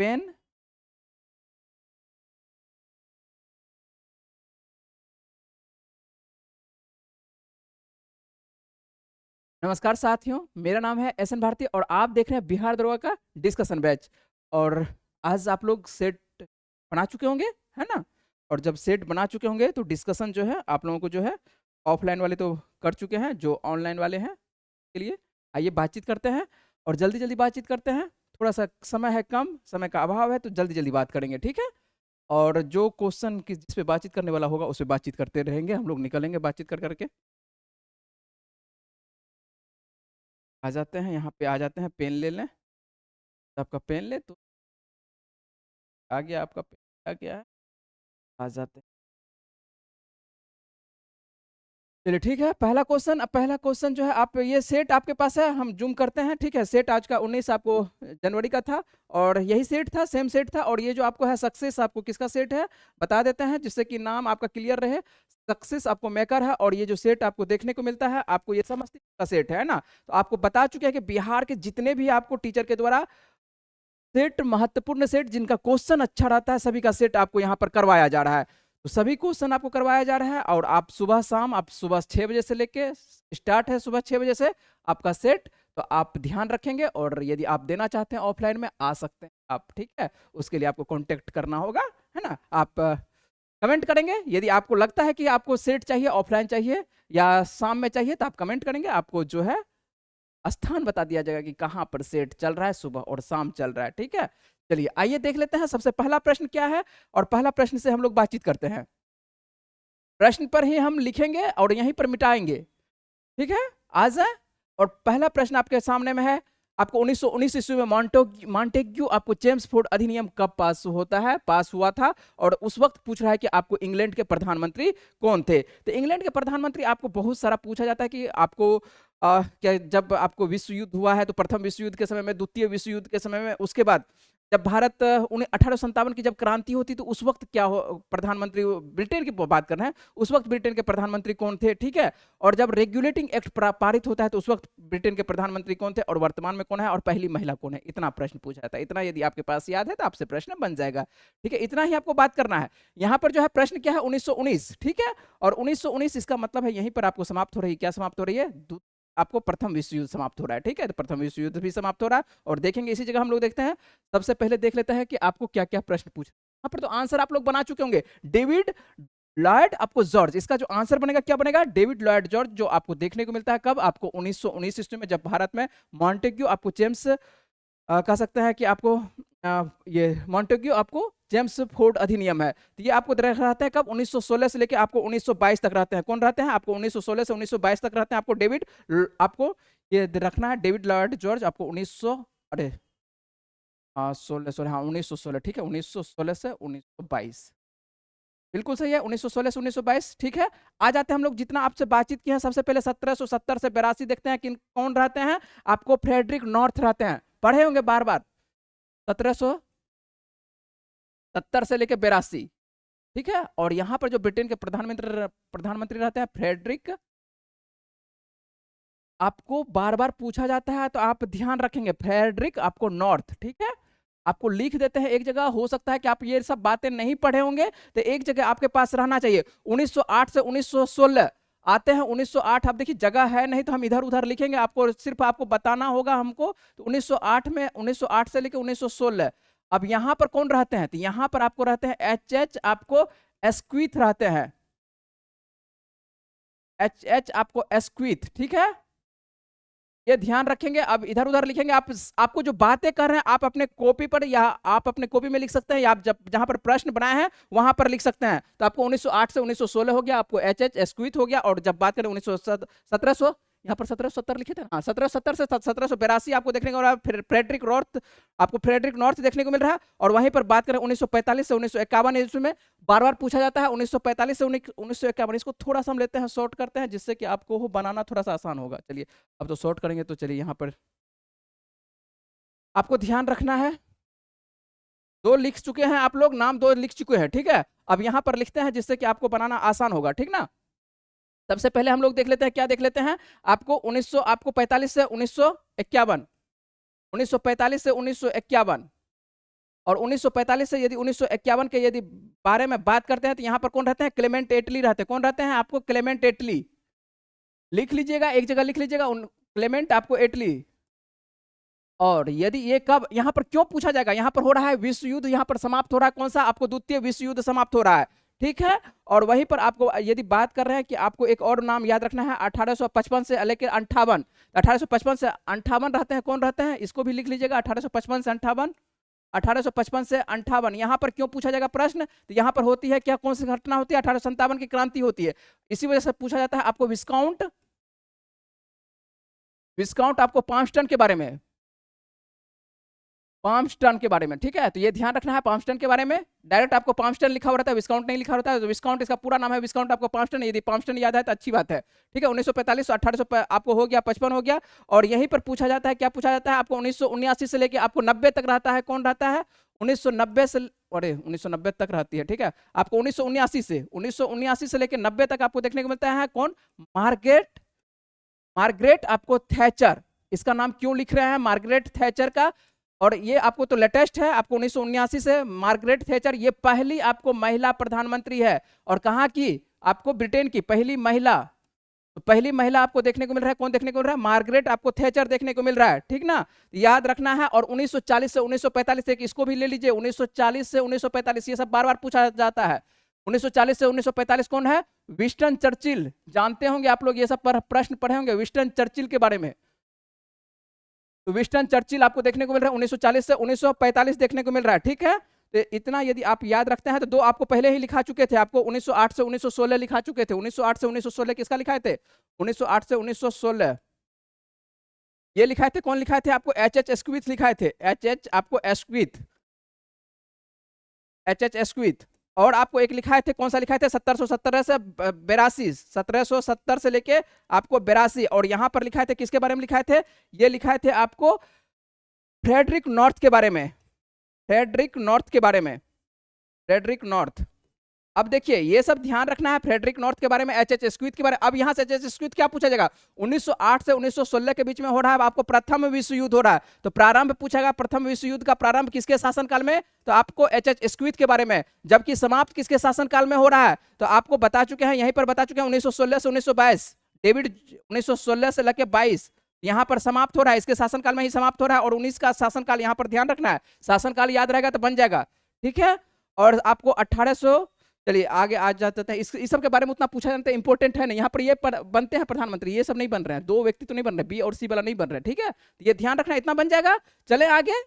Pen. नमस्कार साथियों, मेरा नाम है एस एन भारती और आप देख रहे हैं बिहार दरोगा का डिस्कशन बैच। और आज आप लोग सेट बना चुके होंगे, है ना? और जब सेट बना चुके होंगे तो डिस्कशन जो है आप लोगों को जो है, ऑफलाइन वाले तो कर चुके हैं, जो ऑनलाइन वाले हैं के लिए आइए बातचीत करते हैं और जल्दी जल्दी बातचीत करते हैं। थोड़ा सा समय है, कम समय का अभाव है, तो जल्दी जल्दी बात करेंगे, ठीक है? और जो क्वेश्चन की जिस पे बातचीत करने वाला होगा उस पे बातचीत करते रहेंगे, हम लोग निकलेंगे बातचीत कर करके। आ जाते हैं यहाँ पे, आ जाते हैं, पेन ले लें। आपका पेन ले तो आ गया, आपका पेन आ गया है, आ जाते हैं। चलिए ठीक है, पहला क्वेश्चन। अब पहला क्वेश्चन जो है, आप ये सेट आपके पास है, हम जूम करते हैं, ठीक है? सेट आज का 19 आपको जनवरी का था और यही सेट था, सेम सेट था। और ये जो आपको है सक्सेस, आपको किसका सेट है बता देते हैं, जिससे कि नाम आपका क्लियर रहे। सक्सेस आपको मेकर है और ये जो सेट आपको देखने को मिलता है, आपको ये समस्ती का सेट है ना। तो आपको बता चुके हैं कि बिहार के जितने भी आपको टीचर के द्वारा सेट, महत्वपूर्ण सेट जिनका क्वेश्चन अच्छा रहता है, सभी का सेट आपको यहाँ पर करवाया जा रहा है। तो सभी क्वेश्चन आपको करवाया जा रहा है और आप सुबह शाम, आप सुबह 6 बजे से लेके स्टार्ट है, सुबह 6 बजे से आपका सेट। तो आप ध्यान रखेंगे और यदि आप देना चाहते हैं ऑफलाइन में आ सकते हैं आप, ठीक है? उसके लिए आपको कांटेक्ट करना होगा, है ना? आप कमेंट करेंगे यदि आपको लगता है कि आपको सेट चाहिए, ऑफलाइन चाहिए या शाम में चाहिए, तो आप कमेंट करेंगे, आपको जो है स्थान बता दिया जाएगा कि कहां पर सेट चल रहा है, सुबह और शाम चल रहा है, ठीक है? चलिए आइए देख लेते हैं सबसे पहला प्रश्न क्या है और पहला प्रश्न से हम लोग बातचीत करते हैं। प्रश्न पर ही हम लिखेंगे और यहीं पर मिटाएंगे, ठीक है? आ जाए। और पहला प्रश्न आपके सामने में है, आपको 1919 ईस्वी में मॉन्टेग्यू आपको चेम्सफोर्ड अधिनियम कब पास होता है, पास हुआ था? और उस वक्त पूछ रहा है कि आपको इंग्लैंड के प्रधानमंत्री कौन थे? तो इंग्लैंड के प्रधानमंत्री आपको बहुत सारा पूछा जाता है कि आपको क्या, जब आपको विश्व युद्ध हुआ है तो प्रथम विश्व युद्ध के समय में, द्वितीय विश्व युद्ध के समय में, उसके बाद जब भारत 1857 की जब क्रांति होती तो उस वक्त क्या हो, प्रधानमंत्री ब्रिटेन की बात कर रहे हैं, उस वक्त ब्रिटेन के प्रधानमंत्री कौन थे, ठीक है? और जब रेगुलेटिंग एक्ट पारित होता है तो उस वक्त ब्रिटेन के प्रधानमंत्री कौन थे और वर्तमान में कौन है और पहली महिला कौन है? इतना प्रश्न पूछा जाता है। इतना यदि आपके पास याद है तो आपसे प्रश्न बन जाएगा, ठीक है? इतना ही आपको बात करना है। यहाँ पर जो है प्रश्न क्या है, 1919, ठीक है? और 1919 इसका मतलब है यहीं पर आपको समाप्त हो रही है, क्या समाप्त हो रही है? आपको प्रथम विश्व युद्ध समाप्त हो रहा है, ठीक है? तो प्रथम विश्व युद्ध भी समाप्त हो रहा है और देखेंगे इसी जगह हम लोग देखते हैं। सबसे पहले देख लेते हैं कि आपको क्या क्या प्रश्न पूछा। यहाँ पर तो आंसर आप लोग बना चुके होंगे। डेविड लॉयड आपको जॉर्ज, इसका जो आंसर बनेगा क्या बनेगा? डेविड लॉयड जॉर्ज, जो आपको देखने को मिलता है कब? आपको 1919 ईस्वी में, जब भारत में मॉन्टेग्यू आपको जेम्स कह सकते हैं कि आपको ये मॉन्टेग्यू आपको जेम्स फोर्ड अधिनियम है, तो ये आपको रहते हैं कब? 1916 से लेके आपको 1922 तक रहते हैं। कौन रहते हैं? आपको 1916 से 1922 तक रहते हैं आपको डेविड, आपको ये रखना है, डेविड लॉयड जॉर्ज आपको 1900, अरे हाँ 16 हाँ 1916, ठीक है? 1916 से 1922 बिल्कुल सही है, 1916 से 1922, ठीक है? आ जाते हैं हम लोग जितना आपसे बातचीत की है, सबसे पहले 1770 से 82 देखते हैं कि कौन रहते हैं। आपको फ्रेडरिक नॉर्थ रहते हैं, पढ़े होंगे बार बार, 1770 से लेकर 82, ठीक है? और यहाँ पर जो ब्रिटेन के प्रधानमंत्री रहते हैं फ्रेडरिक, आपको बार बार पूछा जाता है तो आप ध्यान रखेंगे, फ्रेडरिक आपको नॉर्थ, ठीक है? आपको लिख देते हैं एक जगह, हो सकता है कि आप ये सब बातें नहीं पढ़े होंगे, तो एक जगह आपके पास रहना चाहिए। 1908 से 1916 आते हैं, 1908 आप देखिए जगह है नहीं तो हम इधर उधर लिखेंगे, आपको सिर्फ आपको बताना होगा हमको। तो 1908 में, 1908 से लेकर 1916, अब यहाँ पर कौन रहते हैं? तो यहाँ पर आपको रहते हैं एच आपको एस्क्विथ रहते हैं, एच आपको एस्क्विथ, ठीक है? ये ध्यान रखेंगे। अब इधर उधर लिखेंगे, आपको जो बातें कर रहे हैं आप अपने कॉपी पर या आप अपने कॉपी में लिख सकते हैं, या आप जब जहां पर प्रश्न बनाए हैं वहां पर लिख सकते हैं। तो आपको 1908 से 1916 हो गया, आपको एच एस्क्विथ हो गया। और जब बात करें 1700, यहाँ पर 1770 लिखे थे ना, 1770 से 1782 आपको देखने को, फ्रेडरिक नॉर्थ, आपको फ्रेडरिक नॉर्थ देखने को मिल रहा है। और वहीं पर बात करें 1945 से 1951 इसमें बार बार पूछा जाता है, 1945 से 1951। इसको थोड़ा सा हम लेते हैं, शॉर्ट करते हैं, जिससे कि आपको वो बनाना थोड़ा सा आसान होगा। चलिए अब तो शॉर्ट करेंगे, तो चलिए यहाँ पर आपको ध्यान रखना है, दो लिख चुके हैं आप लोग, नाम दो लिख चुके हैं, ठीक है? अब यहाँ पर लिखते हैं जिससे कि आपको बनाना आसान होगा, ठीक ना? सबसे पहले हम लोग देख लेते हैं, क्या देख लेते हैं? आपको 1900, आपको 45 से 1951, 1945 से 1951, और 1945 से यदि 1951 के यदि बारे में बात करते हैं तो यहाँ पर कौन रहते हैं? क्लेमेंट एटली रहते हैं। कौन रहते हैं आपको? क्लेमेंट एटली। लिख लीजिएगा, एक जगह लिख लीजिएगा, क्लेमेंट आपको एटली। और यदि ये कब, यहाँ पर क्यों पूछा जाएगा? यहाँ पर हो रहा है विश्व युद्ध, यहाँ पर समाप्त हो रहा है कौन सा? आपको द्वितीय विश्व युद्ध समाप्त हो रहा है, ठीक है। और वहीं पर आपको यदि बात कर रहे हैं कि आपको एक और नाम याद रखना है, 1855 से लेकर 58, 1855 से 58 रहते हैं। कौन रहते हैं? इसको भी लिख लीजिएगा, 1855 से 58, 1855 से 58। यहाँ पर क्यों पूछा जाएगा प्रश्न? तो यहाँ पर होती है क्या, कौन सी घटना होती है? 1857 की क्रांति होती है। इसी वजह से पूछा जाता है आपको विस्काउंट, विस्काउंट आपको पाम्पस्टन के बारे में, पाम्पस्टन के बारे में, ठीक है। तो ये ध्यान रखना है पाम्पस्टन के बारे में। डायरेक्ट आपको पाम्पस्टन लिखा हुआ रहता है, विस्काउंट नहीं लिखा होता है। तो विस्काउंट इसका पूरा नाम है, विस्काउंट आपको पाम्पस्टन, यदि पाम्पस्टन याद है तो अच्छी बात है, ठीक है। 1945 से 1800 आपको हो गया, 55 हो गया। और यहीं पर पूछा जाता है, क्या पूछा जाता है आपको? 1979 से लेके आपको 90 तक रहता है। कौन रहता है? 1990 से, अरे 1990 तक रहती है, ठीक है। आपको 1979 से लेके 90 तक आपको देखने को मिलता है कौन? मार्गरेट, मार्गरेट आपको थैचर। इसका नाम क्यों लिख रहे हैं मार्गरेट थैचर का? और ये आपको तो लेटेस्ट है, आपको 1979 से मार्गरेट थैचर ये पहली आपको महिला प्रधानमंत्री है। और कहाँ की? आपको ब्रिटेन की पहली महिला। तो पहली महिला आपको देखने को मिल रहा है, कौन देखने को मिल रहा है? मार्गरेट आपको थैचर देखने को मिल रहा है, ठीक ना। याद रखना है। और 1940 से 1945 तक इसको भी ले लीजिए, 1940 से 1945, ये सब बार बार पूछा जाता है। 1940 से 1945 कौन है? Winston Churchill. जानते होंगे आप लोग, ये सब प्रश्न पढ़े होंगे विंस्टन चर्चिल के बारे में। तो विंस्टन चर्चिल आपको देखने को मिल रहा है 1940 से 1945 देखने को मिल रहा है, ठीक है। तो इतना यदि आप याद रखते हैं तो दो आपको पहले ही लिखा चुके थे, आपको 1908 से 1916 लिखा चुके थे। 1908 से 1916 किसका लिखाए थे? 1908 से 1916 ये लिखाए थे। कौन लिखाए थे आपको? एच एच एस्क्विथ लिखाए थे, एच एच आपको एस्क्विथ, एच एच एस्क्विथ। और आपको एक लिखाए थे, कौन सा लिखाए थे? 1770 से 82, 1770 से लेके आपको 82। और यहां पर लिखाए थे, किसके बारे में लिखाए थे? ये लिखाए थे आपको फ्रेडरिक नॉर्थ के बारे में, फ्रेडरिक नॉर्थ के बारे में, फ्रेडरिक नॉर्थ। अब देखिए ये सब ध्यान रखना है, फ्रेडरिक नॉर्थ के बारे में, एच एच एस्क्विथ के बारे में। अब यहां से एच एच एस्क्विथ क्या पूछा जाएगा? 1908 से 1916 के बीच में हो रहा है आपको प्रथम विश्व युद्ध हो रहा है। तो प्रारंभ पूछेगा, प्रथम विश्व युद्ध का प्रारंभ किसके शासनकाल में? तो आपको एच एच एस्क्विथ के बारे में। जबकि समाप्त किसके शासनकाल में हो रहा है? तो आपको बता चुके हैं, यहीं पर बता चुके हैं, 1916 से 1922, डेविड 1916 से लेकर 22 यहां पर समाप्त हो रहा है, इसके शासनकाल में ही समाप्त हो रहा है। और 19 का शासनकाल यहां पर ध्यान रखना है, शासनकाल याद रहेगा तो बन जाएगा, ठीक है। और आपको 1800, चलिए आगे आ जाते हैं। इस सब के बारे में उतना पूछा जाता है, इंपॉर्टेंट है नहीं। यहाँ पर ये बनते हैं प्रधानमंत्री, ये सब नहीं बन रहे हैं, दो व्यक्ति तो नहीं बन रहे, बी और सी वाला नहीं बन रहे, ठीक है। तो ये ध्यान रखना, इतना बन जाएगा। चले आगे,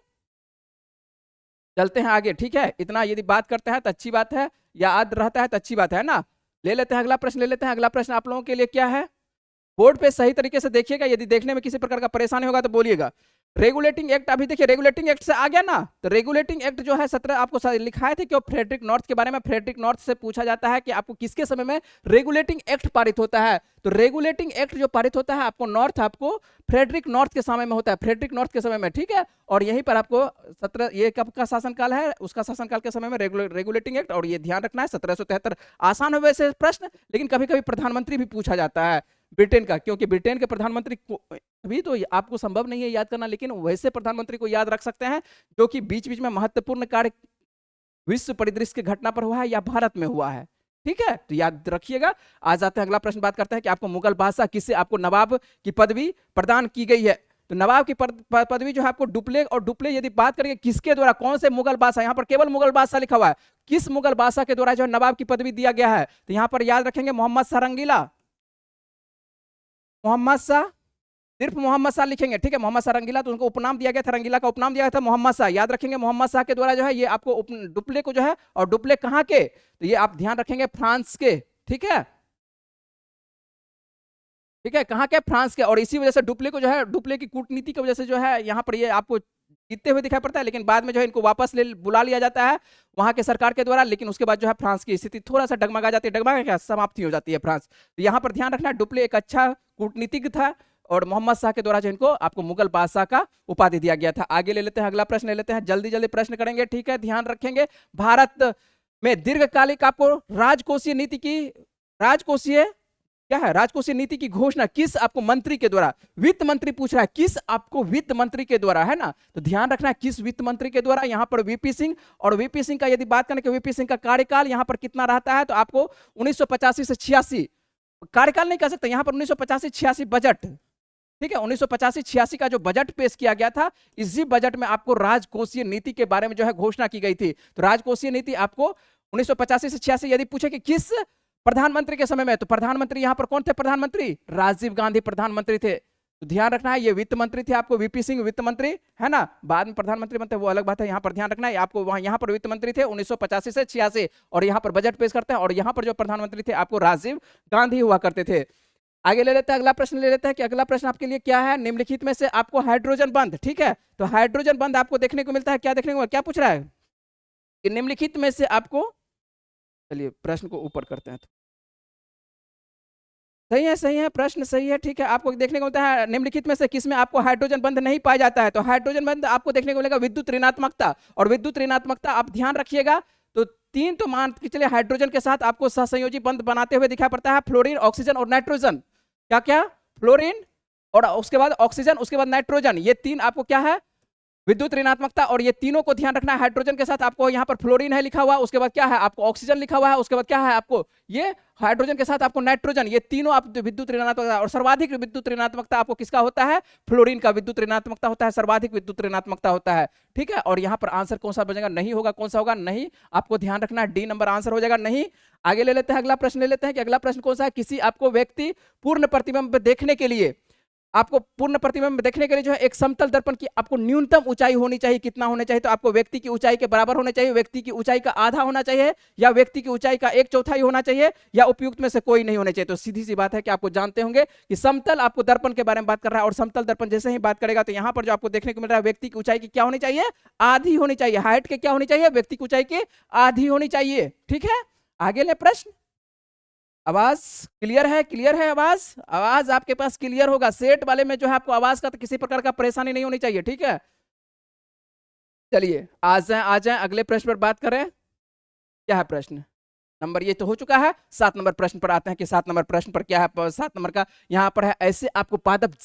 चलते हैं आगे, ठीक है। इतना यदि बात करते हैं तो अच्छी बात है, याद रहता है तो अच्छी बात है ना। ले लेते हैं अगला प्रश्न, ले लेते हैं अगला प्रश्न। आप लोगों के लिए क्या है? बोर्ड पे सही तरीके से देखिएगा, यदि देखने में किसी प्रकार का परेशानी होगा तो बोलिएगा। रेगुलेटिंग एक्ट, अभी देखिए रेगुलेटिंग एक्ट से आ गया ना। तो रेगुलेटिंग एक्ट जो है 17 आपको लिखाए थे, क्यों? फ्रेडरिक नॉर्थ के बारे में। फ्रेडरिक नॉर्थ से पूछा जाता है कि आपको किसके समय में रेगुलेटिंग एक्ट पारित होता है? तो रेगुलेटिंग एक्ट जो पारित होता है आपको नॉर्थ, आपको फ्रेडरिक नॉर्थ के समय में होता है, फ्रेडरिक नॉर्थ के समय में, ठीक है। और यहीं पर आपको 17, ये कब का शासनकाल है? उसका शासनकाल के समय में रेगुलेटिंग एक्ट। और ये ध्यान रखना है 1773। आसान हो वैसे प्रश्न, लेकिन कभी कभी प्रधानमंत्री भी पूछा जाता है ब्रिटेन का, क्योंकि ब्रिटेन के प्रधानमंत्री भी तो आपको संभव नहीं है याद करना, लेकिन वैसे प्रधानमंत्री को याद रख सकते हैं जो कि बीच बीच में महत्वपूर्ण कार्य विश्व परिदृश्य की घटना पर हुआ है या भारत में हुआ है, ठीक है। तो याद रखिएगा। आ जाते हैं अगला प्रश्न, बात करते हैं कि आपको मुगल बादशाह किससे आपको नवाब की पदवी प्रदान की गई है? तो नवाब की पदवी जो है आपको डुप्ले, और डुप्ले यदि बात करेंगे किसके द्वारा, कौन से मुगल बादशाह, यहाँ पर केवल मुगल बादशाह लिखा हुआ है, किस मुगल बादशाह के द्वारा जो है नवाब की पदवी दिया गया है? तो यहाँ पर याद रखेंगे मोहम्मद शाह रंगीला, मोहम्मद शाह, सिर्फ मोहम्मद शाह लिखेंगे, ठीक है। मोहम्मद शाह रंगीला, तो उनको उपनाम दिया गया था, रंगीला का उपनाम दिया गया था मोहम्मद शाह, याद रखेंगे। मोहम्मद शाह के द्वारा जो है ये आपको डुप्ले को जो है, और डुप्ले कहाँ के? तो ये आप ध्यान रखेंगे फ्रांस के, ठीक है, ठीक है। कहाँ के? फ्रांस के। और इसी वजह से डुप्ले को जो है, डुप्ले की कूटनीति की वजह से जो है यहाँ पर ये आपको जीतते हुए दिखाई पड़ता है, लेकिन बाद में जो है इनको वापस बुला लिया जाता है वहां के सरकार के द्वारा। लेकिन उसके बाद जो है फ्रांस की स्थिति थोड़ा सा डगमगा जाती है, डगमगा क्या, समाप्ति हो जाती है फ्रांस। तो यहाँ पर ध्यान रखना, डुप्ले एक अच्छा कूटनीतिज्ञ था, और मोहम्मद शाह के द्वारा जो इनको आपको मुगल बादशाह का उपाधि दिया गया था। आगे ले लेते हैं, अगला प्रश्न ले लेते हैं, जल्दी जल्दी प्रश्न करेंगे, ठीक है। ध्यान रखेंगे, भारत में दीर्घकालिक आपको राजकोषीय नीति की, राजकोषीय क्या है, राजकोषीय नीति की घोषणा किस आपको मंत्री के द्वारा, वित्त मंत्री पूछ रहा है, किस आपको वित्त मंत्री के द्वारा, है ना, तो ध्यान रखना है किस वित्त मंत्री के द्वारा। यहां पर वीपी सिंह, और वीपी सिंह का यदि बात करें कि वीपी सिंह का कार्यकाल यहां पर कितना रहता है, तो आपको 1985 से 86, कार्यकाल नहीं कह सकते, यहां पर 1985-86 बजट, ठीक है, 1985-86 का जो बजट पेश किया गया था, इसी बजट में आपको राजकोषीय नीति के बारे में जो है घोषणा की गई थी। तो राजकोषीय नीति आपको 1985 से 86, यदि पूछे कि किस प्रधानमंत्री के समय में, तो प्रधानमंत्री यहां पर कौन थे, प्रधानमंत्री राजीव गांधी प्रधानमंत्री थे। तो ध्यान रखना है, ये वित्त मंत्री थे आपको वीपी सिंह वित्त मंत्री, है ना, बाद में प्रधानमंत्री बनते हैं वो अलग बात है, यहां पर ध्यान रखना है आपको, वहां यहां पर वित्त मंत्री थे 1985 से 86, और यहां पर बजट पेश करते हैं, और यहां पर जो प्रधानमंत्री थे आपको राजीव गांधी हुआ करते थे। आगे ले लेते हैं, अगला प्रश्न ले लेते हैं कि अगला प्रश्न आपके लिए क्या है, निम्नलिखित में से आपको हाइड्रोजन बंध, ठीक है, तो हाइड्रोजन बंध आपको देखने को मिलता है, क्या देखने को, क्या पूछ रहा है कि निम्नलिखित में से आपको, चलिए प्रश्न को ऊपर करते हैं, सही है, प्रश्न सही है, ठीक है, आपको देखने को मिलता है निम्नलिखित में से किसमें आपको हाइड्रोजन बंध नहीं पाया जाता है, तो हाइड्रोजन बंध आपको देखने को मिलेगा विद्युत ऋणात्मकता, और विद्युत ऋणात्मकता आप ध्यान रखिएगा, तो तीन तो मान के चलिए हाइड्रोजन के साथ आपको सहसंयोजी बंध बनाते हुए दिखाई पड़ता है, फ्लोरीन, ऑक्सीजन और नाइट्रोजन, क्या क्या, फ्लोरीन और उसके बाद ऑक्सीजन, उसके बाद नाइट्रोजन, ये तीन आपको क्या है, विद्युत ऋणात्मकता, और ये तीनों को ध्यान रखना है, हाइड्रोजन के साथ आपको यहाँ पर फ्लोरीन है लिखा हुआ, उसके बाद क्या है आपको ऑक्सीजन लिखा हुआ है, उसके बाद क्या है आपको ये हाइड्रोजन के साथ आपको नाइट्रोजन, ये तीनों आप विद्युत ऋणात्मकता, और सर्वाधिक विद्युत ऋणात्मकता आपको किसका होता है, फ्लोरीन का विद्युत ऋणात्मकता होता है, सर्वाधिक विद्युत ऋणात्मकता होता है, ठीक है, और यहाँ पर आंसर कौन सा बनेगा, नहीं होगा, कौन सा होगा, नहीं, आपको ध्यान रखना है डी नंबर आंसर हो जाएगा, नहीं। आगे ले लेते हैं, अगला प्रश्न ले लेते हैं कि अगला प्रश्न कौन सा है, किसी आपको व्यक्ति पूर्ण प्रतिबिंब देखने के लिए, आपको पूर्ण प्रतिबिंब देखने के लिए जो है एक समतल दर्पण की आपको न्यूनतम ऊंचाई होनी चाहिए, कितना होना चाहिए, तो आपको व्यक्ति की ऊंचाई के बराबर होना चाहिए, व्यक्ति की ऊंचाई का आधा होना चाहिए, या व्यक्ति की ऊंचाई का 1/4 होना चाहिए, या उपयुक्त में से कोई नहीं होना चाहिए। तो सीधी सी बात है कि आपको जानते होंगे कि समतल आपको दर्पण के बारे में बात कर रहा है, और समतल दर्पण जैसे ही बात करेगा तो यहाँ पर जो आपको देखने को मिल रहा है व्यक्ति की ऊंचाई की क्या होनी चाहिए, आधी होनी चाहिए, हाइट के क्या होनी चाहिए, व्यक्ति की ऊंचाई की आधी होनी चाहिए, ठीक है। आगे ले प्रश्न, आवाज क्लियर है, क्लियर है, आवाज आवाज आपके पास क्लियर होगा, सेट वाले में जो है आपको आवाज का तो किसी प्रकार का परेशानी नहीं होनी चाहिए, ठीक है। चलिए आ जाए अगले प्रश्न पर बात करें, क्या है प्रश्न नंबर, ये तो हो चुका है, 7 नंबर प्रश्न पर आते हैं कि 7 नंबर प्रश्न पर क्या है, 7 नंबर का यहाँ पर है, ऐसे आपको पादप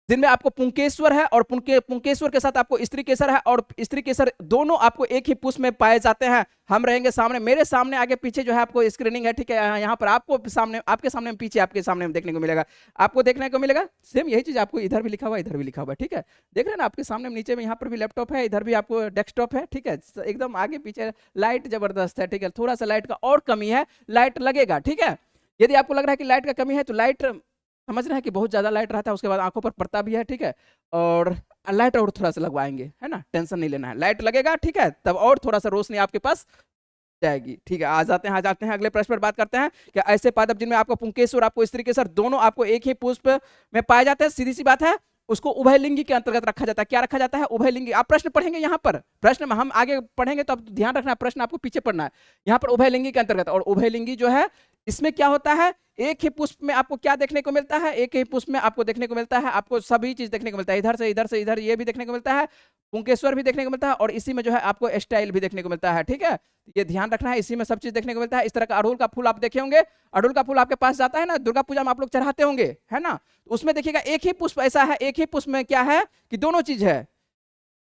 जिनमें आपको पुंकेश्वर है, और पुंकेश्वर के साथ आपको स्त्री केसर है, और स्त्री केसर दोनों आपको एक ही पुष्प में पाए जाते हैं। हम रहेंगे सामने, मेरे सामने आगे पीछे जो है आपको स्क्रीनिंग है, ठीक है, यहाँ पर आपको सामने, आपके सामने पीछे आपके सामने देखने को मिलेगा, आपको देखने को मिलेगा सेम यही चीज आपको इधर भी लिखा हुआ है, इधर भी लिखा हुआ है, ठीक है, देख रहे हैं ना आपके सामने नीचे में, यहाँ पर भी लैपटॉप है, इधर भी आपको डेस्कटॉप है, ठीक है, एकदम आगे पीछे लाइट जबरदस्त है, ठीक है, थोड़ा सा लाइट का और कमी है, लाइट लगेगा, ठीक है। यदि आपको लग रहा है कि लाइट का कमी है तो लाइट समझ रहे हैं कि बहुत ज्यादा लाइट रहता है, उसके बाद आंखों पर पड़ता भी है, ठीक है, और लाइट और थोड़ा सा लगवाएंगे, है ना, टेंशन नहीं लेना है, लाइट लगेगा, ठीक है, तब और थोड़ा सा रोशनी आपके पास जाएगी, ठीक है। आ जाते हैं अगले प्रश्न पर बात करते हैं कि ऐसे पादप जिनमें आपको पुंकेश्वर, आपको स्त्री केसर दोनों आपको एक ही पुष्प में पाए जाते हैं, सीधी सी बात है, उसको उभयलिंगी के अंतर्गत रखा जाता है, क्या रखा जाता है, उभयलिंगी। आप प्रश्न पढ़ेंगे यहाँ पर, प्रश्न में हम आगे पढ़ेंगे तो आप ध्यान रखना, प्रश्न आपको पीछे पढ़ना है, यहाँ पर उभयलिंगी के अंतर्गत, और उभयलिंगी जो है इसमें क्या होता है, एक ही पुष्प में आपको क्या देखने को मिलता है, एक ही पुष्प में आपको देखने को मिलता है, आपको सभी चीज देखने को मिलता है, इधर से इधर ये भी देखने को मिलता है, पुंकेश्वर भी देखने को मिलता है, और इसी में जो है आपको स्टाइल भी देखने को मिलता है, ठीक है, ये ध्यान रखना है, इसी में सब चीज देखने को मिलता है। इस तरह का अड़हुल का फूल आप देखे होंगे, अड़हुल का फूल आपके पास जाता है ना, दुर्गा पूजा में आप लोग चढ़ाते होंगे, है ना, उसमें देखिएगा एक ही पुष्प ऐसा है, एक ही पुष्प में क्या है कि दोनों चीज है,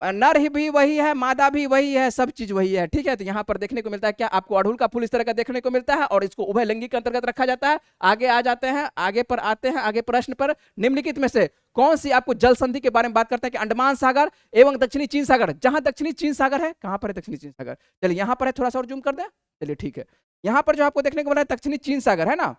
नर ही भी वही है, मादा भी वही है, सब चीज वही है, ठीक है। तो यहाँ पर देखने को मिलता है क्या, आपको अड़हुल का फूल इस तरह का देखने को मिलता है, और इसको उभयलिंगी के अंतर्गत रखा जाता है। आगे आ जाते हैं, आगे पर आते हैं, आगे प्रश्न पर, निम्नलिखित में से कौन सी आपको जल संधि के बारे में बात करता है कि अंडमान सागर एवं दक्षिणी चीन सागर, जहां दक्षिणी चीन सागर है, कहां पर है दक्षिणी चीन सागर, चलिए यहाँ पर है, थोड़ा सा और जूम कर दे, चलिए ठीक है, यहाँ पर जो आपको देखने को मिल रहा है दक्षिणी चीन सागर, है ना,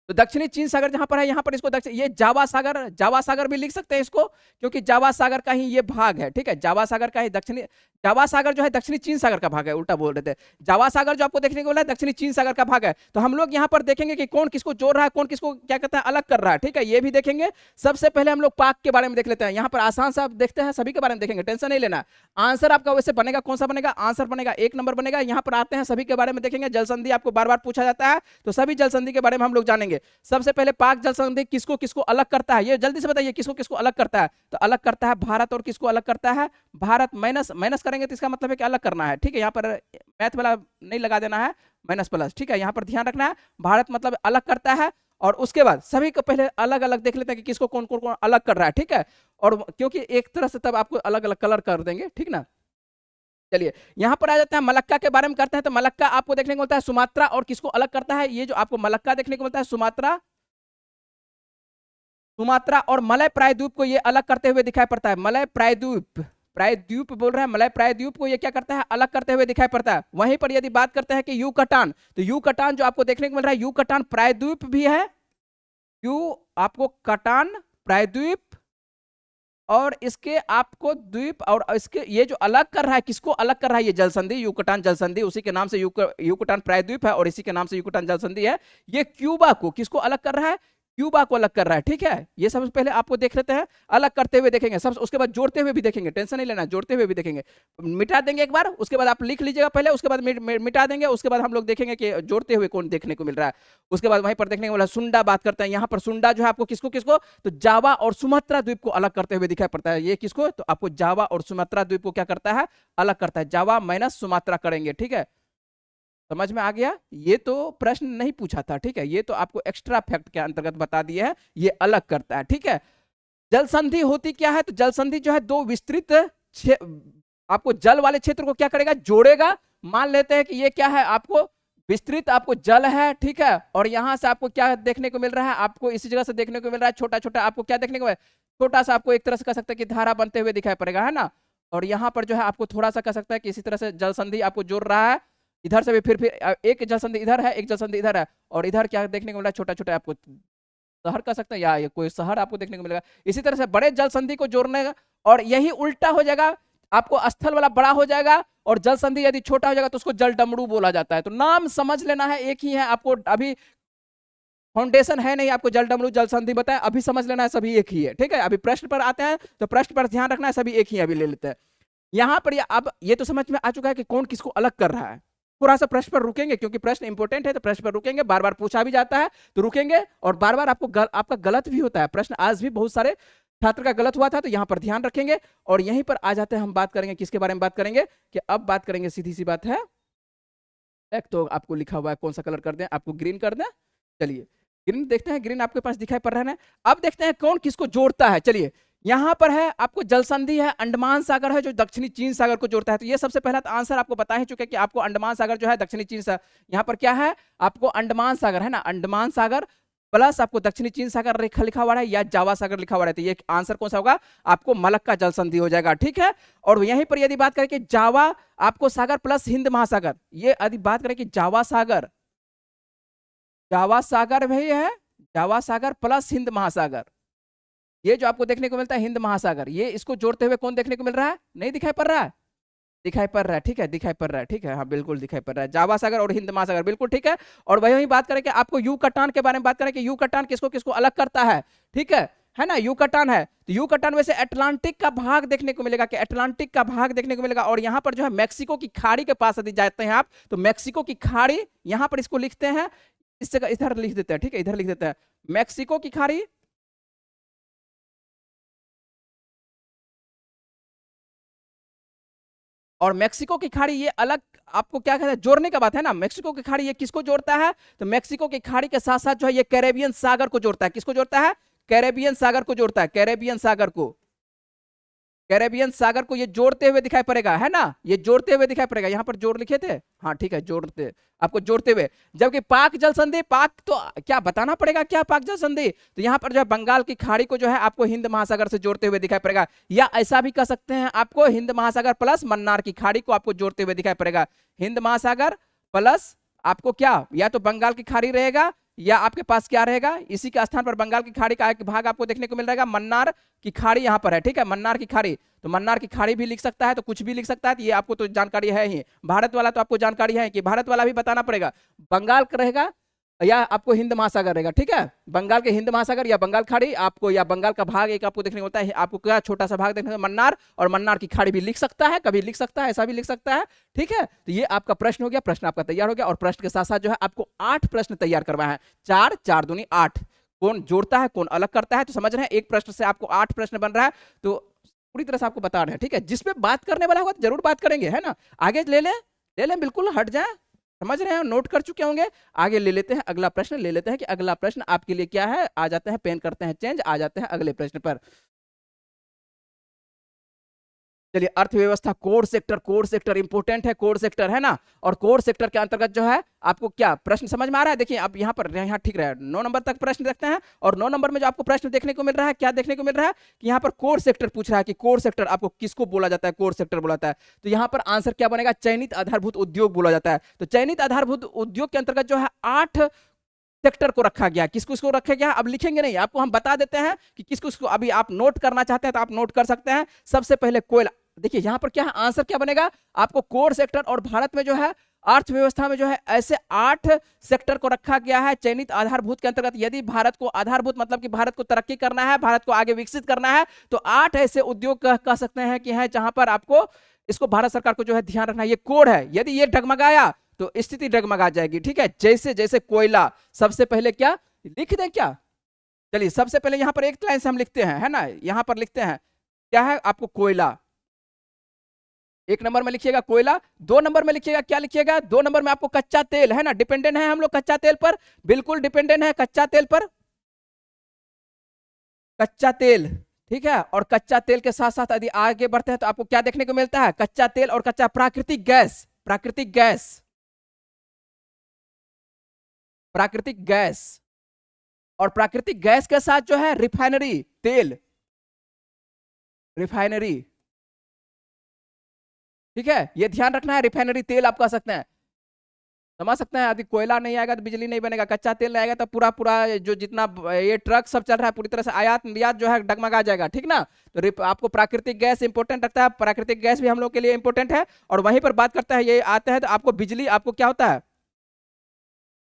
तो दक्षिणी चीन सागर जहां पर है, यहाँ पर इसको ये जावा सागर भी लिख सकते हैं इसको, क्योंकि जावा सागर का ही ये भाग है, ठीक है, जावा सागर का ही दक्षिणी, जावा सागर जो है दक्षिणी चीन सागर का भाग है, उल्टा बोल रहे थे, जावा सागर जो आपको देखने को मिला है दक्षिणी चीन सागर का भाग है। तो हम लोग यहाँ पर देखेंगे कि कौन किसको जोड़ रहा है, कौन किसको क्या कहता है अलग कर रहा है, ठीक है, ये भी देखेंगे। सबसे पहले हम लोग पाक के बारे में देख लेते हैं, यहाँ पर आसान से आप देखते हैं, सभी के बारे में देखेंगे, टेंशन नहीं लेना। आंसर आपका वैसे बनेगा, कौन सा बनेगा, आंसर बनेगा 1 नंबर बनेगा। यहाँ पर आते हैं, सभी के बारे में देखेंगे, जल संधि आपको बार बार पूछा जाता है, तो सभी जल संधि के बारे में हम लोग जानेंगे। करेंगे। सबसे पहले पाक जल संधि किसको किसको अलग करता है, ये जल्दी से बताइए, किसको किसको अलग करता है? तो अलग करता है भारत, और किसको अलग करता है? भारत। माइनस माइनस करेंगे तो इसका मतलब है कि अलग करना है, ठीक है। यहाँ पर मैथ वाला नहीं लगा देना है, माइनस प्लस, ठीक है। यहाँ पर ध्यान रखना है, भारत मतलब अलग करता है। और उसके बाद सभी को पहले अलग अलग देख लेते हैं कि किसको कौन कौन कौन अलग कर रहा है, ठीक है। और क्योंकि एक तरह से तब आपको अलग अलग कलर कर देंगे, ठीक ना। चलिए यहां पर आ जाते हैं, मलक्का के बारे में करते हैं। तो मलक्का आपको देखने को मिलता है सुमात्रा, और किसको अलग करता है? ये जो आपको मलक्का देखने को मिलता है सुमात्रा, सुमात्रा और मलय प्रायद्वीप को ये अलग करते हुए दिखाई पड़ता है। मलय प्रायद्वीप, प्रायद्वीप बोल रहे हैं, मलय प्रायद्वीप को ये क्या करता है? अलग करते हुए दिखाई पड़ता है। वहीं पर यदि बात करते हैं कि युकटान, तो युकटान जो आपको देखने को मिल रहा है, युकटान प्रायद्वीप भी है, यू आपको कटान प्रायद्वीप, और इसके आपको द्वीप, और इसके ये जो अलग कर रहा है, किसको अलग कर रहा है? ये जल संधि, युकटान जल संधि, उसी के नाम से युकटान प्रायद्वीप है, और इसी के नाम से युकटान जल संधि है। ये क्यूबा को किसको अलग कर रहा है? क्यूबा को अलग कर रहा है, ठीक है। ये सबसे पहले आपको देख लेते हैं, अलग करते हुए देखेंगे सब, उसके बाद जोड़ते हुए भी देखेंगे, टेंशन नहीं लेना, जोड़ते हुए भी देखेंगे। मिटा देंगे एक बार, उसके बाद आप लिख लीजिएगा पहले, उसके बाद मिटा देंगे, उसके बाद हम लोग देखेंगे कि जोड़ते हुए कौन देखने को मिल रहा है। उसके बाद वहीं पर देखने को मिला सुंडा, बात करते हैं। यहाँ पर सुंडा जो है आपको किसको किसको? तो जावा और सुमात्रा द्वीप को अलग करते हुए दिखाई पड़ता है। ये किसको? तो आपको जावा और सुमात्रा द्वीप को क्या करता है? अलग करता है। जावा माइनस सुमात्रा करेंगे, ठीक है। समझ में आ गया? ये तो प्रश्न नहीं पूछा था, ठीक है। ये तो आपको एक्स्ट्रा फैक्ट के अंतर्गत बता दिया है, ये अलग करता है, ठीक है। जल संधि होती क्या है? तो जल संधि जो है दो विस्तृत आपको जल वाले क्षेत्र को क्या करेगा? जोड़ेगा। मान लेते हैं कि ये क्या है, आपको विस्तृत आपको जल है, ठीक है। और यहां से आपको क्या देखने को मिल रहा है? आपको इसी जगह से देखने को मिल रहा है छोटा छोटा, आपको क्या देखने को मिल रहा है? छोटा सा आपको एक तरह से कह सकते हैं कि धारा बनते हुए दिखाई पड़ेगा, है ना। और यहाँ पर जो है आपको थोड़ा सा कह सकता है कि इसी तरह से जल संधि आपको जोड़ रहा है। इधर से भी फिर एक जल संधि इधर है, एक जल संधि इधर है, और इधर क्या देखने को मिल रहा है? छोटा छोटा आपको शहर कह सकते हैं, या ये कोई शहर आपको देखने को मिलेगा। इसी तरह से बड़े जल संधि को जोड़ने का, और यही उल्टा हो जाएगा, आपको स्थल वाला बड़ा हो जाएगा, और जल संधि यदि छोटा हो जाएगा तो उसको जल डमरू बोला जाता है। तो नाम समझ लेना है, एक ही है। आपको अभी फाउंडेशन है नहीं, आपको जल डमरू जल संधि बताया, अभी समझ लेना है सभी एक ही है, ठीक है। अभी प्रश्न पर आते हैं, तो प्रश्न पर ध्यान रखना है, सभी एक ही अभी ले लेते हैं। यहां पर अब ये तो समझ में आ चुका है कि कौन किसको अलग कर रहा है। थोड़ा सा प्रश्न पर रुकेंगे, क्योंकि प्रश्न इंपॉर्टेंट है, तो प्रश्न पर रुकेंगे, बार बार पूछा भी जाता है तो रुकेंगे, और बार बार आपको आपका गलत भी होता है प्रश्न। आज भी बहुत सारे छात्र का गलत हुआ था, तो यहां पर ध्यान रखेंगे। और यहीं पर आ जाते हैं, हम बात करेंगे किसके बारे में बात करेंगे, कि अब बात करेंगे, सीधी सी बात है। एक तो आपको लिखा हुआ है, कौन सा कलर कर दें? आपको ग्रीन कर दें। चलिए ग्रीन देखते हैं, ग्रीन आपके पास दिखाई पड़ रहा है। अब देखते हैं कौन किसको जोड़ता है। चलिए यहां पर है आपको जल संधि है, अंडमान सागर है जो दक्षिणी चीन सागर को जोड़ता है। तो ये सबसे पहला तो आंसर आपको बता ही चुके कि आपको अंडमान सागर जो है दक्षिणी चीन सागर, यहाँ पर क्या है आपको अंडमान सागर है ना, अंडमान सागर प्लस आपको दक्षिणी चीन सागर रेखा लिखा हुआ है, या जावा सागर लिखा हुआ है। तो ये आंसर कौन सा होगा? आपको मलक्का जल संधि हो जाएगा, ठीक है। और यहीं पर यदि बात करें कि जावा आपको सागर प्लस हिंद महासागर, ये यदि बात करें कि जावा सागर, जावा सागर भी है, जावा सागर प्लस हिंद महासागर, ये जो आपको देखने को मिलता है हिंद महासागर, ये इसको जोड़ते हुए कौन देखने को मिल रहा है? नहीं दिखाई पड़ रहा है? दिखाई पड़ रहा है, ठीक है, दिखाई पड़ रहा है, ठीक है, हाँ बिल्कुल दिखाई पड़ रहा है। जावा सागर और हिंद महासागर, बिल्कुल ठीक है। और वही बात करें कि आपको युकटान के बारे में बात करें कि युकटान किसको किसको अलग करता है, ठीक है ना। युकटान है, तो युकटान में से अटलांटिक का भाग देखने को मिलेगा, कि अटलांटिक का भाग देखने को मिलेगा। और यहाँ पर जो है मैक्सिको की खाड़ी के पास यदि जाते हैं आप, तो मैक्सिको की खाड़ी, यहाँ पर इसको लिखते हैं, इस जगह इधर लिख देते हैं, ठीक है, इधर लिख देते हैं मैक्सिको की खाड़ी, और मैक्सिको की खाड़ी ये अलग आपको क्या कहते हैं, जोड़ने का बात है ना। मैक्सिको की खाड़ी ये किसको जोड़ता है? तो मैक्सिको की खाड़ी के साथ साथ जो है ये कैरेबियन सागर को जोड़ता है। किसको जोड़ता है? कैरेबियन सागर को जोड़ता है, कैरेबियन सागर को, कैरेबियन सागर को ये जोड़ते हुए दिखाई पड़ेगा, है ना, ये जोड़ते हुए दिखाई पड़ेगा। यहां पर जोड़ लिखे थे, हाँ ठीक है, जोड़ते आपको जोड़ते हुए। जबकि पाक जल संधि, पाक तो क्या बताना पड़ेगा क्या पाक जल संधि, तो यहां पर जो है बंगाल की खाड़ी को जो है आपको हिंद महासागर से जोड़ते हुए दिखाई पड़ेगा, या ऐसा भी कह सकते हैं आपको हिंद महासागर प्लस मन्नार की खाड़ी को आपको जोड़ते हुए दिखाई पड़ेगा। हिंद महासागर प्लस आपको क्या, या तो बंगाल की खाड़ी रहेगा, या आपके पास क्या रहेगा, इसी के स्थान पर बंगाल की खाड़ी का एक भाग आपको देखने को मिल रहेगा, मन्नार की खाड़ी यहाँ पर है, ठीक है, मन्नार की खाड़ी। तो मन्नार की खाड़ी भी लिख सकता है, तो कुछ भी लिख सकता है, तो ये आपको तो जानकारी है ही। भारत वाला तो आपको जानकारी है कि भारत वाला भी बताना पड़ेगा, बंगाल का रहेगा, या आपको हिंद महासागर रहेगा, ठीक है, बंगाल के हिंद महासागर या बंगाल खाड़ी आपको, या बंगाल का भाग एक आपको देखने को मिलता है, आपको क्या छोटा सा भाग देखने को मन्नार, और मन्नार की खाड़ी भी लिख सकता है, कभी लिख सकता है, ऐसा भी लिख सकता है, ठीक है। तो ये आपका प्रश्न हो गया, प्रश्न आपका तैयार हो गया, और प्रश्न के साथ साथ जो है आपको 8 प्रश्न तैयार करवाए हैं, 4 4 दूनी 8, कौन जोड़ता है कौन अलग करता है, तो समझ रहे हैं, एक प्रश्न से आपको 8 प्रश्न बन रहा है, तो पूरी तरह से आपको बता रहे हैं, ठीक है। जिसपे बात करने वाला होगा तो जरूर बात करेंगे, है ना, आगे ले लें बिल्कुल, हट जाए, समझ रहे हैं, नोट कर चुके होंगे। आगे ले लेते हैं अगला प्रश्न, ले लेते हैं कि अगला प्रश्न आपके लिए क्या है, आ जाते हैं पेन करते हैं चेंज, आ जाते हैं अगले प्रश्न पर। चलिए, अर्थव्यवस्था कोर सेक्टर इंपोर्टेंट है, कोर सेक्टर है ना, और कोर सेक्टर के अंतर्गत जो है आपको क्या प्रश्न समझ में आ रहा है, देखिए आप यहाँ पर, यहाँ ठीक रहा है, 9 नंबर तक प्रश्न देखते हैं, और 9 नंबर में जो आपको प्रश्न देखने को मिल रहा है, क्या देखने को मिल रहा है कि यहाँ पर कोर सेक्टर पूछ रहा है कि कोर सेक्टर आपको किसको बोला जाता है, कोर सेक्टर बोला जाता है, तो यहाँ पर आंसर क्या बनेगा, चयनित आधारभूत उद्योग बोला जाता है। तो चयनित आधारभूत उद्योग के अंतर्गत जो है 8 सेक्टर को रखा गया, किसको किसको रखा गया, अब लिखेंगे नहीं, आपको हम बता देते हैं कि किसको किसको, अभी आप नोट करना चाहते हैं तो आप नोट कर सकते हैं। सबसे पहले कोयला, देखिए यहां पर क्या है, आंसर क्या बनेगा, आपको कोर सेक्टर, और भारत में जो है अर्थव्यवस्था में जो है ऐसे 8 सेक्टर को रखा गया है चयनित आधारभूत के अंतर्गत। यदि भारत को आधारभूत मतलब कि भारत को तरक्की करना है, भारत को आगे विकसित करना है, तो 8 ऐसे उद्योग कह सकते हैं कि है जहां पर आपको इसको भारत सरकार को जो है ध्यान रखना है। ये कोड है, यदि ये डगमगाया तो स्थिति डगमगा जाएगी, ठीक है। जैसे जैसे कोयला, सबसे पहले क्या लिख दें क्या, चलिए सबसे पहले यहां पर एक लाइन से हम लिखते हैं, है ना, यहां पर लिखते हैं क्या है, आपको कोयला 1 नंबर में लिखिएगा, कोयला 2 नंबर में लिखिएगा, क्या लिखिएगा, 2 नंबर में आपको कच्चा तेल, है ना, डिपेंडेंट है हम लोग कच्चा तेल पर, बिल्कुल डिपेंडेंट है कच्चा तेल पर, कच्चा तेल, ठीक है। और कच्चा तेल के साथ साथ यदि आगे बढ़ते हैं तो आपको क्या देखने को मिलता है, कच्चा तेल और कच्चा प्राकृतिक गैस, प्राकृतिक गैस, प्राकृतिक गैस, और प्राकृतिक गैस के साथ जो है रिफाइनरी तेल, रिफाइनरी, ठीक है, ये ध्यान रखना है, रिफाइनरी तेल आप कह सकते हैं, समझ सकते हैं। यदि कोयला नहीं आएगा तो बिजली नहीं बनेगा, कच्चा तेल नहीं आएगा तो पूरा पूरा जो जितना ये ट्रक सब चल रहा है पूरी तरह से आयात निर्यात जो है डगमगा जाएगा, ठीक ना। तो आपको प्राकृतिक गैस इंपोर्टेंट रखता है, प्राकृतिक गैस भी हम लोग के लिए इंपोर्टेंट है। और वहीं पर बात करता है, ये आते हैं तो आपको बिजली, आपको क्या होता है,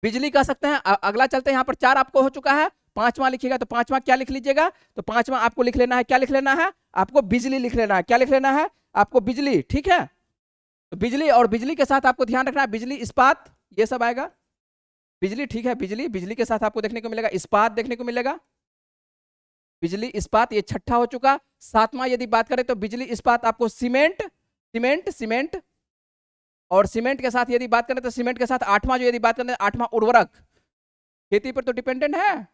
बिजली कह सकते हैं। अगला चलते हैं, यहाँ पर 4 आपको हो चुका है, 5वां लिखिएगा, तो 5वां क्या लिख लीजिएगा, तो 5वां आपको लिख लेना है, क्या लिख लेना है, आपको बिजली लिख लेना है, क्या लिख लेना है, आपको बिजली, ठीक है। तो बिजली, और बिजली के साथ आपको ध्यान रखना है बिजली इस्पात, ये सब आएगा, बिजली, ठीक है, बिजली, बिजली के साथ आपको देखने को मिलेगा इस्पात, देखने को मिलेगा बिजली इस्पात, ये छठा हो चुका। 7वां यदि बात करें तो बिजली इस्पात आपको सीमेंट, सीमेंट, सीमेंट, और सीमेंट के साथ यदि बात करें तो सीमेंट के साथ 8वां जो यदि बात करें, 8वां उर्वरक, खेती पर तो डिपेंडेंट है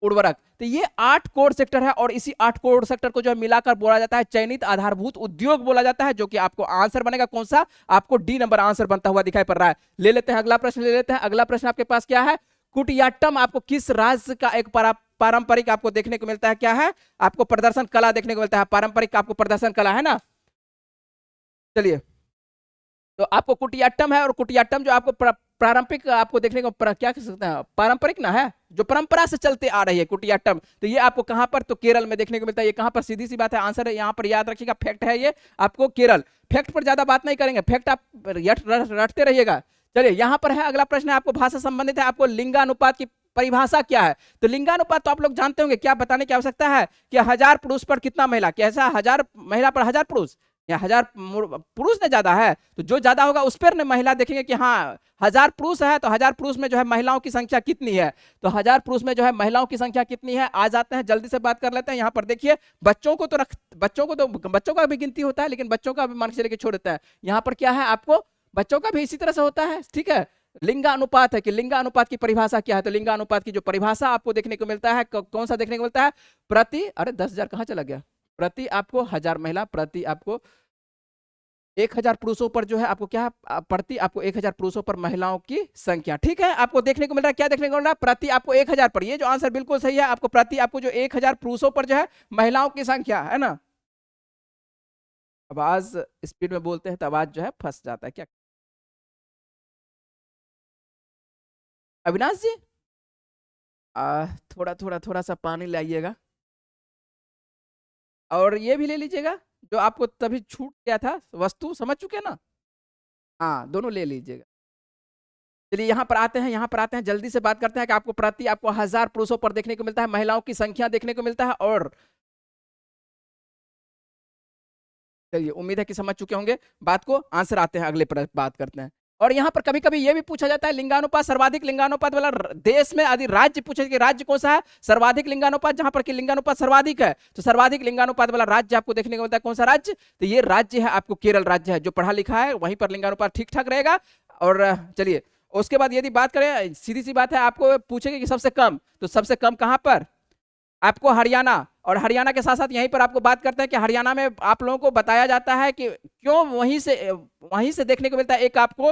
उर्वरक। तो ये 8 कोर सेक्टर है, और इसी 8 कोर सेक्टर को जो है मिलाकर बोला जाता है चयनित आधारभूत उद्योग बोला जाता है, जो कि आपको आंसर बनेगा कौन सा, आपको डी नंबर आंसर बनता हुआ दिखाई पड़ रहा है। ले लेते हैं अगला प्रश्न, ले लेते हैं अगला प्रश्न, आपके पास क्या है, कुटियाट्टम आपको किस राज्य का एक पारंपरिक आपको देखने को मिलता है, क्या है, आपको प्रदर्शन कला देखने को मिलता है, पारंपरिक आपको प्रदर्शन कला, है ना। चलिए, तो आपको कुटियाट्टम है, और कुटियाट्टम जो आपको पारंपरिक आपको देखने को क्या कह सकते हैं, पारंपरिक ना है, जो परंपरा से चलते आ रही है कुटियाट्टम, तो ये आपको कहां पर, तो केरल में देखने को मिलता है। ये कहां पर, सीधी सी बात है, आंसर है यहाँ पर, याद रखिएगा, फैक्ट है ये आपको केरल। फैक्ट पर ज्यादा बात नहीं करेंगे, फैक्ट आप रटते रहिएगा। चलिए, यहां पर है अगला प्रश्न, आपको भाषा संबंधित है, आपको लिंगानुपात की परिभाषा क्या है। तो लिंगानुपात तो आप लोग जानते होंगे, क्या बताने की आवश्यकता है कि 1000 पुरुष पर कितना महिला, कैसा 1000 महिला पर 1000 पुरुष, या 1000 पुरुष ने ज्यादा है, तो जो ज्यादा होगा उस पर महिला देखेंगे कि हाँ 1000 पुरुष है, तो 1000 पुरुष में जो है महिलाओं की संख्या कितनी है, तो 1000 पुरुष में जो है महिलाओं की संख्या कितनी है, आ जाते हैं, जल्दी से बात कर लेते हैं। यहाँ पर देखिए, बच्चों को तो बच्चों का भी गिनती होता है, लेकिन बच्चों का भी मान के चले के छोड़ देता है। यहाँ पर क्या है, आपको बच्चों का भी इसी तरह से होता है, ठीक है। लिंगानुपात है कि लिंगानुपात की परिभाषा क्या है, तो लिंगानुपात की जो परिभाषा आपको देखने को मिलता है, कौन सा देखने को मिलता है, प्रति, अरे 10,000 कहाँ चला गया, प्रति आपको 1000 महिला, प्रति आपको 1000 पुरुषों पर जो है आपको क्या प्रति आपको 1000 पुरुषों पर महिलाओं की संख्या, ठीक है। आपको देखने को मिल रहा है, क्या देखने को मिल रहा है, प्रति आपको 1000 पर, ये जो आंसर बिल्कुल सही है, आपको प्रति आपको जो 1000 पुरुषों पर जो है महिलाओं की संख्या, है ना। आवाज स्पीड में बोलते हैं तो आवाज जो है फंस जाता है क्या, अविनाश जी, थोड़ा सा पानी लाइएगा, और ये भी ले लीजिएगा, जो आपको तभी छूट गया था वस्तु, समझ चुके ना, हाँ दोनों ले लीजिएगा। चलिए यहाँ पर आते हैं, यहाँ पर आते हैं, जल्दी से बात करते हैं कि आपको 1000 पुरुषों पर देखने को मिलता है, महिलाओं की संख्या देखने को मिलता है। और चलिए उम्मीद है कि समझ चुके होंगे बात को। आंसर आते हैं, अगले पर बात करते हैं। और यहाँ पर कभी कभी ये भी पूछा जाता है लिंगानुपात, सर्वाधिक लिंगानुपात वाला देश में यदि राज्य पूछे कि राज्य कौन सा है सर्वाधिक लिंगानुपात, जहां पर कि लिंगानुपात सर्वाधिक है, तो सर्वाधिक लिंगानुपात वाला राज्य आपको देखने को मिलता है। कौन सा राज्य? तो ये राज्य है आपको केरल राज्य है। जो पढ़ा लिखा है वहीं पर लिंगानुपात ठीक ठाक रहेगा। और चलिए उसके बाद यदि बात करें, सीधी सी बात है, आपको पूछेंगे कि सबसे कम, तो सबसे कम कहां पर? आपको हरियाणा। और हरियाणा के साथ साथ यहीं पर आपको बात करते हैं कि हरियाणा में आप लोगों को बताया जाता है कि क्यों वहीं से देखने को मिलता है। एक आपको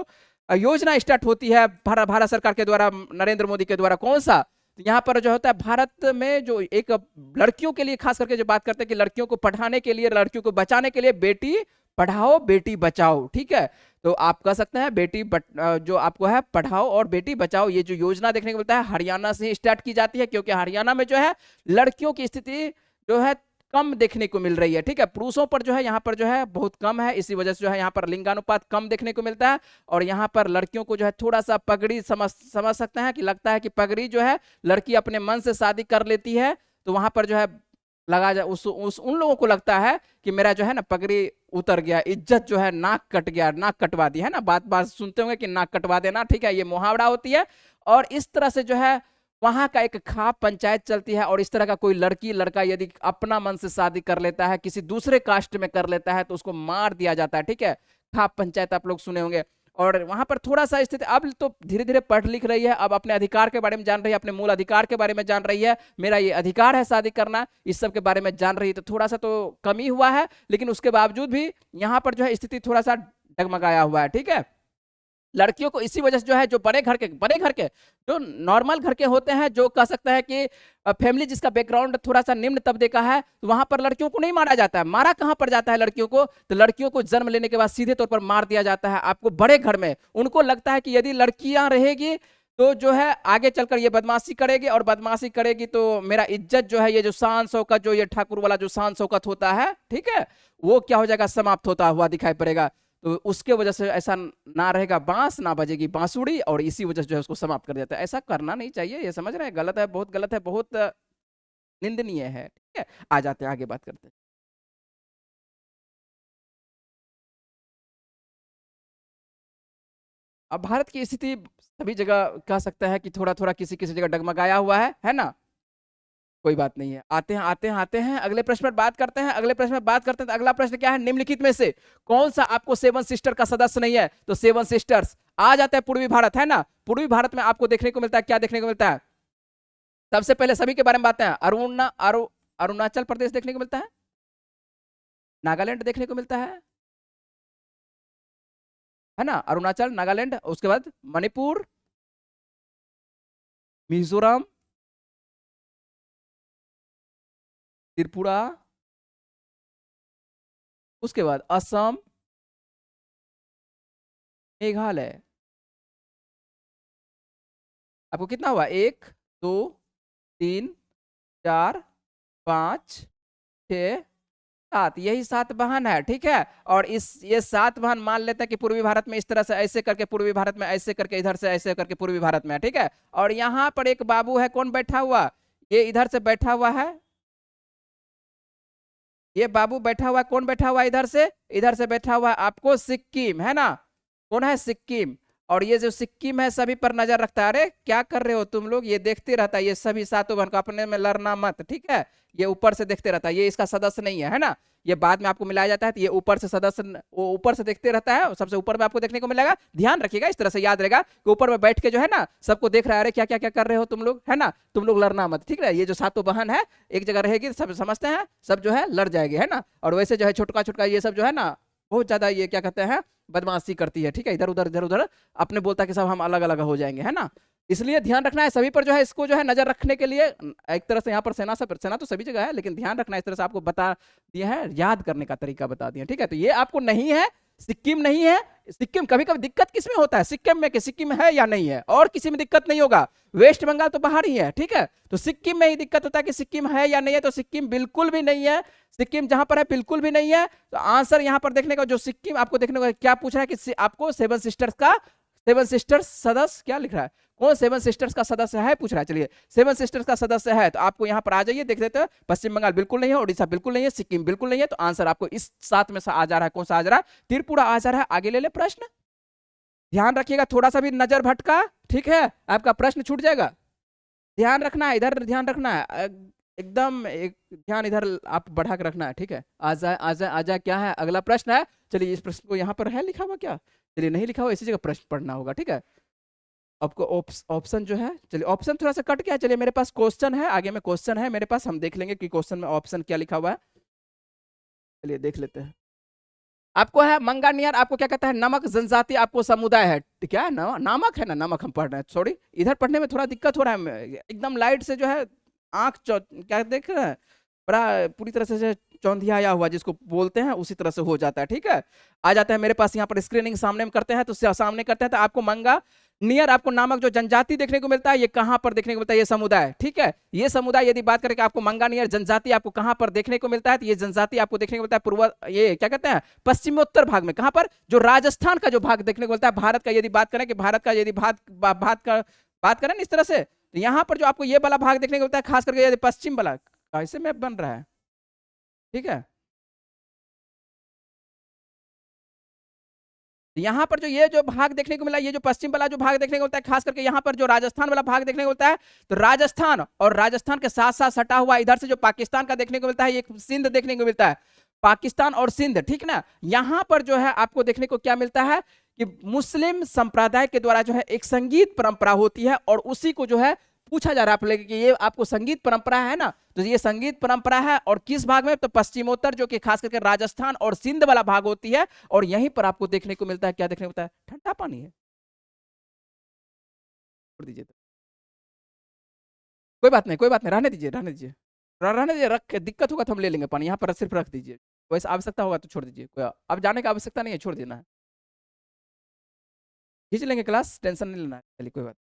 योजना स्टार्ट होती है भारत सरकार के द्वारा, नरेंद्र मोदी के द्वारा। कौन सा? तो यहाँ पर जो होता है भारत में जो एक लड़कियों के लिए खास करके जो बात करते हैं कि लड़कियों को पढ़ाने के लिए, लड़कियों को बचाने के लिए, बेटी पढ़ाओ बेटी बचाओ। ठीक है, तो आप कह सकते हैं जो आपको है पढ़ाओ और बेटी बचाओ, ये जो योजना देखने को मिलता है हरियाणा से स्टार्ट की जाती है, क्योंकि हरियाणा में जो है लड़कियों की स्थिति जो है कम देखने को मिल रही है। ठीक है, पुरुषों पर जो है यहाँ पर जो है बहुत कम है, इसी वजह से जो है यहाँ पर लिंगानुपात कम देखने को मिलता है। और यहाँ पर लड़कियों को जो है थोड़ा सा पगड़ी समझ सकते हैं कि लगता है कि पगड़ी जो है लड़की अपने मन से शादी कर लेती है, तो वहां पर जो है लगा जा उन लोगों को लगता है कि मेरा जो है ना पगड़ी उतर गया, इज्जत जो है नाक कट गया, नाक कटवा दी है ना, बात बात सुनते होंगे कि नाक कटवा देना। ठीक है, ये मुहावरा होती है। और इस तरह से जो है वहां का एक खाप पंचायत चलती है। और इस तरह का कोई लड़की लड़का यदि अपना मन से शादी कर लेता है, किसी दूसरे कास्ट में कर लेता है, तो उसको मार दिया जाता है। ठीक है, खाप पंचायत आप लोग सुने होंगे। और वहां पर थोड़ा सा स्थिति अब तो धीरे धीरे पढ़ लिख रही है, अब अपने अधिकार के बारे में जान रही है, अपने मूल अधिकार के बारे में जान रही है, मेरा ये अधिकार है शादी करना, इस सब के बारे में जान रही है। तो थोड़ा सा तो कमी हुआ है, लेकिन उसके बावजूद भी यहाँ पर जो है स्थिति थोड़ा सा डगमगाया हुआ है। ठीक है, लड़कियों को इसी वजह से जो है जो बड़े घर के जो नॉर्मल घर के होते हैं, जो कह सकते हैं कि फैमिली जिसका बैकग्राउंड थोड़ा सा निम्न तबके का है, तो वहां पर लड़कियों को नहीं मारा जाता है। मारा कहां पर जाता है लड़कियों को? तो लड़कियों को जन्म लेने के बाद सीधे तौर पर मार दिया जाता है आपको बड़े घर में। उनको लगता है कि यदि लड़कियां रहेगी तो जो है आगे चलकर ये बदमाशी करेगी, और बदमाशी करेगी तो मेरा इज्जत जो है, ये जो शान शौकत, जो ये ठाकुर वाला जो शान शौकत होता है, ठीक है, वो क्या हो जाएगा? समाप्त होता हुआ दिखाई पड़ेगा। तो उसके वजह से ऐसा ना रहेगा, बांस ना बजेगी बांसुड़ी, और इसी वजह से जो है उसको समाप्त कर देता है। ऐसा करना नहीं चाहिए, ये समझ रहे हैं? गलत है, बहुत गलत है, बहुत निंदनीय है। ठीक है, आ जाते हैं आगे बात करते हैं। अब भारत की स्थिति सभी जगह कह सकते हैं कि थोड़ा थोड़ा किसी किसी जगह डगमगाया हुआ है ना? कोई बात नहीं है। आते हैं अगले प्रश्न पर बात करते हैं। अगले प्रश्न में बात करते हैं, तो अगला प्रश्न क्या है? निम्नलिखित में से कौन सा आपको सेवन सिस्टर का सदस्य नहीं है? तो सेवन सिस्टर्स आ जाता है पूर्वी भारत, है ना? पूर्वी भारत में आपको देखने को मिलता है, क्या देखने को मिलता है? सबसे पहले सभी के बारे में बात है। अरुणाचल प्रदेश देखने को मिलता है, नागालैंड देखने को मिलता है ना? अरुणाचल, नागालैंड, उसके बाद मणिपुर, मिजोरम, त्रिपुरा, उसके बाद असम, मेघालय। आपको कितना हुआ? 1 2 3 4 5 6 7, यही 7 वाहन है। ठीक है, और ये 7 वाहन मान लेते हैं कि पूर्वी भारत में इस तरह से ऐसे करके, पूर्वी भारत में ऐसे करके, इधर से ऐसे करके पूर्वी भारत में है। ठीक है, और यहाँ पर एक बाबू है, कौन बैठा हुआ? ये इधर से बैठा हुआ है, ये बाबू बैठा हुआ है। कौन बैठा हुआ है इधर से? इधर से बैठा हुआ है आपको सिक्किम, है ना? कौन है? सिक्किम। और ये जो सिक्किम है सभी पर नजर रखता है। अरे क्या कर रहे हो तुम लोग? ये देखते रहता है, ये सभी 7 बहन को, अपने में लड़ना मत। ठीक है, ये ऊपर से देखते रहता है, ये इसका सदस्य नहीं है ना? ये बाद में आपको मिलाया जाता है, तो ये ऊपर से सदस्य, वो ऊपर से देखते रहता है, सबसे ऊपर में आपको देखने को मिलेगा। ध्यान रखिएगा, इस तरह से याद रहेगा कि ऊपर में बैठ के जो है ना सबको देख रहा है, अरे क्या क्या क्या कर रहे हो तुम लोग, है ना? तुम लोग लड़ना मत। ठीक है, ये जो 7 बहन है एक जगह रहेगी, सब समझते हैं, सब जो है लड़ जाएगी, है ना? और वैसे जो है छोटका छोटका ये सब जो है ना बहुत ज्यादा ये क्या कहते हैं बदमाशी करती है। ठीक है, इधर उधर अपने बोलता कि सब हम अलग अलग हो जाएंगे, है ना? इसलिए ध्यान रखना है सभी पर, जो है इसको जो है नजर रखने के लिए एक तरह से यहाँ पर सेना तो सभी जगह है, लेकिन ध्यान रखना, इस तरह से आपको बता दिया है, याद करने का तरीका बता दिया। ठीक है, तो ये आपको नहीं है, सिक्किम नहीं है। सिक्किम कभी कभी दिक्कत किसमें होता है? सिक्किम में, कि सिक्किम है या नहीं है, और किसी में दिक्कत नहीं होगा। वेस्ट बंगाल तो बाहर ही है। ठीक है, तो सिक्किम में ही दिक्कत होता है कि सिक्किम है या नहीं है। तो सिक्किम बिल्कुल भी नहीं है, सिक्किम जहां पर है बिल्कुल भी नहीं है। तो आंसर यहां पर देखने का, जो सिक्किम आपको देखने को क्या पूछ रहा है कि आपको 7 सिस्टर्स का सेवन सिस्टर्स सदस्य क्या लिख रहा है, कौन सेवन सिस्टर्स का सदस्य है पूछ रहा है। चलिए सेवन सिस्टर्स का सदस्य है तो आपको यहाँ पर आ जाइए, देख लेते हैं। पश्चिम बंगाल बिल्कुल नहीं है, उड़ीसा बिल्कुल नहीं है, सिक्किम बिल्कुल नहीं है, तो आंसर आपको इस 7 में से आ जा रहा है। कौन सा आ जा रहा है, त्रिपुरा आ जा रहा है। आगे ले ले प्रश्न, ध्यान रखिएगा, थोड़ा सा भी नजर भटका, ठीक है, आपका प्रश्न छूट जाएगा। ध्यान रखना है, इधर ध्यान रखना है, एकदम एक ध्यान इधर आप बढ़ा के रखना है, ठीक है। आजा आजा आजा, क्या है अगला प्रश्न है। चलिए इस प्रश्न को यहाँ पर है लिखा हुआ क्या, चलिए नहीं लिखा हुआ, इसी जगह प्रश्न पढ़ना होगा, ठीक है। आपको ऑप्शन जो है, चलिए ऑप्शन थोड़ा सा कट गया। चलिए मेरे पास क्वेश्चन है, आगे में क्वेश्चन है मेरे पास, हम देख लेंगे कि क्वेश्चन में ऑप्शन क्या लिखा हुआ है। चलिए देख लेते हैं। आपको है मंगानियर, आपको क्या कहता है, नमक जनजाति आपको समुदाय है, क्या है नामक है ना, नमक हम पढ़ रहे हैं, सॉरी इधर पढ़ने में थोड़ा दिक्कत हो रहा है, एकदम लाइट से जो है आंख क्या देख रहे हैं, बड़ा पूरी तरह से चौंधियाया हुआ जिसको बोलते हैं उसी तरह से हो जाता है, ठीक है। आ जाता है मेरे पास यहाँ पर स्क्रीनिंग सामने में करते हैं, तो सामने करते हैं तो आपको मंगा नियर आपको नामक जो जनजाति देखने को मिलता है, ये कहां पर देखने को मिलता है, ये समुदाय, ठीक है। ये समुदाय यदि बात करें कि आपको मंगा नियर जनजाति आपको कहां पर देखने को मिलता है, तो ये जनजाति आपको देखने को मिलता है पूर्व, ये क्या कहते हैं, पश्चिमोत्तर भाग में, कहां पर, जो राजस्थान का जो भाग देखने को मिलता है। भारत का यदि बात करें कि भारत का यदि बात करें इस तरह से, तो यहां पर जो आपको ये वाला भाग देखने को मिलता है, खास करके यदि पश्चिम वाला, कैसे मैप बन रहा है, ठीक है। यहाँ पर जो ये जो भाग देखने को मिला, ये जो पश्चिम वाला जो भाग देखने को मिलता है, खास करके यहाँ पर जो राजस्थान वाला भाग देखने को मिलता है, तो राजस्थान और राजस्थान के साथ साथ सटा हुआ इधर से जो पाकिस्तान का देखने को मिलता है, ये सिंध देखने को मिलता है, पाकिस्तान और सिंध, ठीक ना। यहाँ पर जो है आपको देखने को क्या मिलता है कि मुस्लिम संप्रदाय के द्वारा जो है एक संगीत परंपरा होती है, और उसी को जो है पूछा जा रहा है आप लोग कि ये आपको संगीत परंपरा है ना, तो ये संगीत परंपरा है और किस भाग में, तो पश्चिमोत्तर जो कि खास करके राजस्थान और सिंध वाला भाग होती है, और यहीं पर आपको देखने को मिलता है, क्या देखने को मिलता है, ठंडा पानी है। छोड़ दीजिए, कोई बात नहीं, कोई बात नहीं, रहने दीजिए, रहने दीजिए, रहने दीजिए, रख दिक्कत होगा तो हम ले लेंगे पानी, यहाँ पर सिर्फ रख दीजिए, वैसे आवश्यकता होगा तो छोड़ दीजिए, कोई अब जाने की आवश्यकता नहीं है, छोड़ देना है, खींच लेंगे क्लास, टेंशन नहीं लेना है। चलिए कोई बात,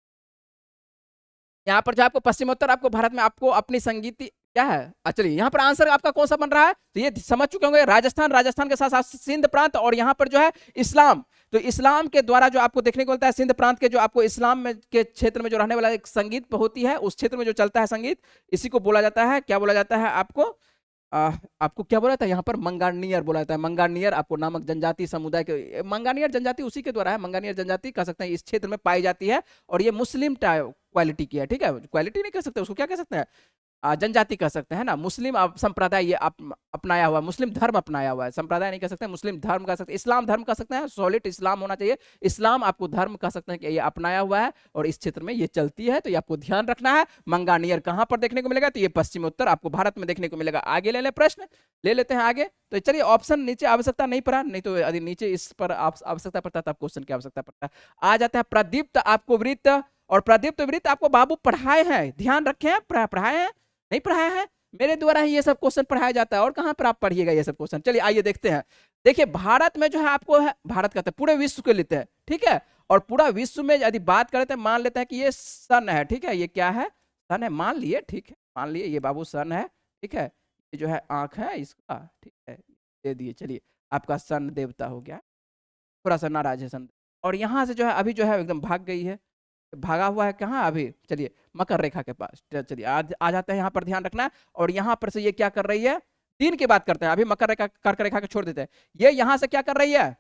यहाँ पर जो आपको पश्चिमोत्तर आपको भारत में आपको अपनी संगीत क्या है, चलिए यहाँ पर आंसर आपका कौन सा बन रहा है, तो ये समझ चुके होंगे, राजस्थान, राजस्थान के साथ साथ सिंध प्रांत, और यहाँ पर जो है इस्लाम, तो इस्लाम के द्वारा जो आपको देखने को मिलता है, सिंध प्रांत के जो आपको इस्लाम में के क्षेत्र में जो रहने वाला एक संगीत होती है, उस क्षेत्र में जो चलता है संगीत, इसी को बोला जाता है, क्या बोला जाता है आपको, आपको क्या बोला था यहाँ पर, मंगानियर बोला जाता है। मंगानियर आपको नामक जनजाति समुदाय के, मंगानियर जनजाति उसी के द्वारा है, मंगानियर जनजाति कह सकते हैं इस क्षेत्र में पाई जाती है, और ये मुस्लिम क्वालिटी की है, ठीक है, क्वालिटी नहीं कह सकते उसको, क्या कह सकते हैं, जनजाति कह सकते हैं ना, मुस्लिम संप्रदाय ये अपनाया हुआ, मुस्लिम धर्म अपनाया हुआ है, संप्रदाय नहीं कह सकते, मुस्लिम धर्म कह सकते हैं, इस्लाम धर्म कह सकते हैं, सॉलिड इस्लाम होना चाहिए, इस्लाम आपको धर्म कह सकते हैं कि ये अपनाया हुआ है और इस क्षेत्र में ये चलती है, तो ये आपको ध्यान रखना है। मंगानियर कहां पर देखने को मिलेगा, तो ये पश्चिमोत्तर आपको भारत में देखने को मिलेगा। आगे ले ले प्रश्न, ले लेते हैं आगे। तो चलिए ऑप्शन नीचे आवश्यकता नहीं पड़ा, नहीं तो यदि नीचे इस पर आवश्यकता पड़ता तब क्वेश्चन की आवश्यकता पड़ता। आ जाता है प्रदीप्त, आपको वृत्त और प्रदीप्त वृत्त आपको बाबू पढ़ाए हैं, ध्यान रखें, पढ़ाए हैं नहीं पढ़ाया है, मेरे द्वारा ही ये सब क्वेश्चन पढ़ाया जाता है, और कहां पर आप पढ़िएगा ये सब क्वेश्चन। चलिए आइए देखते हैं। देखिए भारत में जो है आपको है, भारत कहते हैं पूरे विश्व के लेते हैं, ठीक है, और पूरा विश्व में यदि बात करते हैं, मान लेते हैं कि ये सन है, ठीक है, ये क्या है, सन है, मान लिए, ठीक है, मान लिए ये बाबू सन है, ठीक है, ये जो है आंख है इसका, ठीक है, दे दिए। चलिए आपका सन देवता हो गया, थोड़ा सा नाराज है सन, और यहाँ से जो है अभी जो है एकदम भाग गई है, भागा हुआ है कहाँ अभी, चलिए मकर रेखा के पास, चलिए आ जाते हैं यहाँ पर, ध्यान रखना। और यहाँ पर से ये क्या कर रही है, दिन की बात करते हैं, अभी मकर रेखा कर्क रेखा को छोड़ देते हैं, ये यहाँ से क्या कर रही है,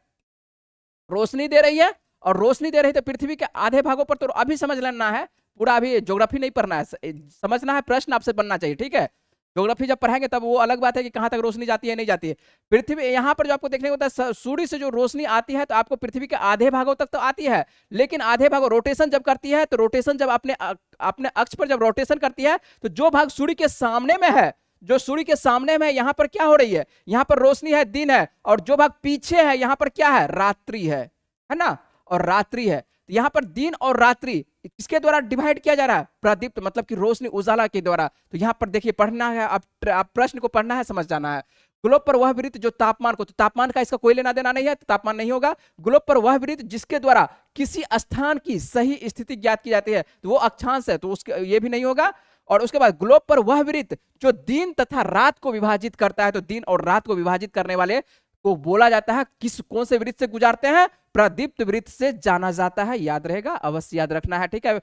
रोशनी दे रही है, और रोशनी दे रही है तो पृथ्वी के आधे भागों पर, तो अभी समझ लेना है, पूरा अभी ज्योग्राफी नहीं पढ़ना है, समझना है, प्रश्न आपसे बनना चाहिए, ठीक है। ज्योग्राफी जब पढ़ाएंगे तब वो अलग बात है कि कहां तक रोशनी जाती है नहीं जाती है। पृथ्वी यहाँ पर जो आपको देखने को होता है, सूर्य से जो रोशनी आती है तो आपको पृथ्वी के आधे भागों तक तो आती है, लेकिन आधे भागों रोटेशन जब करती है, तो रोटेशन जब अपने अक्ष पर जब रोटेशन करती है, तो जो भाग सूर्य के सामने में है, जो सूर्य के सामने में यहाँ पर क्या हो रही है, यहाँ पर रोशनी है, दिन है, और जो भाग पीछे है यहाँ पर क्या है, रात्रि है ना, और रात्रि है। तो यहाँ पर दिन और रात्रि किसके द्वारा डिवाइड किया जा रहा है, प्रदीप्त मतलब कि रोशनी उजाला के द्वारा। तो यहाँ पर देखिए पढ़ना है, आप प्रश्न को पढ़ना है, समझ जाना है। ग्लोब पर वह वृत्त जो तापमान को, तो तापमान का इसका कोई लेना देना नहीं है, तो तापमान नहीं होगा। ग्लोब पर वह वृत्त जिसके द्वारा किसी स्थान की सही स्थिति ज्ञात की जाती है, तो वो अक्षांश है, तो उसके ये भी नहीं होगा। और उसके बाद ग्लोब पर वह वृत्त जो दिन तथा रात को विभाजित करता है, तो दिन और रात को विभाजित करने वाले को बोला जाता है, किस कौन से वृत्त से गुजारते हैं? प्रदीप्त वृत्त से जाना जाता है। याद रहेगा, अवश्य याद रखना है, ठीक है।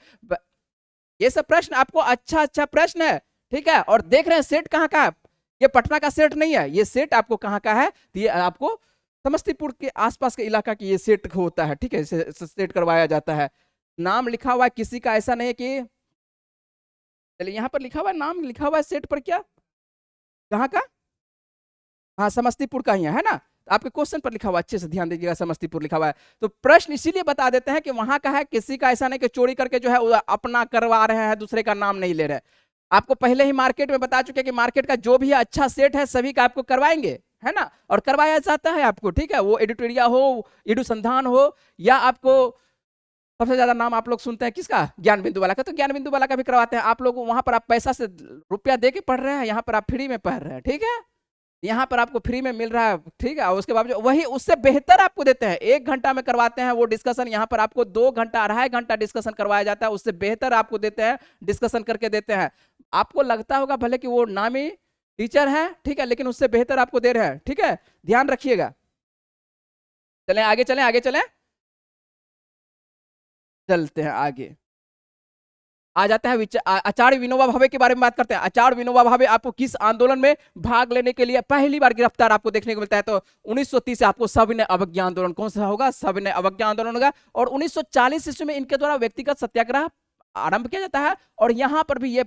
ये सब प्रश्न आपको अच्छा अच्छा प्रश्न है, ठीक है। और देख रहे हैं सेट कहाँ का है? ये पटना का सेट नहीं है, ये सेट आपको कहाँ का है? तो ये आपको समस्तीपुर के आसपास के इलाका की ये सेट होता है, ठीक है। सेट करवाया जाता है। नाम लिखा हुआ है किसी का, ऐसा नहीं है कि, चलिए यहाँ पर लिखा हुआ है, नाम लिखा हुआ है सेट पर, क्या कहाँ का? हाँ, समस्तीपुर का ही है ना। आपके क्वेश्चन पर लिखा हुआ, अच्छे से ध्यान दीजिएगा, समस्तीपुर लिखा हुआ है। तो प्रश्न इसीलिए बता देते हैं कि वहां का है, किसी का ऐसा नहीं कि चोरी करके जो है अपना करवा रहे हैं, दूसरे का नाम नहीं ले रहे। आपको पहले ही मार्केट में बता चुके कि मार्केट का जो भी अच्छा सेट है सभी का आपको करवाएंगे, है ना। और करवाया जाता है आपको, ठीक है। वो एडिटोरिया हो, एडुसंधान हो, या आपको सबसे ज्यादा नाम आप लोग सुनते हैं किसका? ज्ञान बिंदु वाला का। तो ज्ञान बिंदु वाला का भी करवाते हैं आप लोग। वहां पर आप पैसा से रुपया दे के पढ़ रहे हैं, यहाँ पर आप फ्री में पढ़ रहे हैं, ठीक है। यहाँ पर आपको फ्री में मिल रहा है, ठीक है। और उसके बाद वही उससे बेहतर आपको देते हैं। 1 घंटा में करवाते हैं वो डिस्कशन, यहाँ पर आपको 2 घंटा 2.5 घंटा डिस्कशन करवाया जाता है, उससे बेहतर आपको देते हैं, डिस्कशन करके देते हैं। आपको लगता होगा भले कि वो नामी टीचर है, ठीक है, लेकिन उससे बेहतर आपको दे रहे हैं, ठीक है। ध्यान रखिएगा। चलें आगे, चलें आगे, चलें, चलते हैं आगे। आ जाता है आचार्य विनोबा भावे के बारे में बात करते हैं। आचार्य विनोबा भावे आपको किस आंदोलन में भाग लेने के लिए पहली बार गिरफ्तार आपको देखने को मिलता है? तो 1930 से आपको सविनय अवज्ञा आंदोलन, कौन सा होगा? सविनय अवज्ञा आंदोलन होगा। और 1940 ईस्वी में इनके द्वारा व्यक्तिगत सत्याग्रह आरंभ किया जाता है, और यहां पर भी ये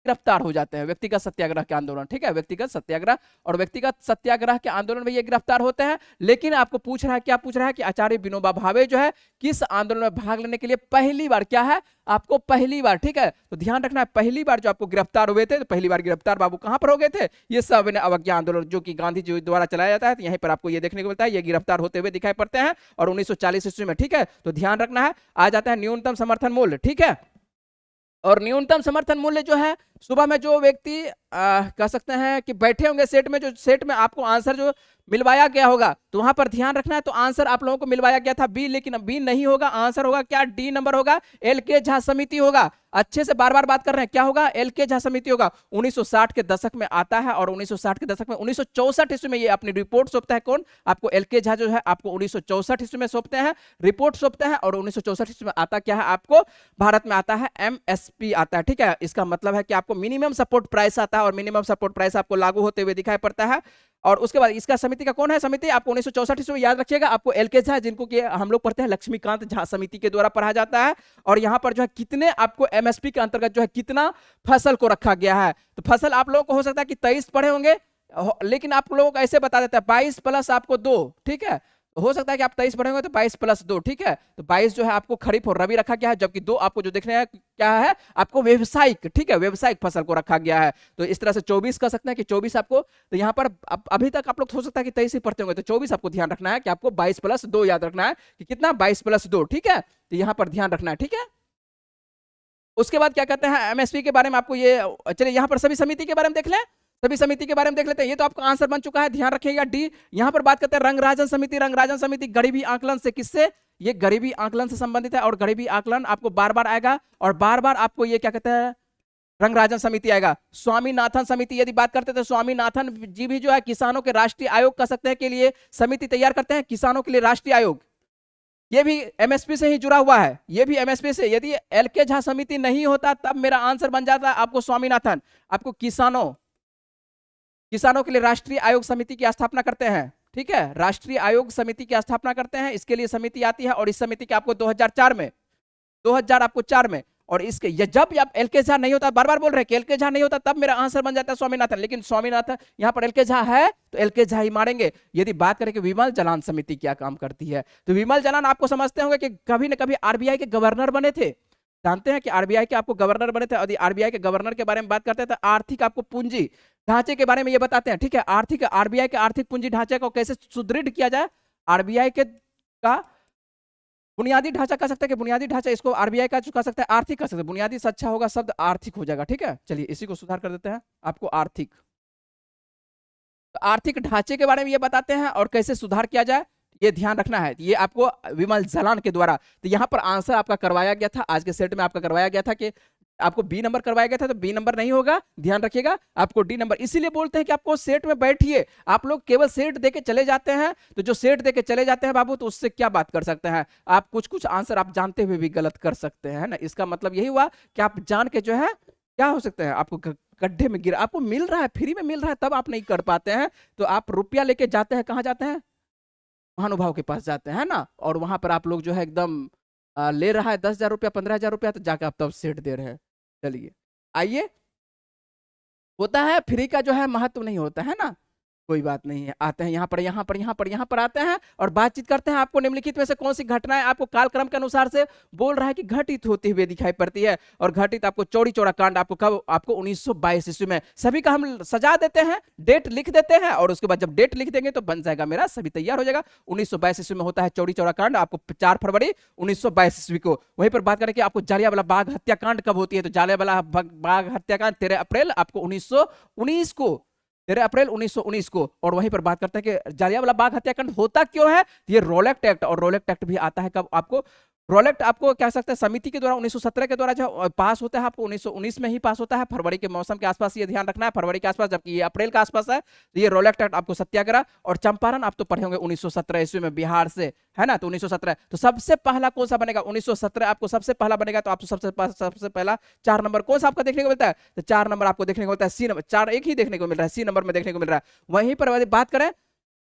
गिरफ्तार हो जाते हैं, व्यक्तिगत सत्याग्रह के आंदोलन, ठीक है। व्यक्तिगत सत्याग्रह और व्यक्तिगत सत्याग्रह के आंदोलन में ये गिरफ्तार होते हैं। लेकिन आपको पूछ रहा है, क्या पूछ रहा है कि आचार्य विनोबा भावे जो है किस आंदोलन में भाग लेने के लिए पहली बार, क्या है आपको पहली बार, ठीक है। तो ध्यान रखना है, पहली बार जो आपको गिरफ्तार हुए थे, तो पहली बार गिरफ्तार बाबू कहां पर हो गए थे? ये सविनय अवज्ञा आंदोलन, जो कि गांधी जी द्वारा चलाया जाता है। तो यहीं पर आपको ये देखने को मिलता है, ये गिरफ्तार होते हुए दिखाई पड़ते हैं, और 1940 ईस्वी में, ठीक है। तो ध्यान रखना है। आ जाता है न्यूनतम समर्थन मूल्य, ठीक है। और न्यूनतम समर्थन मूल्य जो है, सुबह में जो व्यक्ति कह सकते हैं कि बैठे होंगे सेट में, जो सेट में आपको आंसर जो मिलवाया गया होगा, तो वहां पर ध्यान रखना है। तो आंसर आप लोगों को मिलवाया गया था बी, लेकिन बी नहीं होगा। आंसर होगा क्या? डी नंबर होगा, एल के झा समिति होगा। अच्छे से बार बार बात कर रहे हैं, क्या होगा? एल के झा समिति होगा। 1960 के दशक में आता है, और 1960 के दशक में 1964 ईस्वी में ये अपनी रिपोर्ट सौंपता है। कौन? आपको एल के झा जो है आपको 1964 ईस्वी में सौंपते हैं, रिपोर्ट सौंपते हैं। और 1964 ईस्वी में आता क्या है? आपको भारत में आता है एमएसपी आता है, ठीक है। इसका मतलब है कि आपको मिनिमम सपोर्ट प्राइस आता है, और मिनिमम सपोर्ट प्राइस आपको लागू होते हुए दिखाई पड़ता है। और उसके बाद इसका समिति का कौन है? समिति आपको 1964 ईस्वी में याद रखिएगा, आपको एल के झा, जिनको कि हम लोग पढ़ते हैं लक्ष्मीकांत झा समिति के द्वारा पढ़ा जाता है। और यहाँ पर जो है कितने आपको एमएसपी के अंतर्गत जो है कितना फसल को रखा गया है। तो फसल आप लोगों को हो सकता है कि 23 पढ़े होंगे, लेकिन आप लोगों को ऐसे बता देता है 22 प्लस आपको 2, ठीक है। हो सकता है कि आप 23 पढ़ेंगे तो 22 प्लस 2, ठीक है। तो 22 जो है आपको खरीफ और रबी रखा गया है, जबकि 2 आपको जो देखने हैं क्या है? आपको व्यवसायिक, ठीक है, व्यवसायिक फसल को रखा गया है। तो इस तरह से 24 कह सकते हैं कि 24 आपको, तो यहाँ पर अभी तक आप लोग हो सकता है कि 23 ही पढ़ते होंगे, तो 24 आपको ध्यान रखना है कि आपको 22 प्लस 2 याद रखना है कि कितना? 22 प्लस 2, ठीक है। तो यहाँ पर ध्यान रखना है, ठीक है। उसके बाद क्या कहते हैं? एमएसपी के बारे में आपको ये, चलिए यहाँ पर सभी समिति के बारे में देख लें, सभी समिति के बारे में देख लेते हैं। ये तो आपका आंसर बन चुका है, ध्यान रखिएगा डी। यहां पर बात करते हैं रंगराजन समिति। रंगराजन समिति गरीबी आकलन से, किससे? ये गरीबी आकलन से संबंधित है, और गरीबी आकलन आपको बार बार आएगा, और बार बार आपको ये क्या कहते हैं? रंगराजन समिति आएगा। स्वामीनाथन समिति यदि बात करते हैं, तो स्वामीनाथन जी भी जो है किसानों के राष्ट्रीय आयोग कह सकते हैं के लिए समिति तैयार करते हैं, किसानों के लिए राष्ट्रीय आयोग। ये भी एमएसपी से ही जुड़ा हुआ है, ये भी एमएसपी से। यदि एल के झा समिति नहीं होता तब मेरा आंसर बन जाता आपको स्वामीनाथन। आपको किसानों के लिए राष्ट्रीय आयोग समिति की स्थापना करते हैं, ठीक है। राष्ट्रीय आयोग समिति की स्थापना करते हैं, इसके लिए समिति आती है, और इस समिति के आपको 2004 में, 2000 आपको 4 में, और इसके ये जब आप एल के झा नहीं होता, बार बार बोल रहे हैं कि एल के झा नहीं होता, तब मेरा आंसर बन जाता है स्वामीनाथन। लेकिन स्वामीनाथन यहाँ पर एल के झा है, तो एल के झा ही मारेंगे। यदि बात करें कि विमल जलान समिति क्या काम करती है, तो विमल जलान आपको समझते होंगे कि कभी न कभी आरबीआई के गवर्नर बने थे। जानते हैं कि आरबीआई के आपको गवर्नर बने थे। यदि आरबीआई के गवर्नर के बारे में बात करते हैं, तो आर्थिक आपको पूंजी ढांचे के बारे में ये बताते हैं, ठीक है। आरबीआई के आर्थिक पूंजी ढांचे को कैसे सुदृढ़ किया जाए, आरबीआई के का बुनियादी ढांचा कह सकते हैं कि बुनियादी ढांचा, इसको आरबीआई का कह सकते हैं आर्थिक कह सकते हैं। बुनियादी से अच्छा होगा शब्द आर्थिक हो जाएगा, ठीक है। चलिए इसी को सुधार कर देते हैं, आपको आर्थिक, तो आर्थिक ढांचे के बारे में ये बताते हैं और कैसे सुधार किया जाए, ये ध्यान रखना है। ये आपको विमल जलान के द्वारा, तो यहाँ पर आंसर आपका करवाया गया था, आज के सेट में आपका करवाया गया था कि आपको बी नंबर करवाया गया था तो बी नंबर नहीं होगा, ध्यान रखिएगा, आपको डी नंबर। इसीलिए बोलते हैं कि आपको सेट में बैठिए। आप लोग केवल सेट देके चले जाते हैं, तो जो सेट देके चले जाते हैं बाबू, तो उससे क्या बात कर सकते हैं आप? कुछ कुछ आंसर आप जानते हुए भी गलत कर सकते हैं, है ना। इसका मतलब यही हुआ कि आप जान के जो है क्या हो सकते हैं, आपको गड्ढे में गिर, आपको मिल रहा है, फ्री में मिल रहा है, तब आप नहीं कर पाते हैं। तो आप रुपया लेके जाते हैं, कहाँ जाते हैं? महानुभाव के पास जाते हैं ना, और वहां पर आप लोग जो है एकदम ले रहा है 10,000 रुपया, 15,000 रुपया, तो जाके आप तब सेट दे रहे हैं। चलिए आइए, होता है फ्री का जो है महत्व नहीं होता है ना, कोई बात नहीं है। आते हैं यहाँ पर, यहाँ पर, यहाँ पर, यहाँ पर आते हैं और बातचीत करते हैं। आपको निम्नलिखित में से कौन सी घटनाएं आपको कालक्रम के अनुसार से बोल रहा है कि घटित होती हुई दिखाई पड़ती है? और घटित आपको चौड़ी चौड़ा कांड आपको कब? आपको 1922 ईस्वी में। सभी का हम सजा देते हैं, डेट लिख देते हैं, और उसके बाद जब डेट लिख देंगे तो बन जाएगा मेरा, सभी तैयार हो जाएगा। 1922 ईस्वी में होता है चौड़ी चौड़ा कांड, आपको 4 फरवरी 1922 ईस्वी को। वहीं पर बात करें कि आपको जालियांवाला बाग हत्याकांड कब होती है, तो जालियांवाला बाग हत्याकांड 13 अप्रैल आपको 1919 को, 13 अप्रैल 1919 को। और वहीं पर बात करते हैं कि जालियांवाला बाग हत्याकांड होता क्यों है, ये रोलेक्ट एक्ट, और रोलेक्ट एक्ट भी आता है कब आपको? रोलेक्ट आपको कह सकते हैं समिति के द्वारा 1917 के द्वारा जो पास होता है, आपको 1919 में ही पास होता है, फरवरी के मौसम के आसपास, ये ध्यान रखना है, फरवरी के आसपास, जबकि ये अप्रैल के आसपास है। तो ये रोलेक्ट एक्ट आपको सत्याग्रह और चंपारण आप तो पढ़े होंगे 1917 ईस्वी में बिहार से, है ना। तो 1917, तो सबसे पहला कौन सा बनेगा? 1917 आपको सबसे पहला बनेगा, तो आपको सबसे पहला 4 नंबर कौन सा आपका देखने को मिलता है? तो 4 नंबर आपको देखने को मिलता है, सी नंबर, 4 एक ही देखने को मिल रहा है, सी नंबर में देखने को मिल रहा है। वहीं पर बात करें,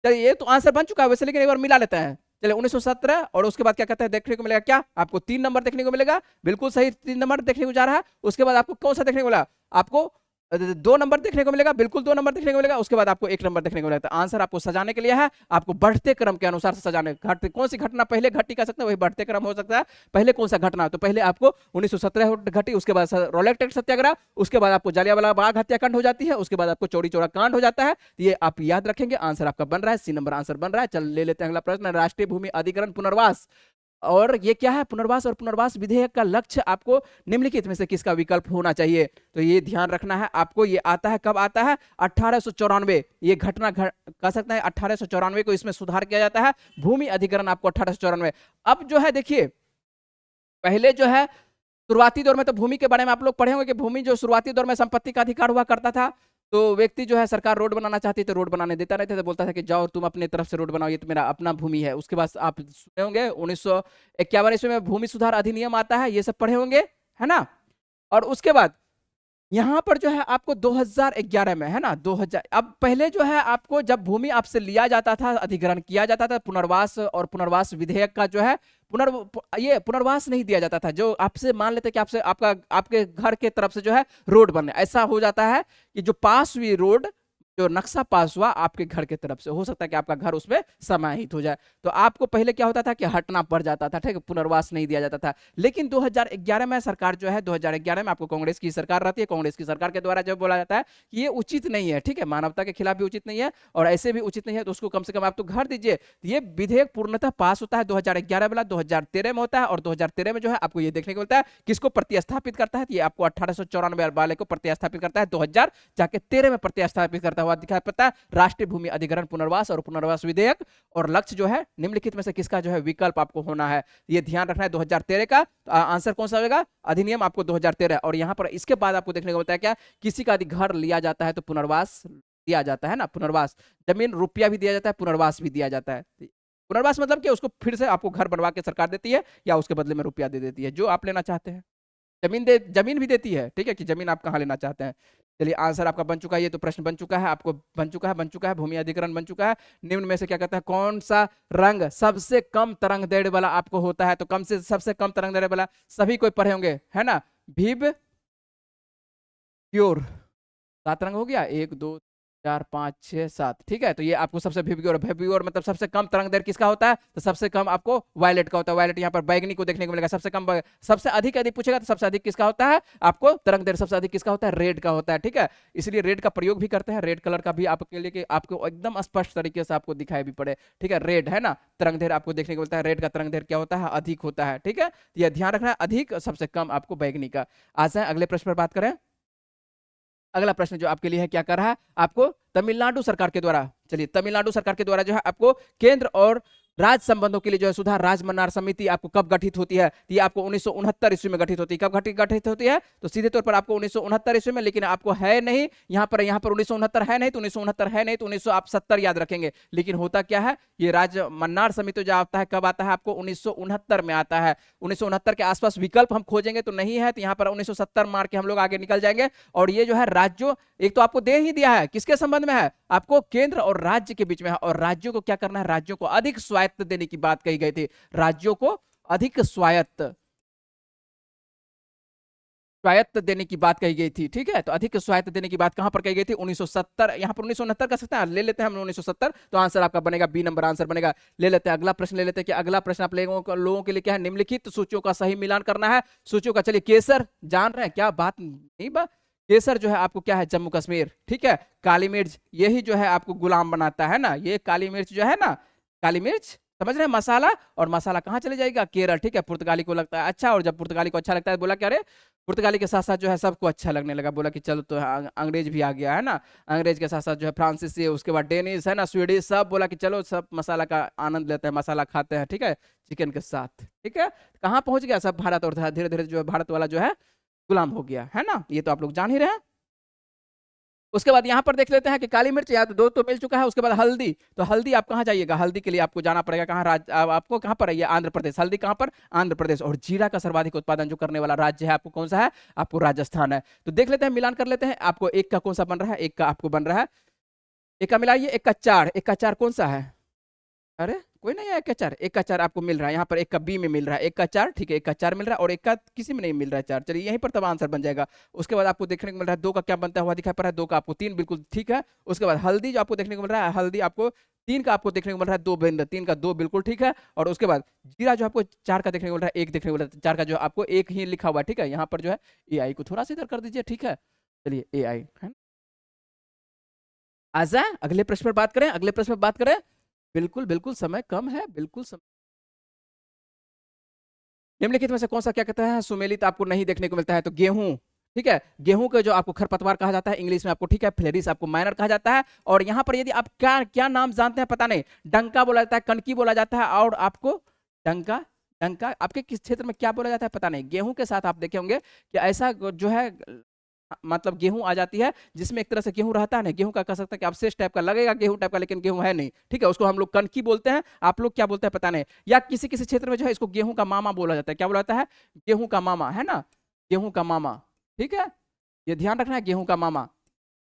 चलिए ये तो आंसर बन चुका है वैसे, लेकिन एक बार मिला लेते हैं। चलिए 1917, और उसके बाद क्या कहते हैं देखने को मिलेगा, क्या आपको 3 नंबर देखने को मिलेगा, बिल्कुल सही 3 नंबर देखने को जा रहा है। उसके बाद आपको कौन सा देखने को मिला? आपको 2 नंबर देखने को मिलेगा, बिल्कुल 2 नंबर देखने को मिलेगा। उसके बाद आपको 1 नंबर देखने को मिलेगा। तो आंसर आपको सजाने के लिए है, आपको बढ़ते क्रम के अनुसार से सजाने। कौन सी घटना पहले घटी कर सकते हैं, वही बढ़ते क्रम हो सकता है। पहले कौन सा घटना, तो पहले आपको 1917 घटी, उसके बाद रोलेक्ट एक्ट सत्याग्रह, उसके बाद आपको जालियांवाला बाग हत्याकांड हो जाती है, उसके बाद आपको चौड़ी चौड़ा कांड हो जाता है। ये आप याद रखेंगे, आंसर आपका बन रहा है, सी नंबर आंसर बन रहा है। चल ले लेते हैं अगला प्रश्न, राष्ट्रीय भूमि अधिग्रहण पुनर्वास। और ये क्या है? पुनर्वास और पुनर्वास विधेयक का लक्ष्य आपको निम्नलिखित में से किसका विकल्प होना चाहिए? तो ये ध्यान रखना है आपको। ये आता है कब आता है? 1894, ये घटना कह सकते हैं 1894 को इसमें सुधार किया जाता है, भूमि अधिग्रहण आपको 1894। अब जो है देखिए, पहले जो है शुरुआती दौर में तो भूमि के बारे में आप लोग पढ़े होंगे कि भूमि जो शुरुआती दौर में संपत्ति का अधिकार हुआ करता था। तो व्यक्ति जो है, सरकार रोड बनाना चाहती तो रोड बनाने देता नहीं था, तो बोलता था कि जाओ तुम अपने तरफ से रोड बनाओ, ये तो मेरा अपना भूमि है। उसके बाद आप सुने होंगे 1951 ईस्वी में भूमि सुधार अधिनियम आता है, ये सब पढ़े होंगे, है ना। और उसके बाद यहाँ पर जो है आपको 2011 में, है ना, 2000, अब पहले जो है आपको जब भूमि आपसे लिया जाता था, अधिग्रहण किया जाता था, पुनर्वास और पुनर्वास विधेयक का जो है ये पुनर्वास नहीं दिया जाता था। जो आपसे मान लेते कि आपसे आपके घर के तरफ से जो है रोड बनने, ऐसा हो जाता है कि जो पास हुई रोड, जो नक्शा पास हुआ आपके घर के तरफ से, हो सकता है कि आपका घर उसमें समाहित हो जाए, तो आपको पहले क्या होता था कि हटना पड़ जाता था, ठीक है, पुनर्वास नहीं दिया जाता था। लेकिन 2011 में सरकार जो है, 2011 में आपको कांग्रेस की सरकार रहती है, कांग्रेस की सरकार के द्वारा जब बोला जाता है कि ये उचित नहीं है, ठीक है, मानवता के खिलाफ भी उचित नहीं है और ऐसे भी उचित नहीं है, तो उसको कम से कम आप तो घर दीजिए। ये विधेयक पूर्णतः पास होता है 2011 वाला, 2013 में होता है, और 2013 में जो है आपको ये देखने को मिलता है किसको प्रतिस्थापित करता है, ये आपको 1894 वाले को प्रतिस्थापित करता है, 2013 में प्रतिस्थापित करता हुआ दिखाई पड़ता है राष्ट्रीय भूमि अधिग्रहण पुनर्वास और पुनर्वास विधेयक। और लक्ष्य जो है निम्नलिखित में से किसका जो है विकल्प आपको होना है, ये ध्यान रखना है। 2013 का आंसर कौन सा होगा? अधिनियम आपको 2013। और यहां पर इसके बाद आपको देखने को मिलता है क्या, किसी का घर लिया जाता है तो पुनर्वास दिया जाता है ना, पुनर्वास, जमीन रुपया भी दिया जाता है, पुनर्वास भी दिया जाता है। पुनर्वास मतलब कि उसको फिर से आपको घर बनवा के सरकार देती है, या उसके बदले में रुपया दे देती है, जो आप लेना चाहते हैं। जमीन भी देती है, ठीक है, कि जमीन आप कहां लेना चाहते हैं। चलिए आंसर आपका बन चुका है, ये तो प्रश्न बन चुका है, आपको बन चुका है, भूमि अधिग्रहण बन चुका है। निम्न में से क्या कहता है, कौन सा रंग सबसे कम तरंग दैर्ध्य वाला आपको होता है? तो सबसे कम तरंग दैर्ध्य वाला सभी कोई पढ़े होंगे, है ना, विव प्योर। 7 रंग हो गया, 1 2 4 5 6 7, ठीक है। तो ये आपको सबसे विव्योर मतलब सबसे कम तरंग दैर्ध्य किसका होता है? तो सबसे कम आपको वायलेट का होता है। वायलेट यहाँ पर बैगनी को देखने को मिलेगा, सबसे कम। सबसे अधिक यदि पूछेगा तो सबसे अधिक किसका होता है आपको तरंग दैर्ध्य? सबसे अधिक किसका होता है? रेड का होता है, ठीक है। इसलिए रेड का प्रयोग भी करते हैं, रेड कलर का भी आपके लिए, आपको एकदम स्पष्ट तरीके से आपको दिखाई भी पड़े, ठीक है। रेड है ना, तरंग दैर्ध्य आपको देखने को मिलता है, रेड का तरंग दैर्ध्य क्या होता है? अधिक होता है, ठीक है। यह ध्यान रखना है, अधिक, सबसे कम आपको बैगनी का। आज अगले प्रश्न पर बात करें। अगला प्रश्न जो आपके लिए है, क्या कर रहा है आपको? तमिलनाडु सरकार के द्वारा, चलिए तमिलनाडु सरकार के द्वारा जो है आपको केंद्र और राज्य संबंधों के लिए जो है सुधार राज्य मन्नार समिति आपको कब गठित होती है? तो ये आपको 1969 ईस्वी में गठित होती है। कब गठित होती है? तो सीधे तौर पर आपको 1969 ईस्वी में, लेकिन आपको है नहीं यहाँ पर 1969 है नहीं, तो 1969 है नहीं, तो 1970 याद रखेंगे। लेकिन होता क्या है, ये राज्य मन्नार समिति जो आता है कब आता है? आपको 1969 में आता है। 1969 के आसपास विकल्प हम खोजेंगे तो नहीं है, तो यहाँ पर 1970 मार के हम लोग आगे निकल जाएंगे। और ये जो है राज्यों, एक तो आपको दे ही दिया है, किसके संबंध में है? आपको केंद्र और राज्य के बीच में है। और राज्यों को क्या करना है? राज्यों को अधिक स्वायत्त देने की बात कही गई थी। राज्यों को अधिक स्वायत्त देने की बात कही गई थी। ठीक है, तो अधिक स्वायत्त देने की बात कहां पर कही गई थी? 1970। यहां पर 1969 कर सकते हैं, ले लेते हैं हम 1970, तो आंसर आपका बनेगा बी नंबर आंसर बनेगा। ले लेते हैं अगला प्रश्न, ले लेते हैं कि अगला प्रश्न आप लोगों के लिए क्या है? निम्नलिखित सूचियों का सही मिलान करना है। सूचियों का, चलिए केसर जान रहे हैं क्या? बात नहीं केसर जो है आपको क्या है? जम्मू कश्मीर। ठीक है, काली मिर्च यही जो है आपको गुलाम बनाता है ना, ये काली मिर्च जो है ना, काली मिर्च समझ रहे हैं, मसाला, और मसाला कहाँ चले जाएगा? केरल। ठीक है, पुर्तगाली को लगता है अच्छा, और जब पुर्तगाली को अच्छा लगता है बोला क्या, अरे पुर्तगाली के साथ साथ जो है सबको अच्छा लगने लगा, बोला कि चलो तो अंग्रेज भी आ गया है ना, अंग्रेज के साथ साथ जो है फ्रांसीसी, उसके बाद डेनिश है ना, स्वीडिश, सब बोला कि चलो सब मसाला का आनंद लेते हैं, मसाला खाते हैं। ठीक है, चिकन के साथ। ठीक है, कहाँ पहुंच गया सब? भारत। और धीरे धीरे जो है भारत वाला जो है गुलाम हो गया है ना, ये तो आप लोग जान ही रहे हैं। उसके बाद यहाँ पर देख लेते हैं कि काली मिर्च या दो तो मिल चुका है। उसके बाद हल्दी, तो हल्दी आप कहाँ जाइएगा? हल्दी के लिए आपको जाना पड़ेगा कहाँ? आपको कहाँ पर है? ये आंध्र प्रदेश। हल्दी कहाँ पर? आंध्र प्रदेश। और जीरा का सर्वाधिक उत्पादन जो करने वाला राज्य है आपको कौन सा है? आपको राजस्थान है। तो देख लेते हैं, मिलान कर लेते हैं। आपको एक का कौन सा बन रहा है? एक का आपको बन रहा है, एक का मिलाइए, एक का चार। एक का चार कौन सा है? अरे कोई नहीं है, एक का चार, एक का चार आपको मिल रहा है यहाँ पर, एक का बी में मिल रहा है, एक का चार। ठीक है, एक का चार मिल रहा है और एक का किसी में नहीं मिल रहा है चार। चलिए यहीं पर तब आंसर बन जाएगा। उसके बाद आपको देखने को मिल रहा है दो का क्या बनता हुआ दिखाई पड़ रहा है? दो का आपको तीन, बिल्कुल ठीक है। उसके बाद हल्दी जो आपको देखने को मिल रहा है, हल्दी आपको तीन का आपको देखने को मिल रहा है, दो बिंद, तीन का दो, बिल्कुल ठीक है। और उसके बाद जीरा जो आपको चार का देखने को मिल रहा है, एक देखने को मिल रहा है, चार का जो आपको एक ही लिखा हुआ है। ठीक है, यहाँ पर जो है ए आई को थोड़ा सा इधर कर दीजिए। ठीक है, चलिए ए आई है, आ जाए अगले प्रश्न पर बात करें, अगले प्रश्न पर बात करें। बिल्कुल बिल्कुल, समय कम है, बिल्कुल समय। निम्नलिखित में से कौन सा क्या कहता है सुमेलित आपको नहीं देखने को मिलता है? तो गेहूं। ठीक है, गेहूं के जो आपको खरपतवार कहा जाता है इंग्लिश में आपको, ठीक है, फ्लेरिस आपको माइनर कहा जाता है। और यहाँ पर यदि आप क्या क्या नाम जानते हैं पता नहीं, डंका बोला जाता है, कनकी बोला जाता है, और आपको डंका, डंका आपके किस क्षेत्र में क्या बोला जाता है पता नहीं। गेहूं के साथ आप देखे होंगे कि ऐसा जो है मतलब गेहूं आ जाती है जिसमें एक तरह से गेहूं रहता है ना, गेहूं का कह सकते हैं कि अवशेष टाइप का लगेगा गेहूं टाइप का, लेकिन गेहूं है नहीं। ठीक है, उसको हम लोग कनकी बोलते हैं, आप लोग क्या बोलते हैं पता नहीं। या किसी किसी क्षेत्र में जो है इसको गेहूं का मामा बोला जाता है। क्या बोला जाता है? गेहूं का मामा, है ना, गेहूं का मामा। ठीक है, ये ध्यान रखना है, गेहूं का मामा।